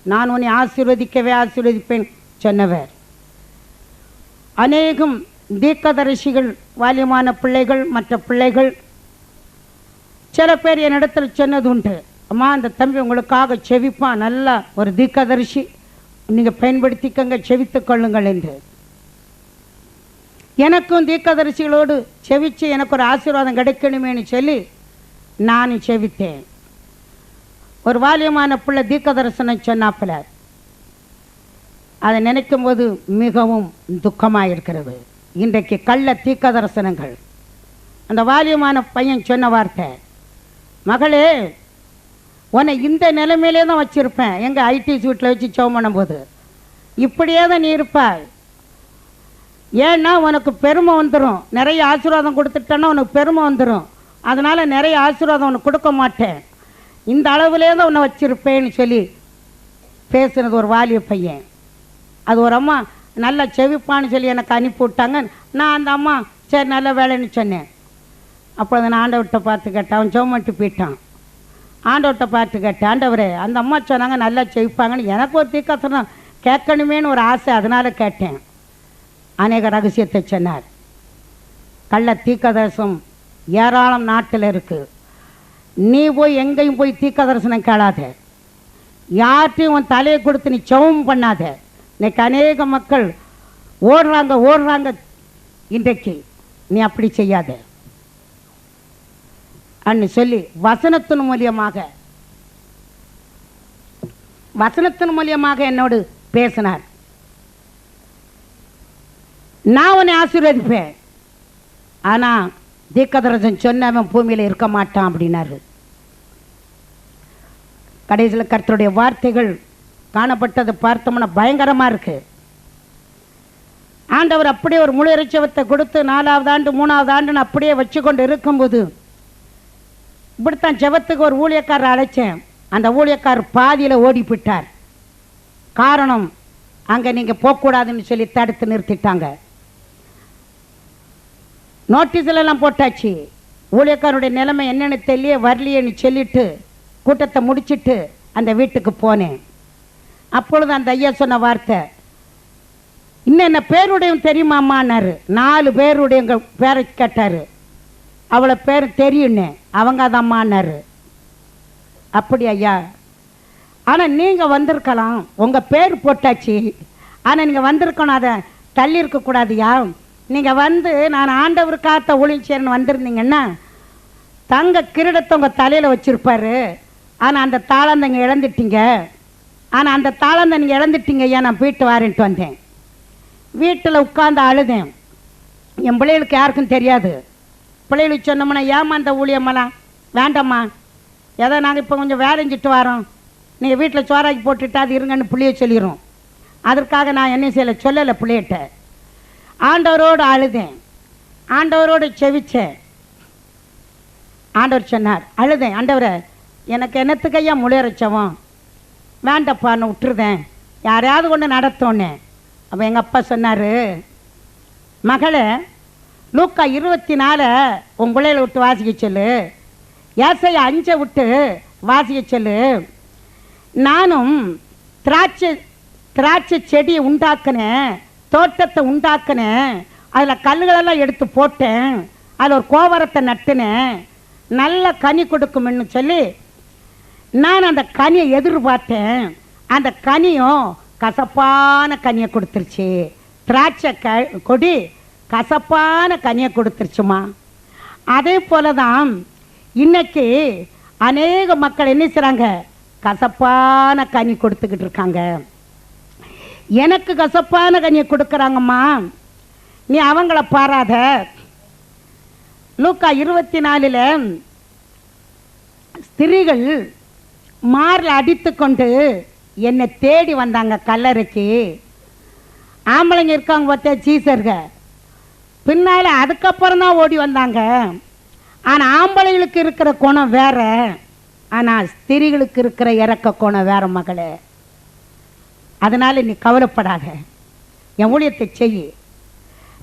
நான் உன்னை ஆசீர்வதிக்கவே ஆசீர்வதிப்பேன் சொன்னவர். அநேகம் தீர்க்கதரிசிகள், வாலியமான பிள்ளைகள், மற்ற பிள்ளைகள் சில பேர் என்னிடத்தில் சொன்னது உண்டு, அம்மா அந்த தம்பி உங்களுக்காக செவிப்பான், நல்லா ஒரு தீர்க்கதரிசி, நீங்கள் பயன்படுத்திக்கங்க, செவித்து கொள்ளுங்கள் என்று. எனக்கும் தீர்க்கதரிசிகளோடு செவிச்சு எனக்கு ஒரு ஆசீர்வாதம் கிடைக்கணுமேனு சொல்லி நானும் செவித்தேன். ஒரு வாலியமான பிள்ளை தீர்க்க தரிசனம் சொன்னாப்புல, அதை நினைக்கும் போது மிகவும் துக்கமாக இருக்கிறது. இன்றைக்கு கள்ள தீர்க்க தரிசனங்கள். அந்த வாலியமான பையன் சொன்ன வார்த்தை, மகளே உன்னை இந்த நிலைமையிலே தான் வச்சுருப்பேன், எங்கள் ஐடிசி வீட்டில் வச்சு சோம் பண்ணும்போது இப்படியே தான் நீ இருப்பாய். ஏன்னா உனக்கு பெருமை வந்துடும், நிறைய ஆசீர்வாதம் கொடுத்துட்டேன்னா உனக்கு பெருமை வந்துடும், அதனால் நிறைய ஆசீர்வாதம் உனக்கு கொடுக்க மாட்டேன், இந்த அளவுலே தான் உன்னை வச்சுருப்பேன்னு சொல்லி பேசுனது ஒரு வாலிய பையன். அது ஒரு அம்மா நல்லா செவிப்பான்னு சொல்லி எனக்கு அனுப்பி விட்டாங்க. நான் அந்த அம்மா சரி நல்ல வேலைன்னு சொன்னேன். அப்பொழுது நான் ஆண்டவர்கிட்ட பார்த்து கேட்டேன், அவன் சோமட்டு போயிட்டான். ஆண்டவர்கிட்ட பார்த்து கேட்டேன், ஆண்டவரே அந்த அம்மா சொன்னாங்க நல்லா செவிப்பாங்கன்னு, எனக்கு ஒரு தீர்க்கதரிசனம் கேட்கணுமேனு ஒரு ஆசை, அதனால் கேட்டேன். அநேக ரகசியத்தை சொன்னார். கள்ள தீர்க்கதரிசனம் ஏராளம் நாட்டில் இருக்குது. நீ போய் எங்கேயும் போய் தீர்க்கதரிசனம் கேளாத, யார்ட்டையும் உன் தலையை கொடுத்து நீ சவம் பண்ணாத. இன்னைக்கு அநேக மக்கள் ஓடுறாங்க, இன்றைக்கு நீ அப்படி செய்யாத அன்னு சொல்லி வசனத்தின் மூலியமாக என்னோடு பேசினார். நான் உன்னை ஆசீர்வதிப்பேன், ஆனால் தீர்க்கதரிசனம் சொன்னவன் பூமியில் இருக்க மாட்டான் அப்படின்னாரு. கடைசியில் கர்த்தருடைய வார்த்தைகள் காணப்பட்டது பார்த்தோம்னா பயங்கரமாக இருக்கு. ஆண்டவர் அப்படியே ஒரு முழு இறைச்சவத்தை கொடுத்து 4வது ஆண்டு 3வது ஆண்டுன்னு அப்படியே வச்சு கொண்டு இருக்கும்போது இப்படித்தான் ஜெபத்துக்கு ஒரு ஊழியக்காரர் அழைச்சேன். அந்த ஊழியக்காரர் பாதியில் ஓடி போயிட்டார். காரணம், அங்கே நீங்கள் போகக்கூடாதுன்னு சொல்லி தடுத்து நிறுத்திட்டாங்க. நோட்டீஸ்லாம் போட்டாச்சு. ஊழியக்காரருடைய நிலைமை என்னென்னு தெரியல, வரலையேன்னு சொல்லிட்டு கூட்டத்தை முடிச்சுட்டு அந்த வீட்டுக்கு போனேன். அப்பொழுது அந்த ஐயா சொன்ன வார்த்தை, இன்னும் என்ன பேருடையும் தெரியுமாம்மான்னாரு. 4 பேருடைய பேரை கேட்டார். அவளை பேர் தெரியுன்னு, அவங்க அதம்மான்னாரு. அப்படி ஐயா, ஆனால் நீங்கள் வந்திருக்கலாம், உங்கள் பேர் போட்டாச்சு, ஆனால் நீங்கள் வந்திருக்கணும், அதை தள்ளி இருக்கக்கூடாதுயா. நீங்கள் வந்து நான் ஆண்டவருக்காத்த ஊழியர்னு வந்திருந்தீங்கன்னா தங்க கிரீடத்தை உங்கள் தலையில் வச்சுருப்பாரு, ஆனால் அந்த தாளந்தை நீங்கள் இழந்துட்டீங்க, ஆனால் அந்த தாளந்தை நீங்கள் இழந்துட்டீங்க ஐயா, நான் போயிட்டு வாரேன்ட்டு வந்தேன். வீட்டில் உட்காந்து அழுதேன். என் பிள்ளைகளுக்கு யாருக்கும் தெரியாது. பிள்ளைகளுக்கு சொன்னோம்னா, ஏமா அந்த ஊழியம்மெல்லாம் வேண்டாம்மா, எதை நாங்கள் இப்போ கொஞ்சம் வேலைஞ்சிட்டு வரோம், நீங்கள் வீட்டில் சோறாக்கி போட்டுட்டு அது இருங்கன்னு பிள்ளைய சொல்லிடும். அதற்காக நான் என்ன செய்யலை, சொல்லலை பிள்ளைகிட்ட. ஆண்டவரோடு அழுதேன், ஆண்டவரோடு செவிச்சேன். ஆண்டவர் சொன்னார், அழுதேன், ஆண்டவரை எனக்கு என்னத்துக்கு ஐயா முளையரைச்சவன், வேண்டப்பான்னு விட்டுருதேன், யாரையாவது கொண்டு நடத்தோன்னே. அப்போ எங்கள் அப்பா சொன்னார், மகளே லூக்கா 24 உன் பிள்ளைகளை விட்டு வாசிக்க சொல்லு, ஏசாயா 5 விட்டு வாசிக்க சொல்லு. நானும் திராட்சை செடியை உண்டாக்குனேன், தோட்டத்தை உண்டாக்குனேன், அதில் கல்லுகளெல்லாம் எடுத்து போட்டேன், அதில் ஒரு கோவரத்தை நட்டுனேன், நல்ல கனி கொடுக்கும்னு சொல்லி நான் அந்த கனியை எதிர்பார்த்தேன். அந்த கனியும் கசப்பான கனியை கொடுத்துருச்சு. திராட்சை கொடி கசப்பான கனியை கொடுத்துருச்சுமா. அதே போல தான் இன்னைக்கு அநேக மக்கள் என்ன செய்றாங்க? கசப்பான கனி கொடுத்துக்கிட்டு இருக்காங்க. எனக்கு கசப்பான கனியை கொடுக்குறாங்கம்மா, நீ அவங்கள பாராத. லூக்கா 24 ஸ்திரீகள் மாரில் அடித்து கொண்டு என்னை தேடி வந்தாங்க கல்லறைக்கு. ஆம்பளைங்க இருக்காங்க பார்த்தா சீசர்க, பின்னால் அதுக்கப்புறம் தான் ஓடி வந்தாங்க. ஆனால் ஆம்பளைங்களுக்கு இருக்கிற குணம் வேற, ஆனால் ஸ்திரீகளுக்கு இருக்கிற இறக்க குணம் வேற மகளே. அதனால நீ கவலைப்படாத, என் ஊழியத்தை செய்.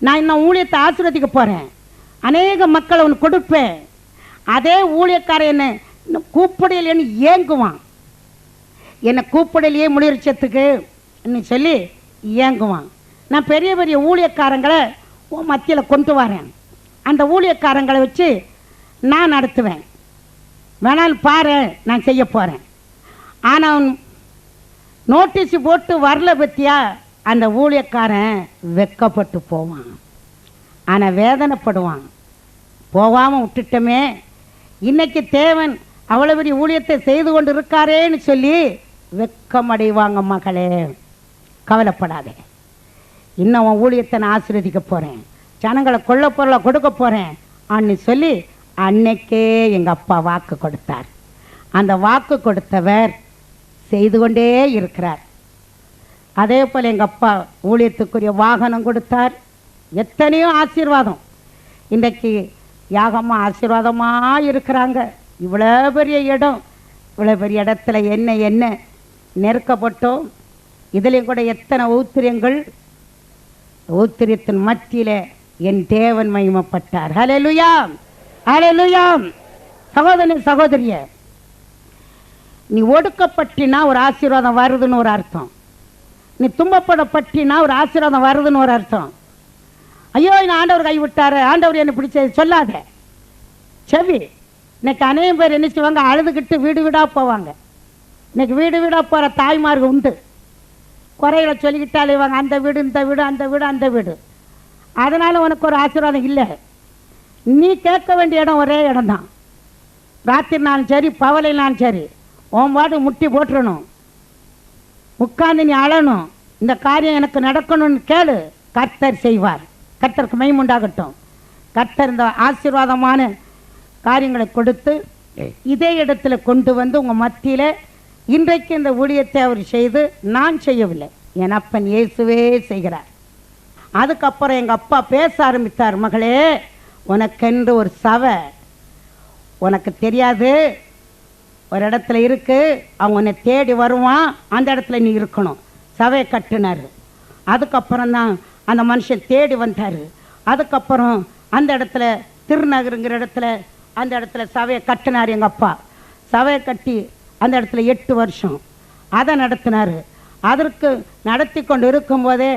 நான் இன்னும் ஊழியத்தை ஆசீர்வதிக்க போகிறேன், அநேக மக்களை உனக்கு கொடுப்பேன். அதே ஊழியக்காரன் என்ன கூப்பிடலைன்னு ஏங்குவான், என்னை கூப்பிடலையே முயற்சியத்துக்கு சொல்லி ஏங்குவான். நான் பெரிய பெரிய ஊழியக்காரங்களை மத்தியில் கொண்டு வரேன், அந்த ஊழியக்காரங்களை வச்சு நான் நடத்துவேன். வேணாலும் பாரு, நான் செய்ய போகிறேன். ஆனால் நோட்டீஸ் போட்டு வரல பற்றியா, அந்த ஊழியக்காரன் வெக்கப்பட்டு போவான், ஆனால் வேதனைப்படுவான். போகாமல் விட்டுட்டோமே, இன்னைக்கு தேவன் அவ்வளோ பெரிய ஊழியத்தை செய்து கொண்டு இருக்காரேன்னு சொல்லி வெக்கமடைவாங்க. மகளே கவலைப்படாதே, இன்னும் உன் ஊழியத்தை நான் ஆசீர்வதிக்க போகிறேன், ஜனங்களை கொள்ள பொருளை கொடுக்க போகிறேன் அன்னு சொல்லி அன்னைக்கே எங்கள் அப்பா வாக்கு கொடுத்தார். அந்த வாக்கு கொடுத்தவர் செய்து கொண்டே இருக்கிறார். அதே போல் எங்கள் அப்பா ஊழியத்துக்குரிய வாகனம் கொடுத்தார். எத்தனையோ ஆசீர்வாதம். இன்றைக்கு யாகமாக ஆசீர்வாதமாக இருக்கிறாங்க. இவ்வளோ பெரிய இடம், இவ்வளோ பெரிய இடத்துல என்ன நெருக்கப்பட்டோம். இதுலேயும் கூட எத்தனை ஊத்திரியங்கள், ஊத்திரியத்தின் மத்தியில் என் தேவன் மகிமைப்பட்டார். ஹல்லேலூயா, ஹல்லேலூயா. சகோதரனே சகோதரியே, நீ ஒடுக்கப்பட்டினா ஒரு ஆசீர்வாதம் வருதுன்னு ஒரு அர்த்தம், நீ துன்பப்படப்பட்டினா ஒரு ஆசீர்வாதம் வருதுன்னு ஒரு அர்த்தம். ஐயோ நான் ஆண்டவர் கைவிட்டாரு, ஆண்டவர் என்னை பிடிச்சது சொல்லாத. செவி, இன்னைக்கு அநேக பேர் என்ன செய்வாங்க? அழுதுகிட்டு வீடு வீடாக போவாங்க. இன்னைக்கு வீடு வீடாக போகிற தாய்மார்கள் உண்டு. குறைகளை சொல்லிக்கிட்டாலே இவங்க அந்த வீடு இந்த வீடு, அந்த வீடு அந்த வீடு. அதனால் உனக்கு ஒரு ஆசீர்வாதம் இல்லை. நீ கேட்க வேண்டிய இடம் ஒரே இடம் தான். ராத்திரினாலும் சரி பகலைனாலும் சரி உன் பாட்டு முட்டி போட்டுறணும், உட்காந்து நீ அழணும். இந்த காரியம் எனக்கு நடக்கணும்னு கேளு, கர்த்தர் செய்வார். கர்த்தருக்கு மகிமை உண்டாகட்டும். கர்த்தர் இந்த ஆசீர்வாதமான காரியங்களை கொடுத்து இதே இடத்துல கொண்டு வந்து உங்கள் மத்தியில் இன்றைக்கு இந்த ஊழியத்தை அவர் செய்து, நான் செய்யவில்லை, என் அப்பன் இயேசுவே செய்கிறார். அதுக்கப்புறம் எங்கள் அப்பா பேச ஆரம்பித்தார். மகளே, உனக்கென்று ஒரு சபை உனக்கு தெரியாது, ஒரு இடத்துல இருக்கு, அவங்க உன்னை தேடி வருவான், அந்த இடத்துல நீ இருக்கணும். சபையை கட்டினார். அதுக்கப்புறம் தான் அந்த மனுஷன் தேடி வந்தார். அதுக்கப்புறம் அந்த இடத்துல திருநகருங்கிற இடத்துல அந்த இடத்துல சபையை கட்டினார். எங்கள் அப்பா சபையை கட்டி அந்த இடத்துல 8 வருஷம் அதை நடத்தினார். அதற்கு நடத்தி கொண்டு இருக்கும்போதே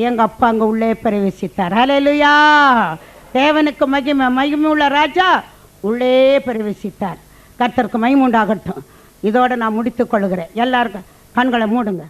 எங்கள் அப்பா அங்கே உள்ளே பிரவேசித்தார். ஹல்லேலூயா, தேவனுக்கு மகிமை, மகிமை உள்ள ராஜா உள்ளே பிரவேசித்தார். கர்த்தருக்கு மகிமை உண்டாகட்டும். இதோடு நான் முடித்துக் கொள்கிறேன். எல்லாருக்கும் கண்களை மூடுங்க.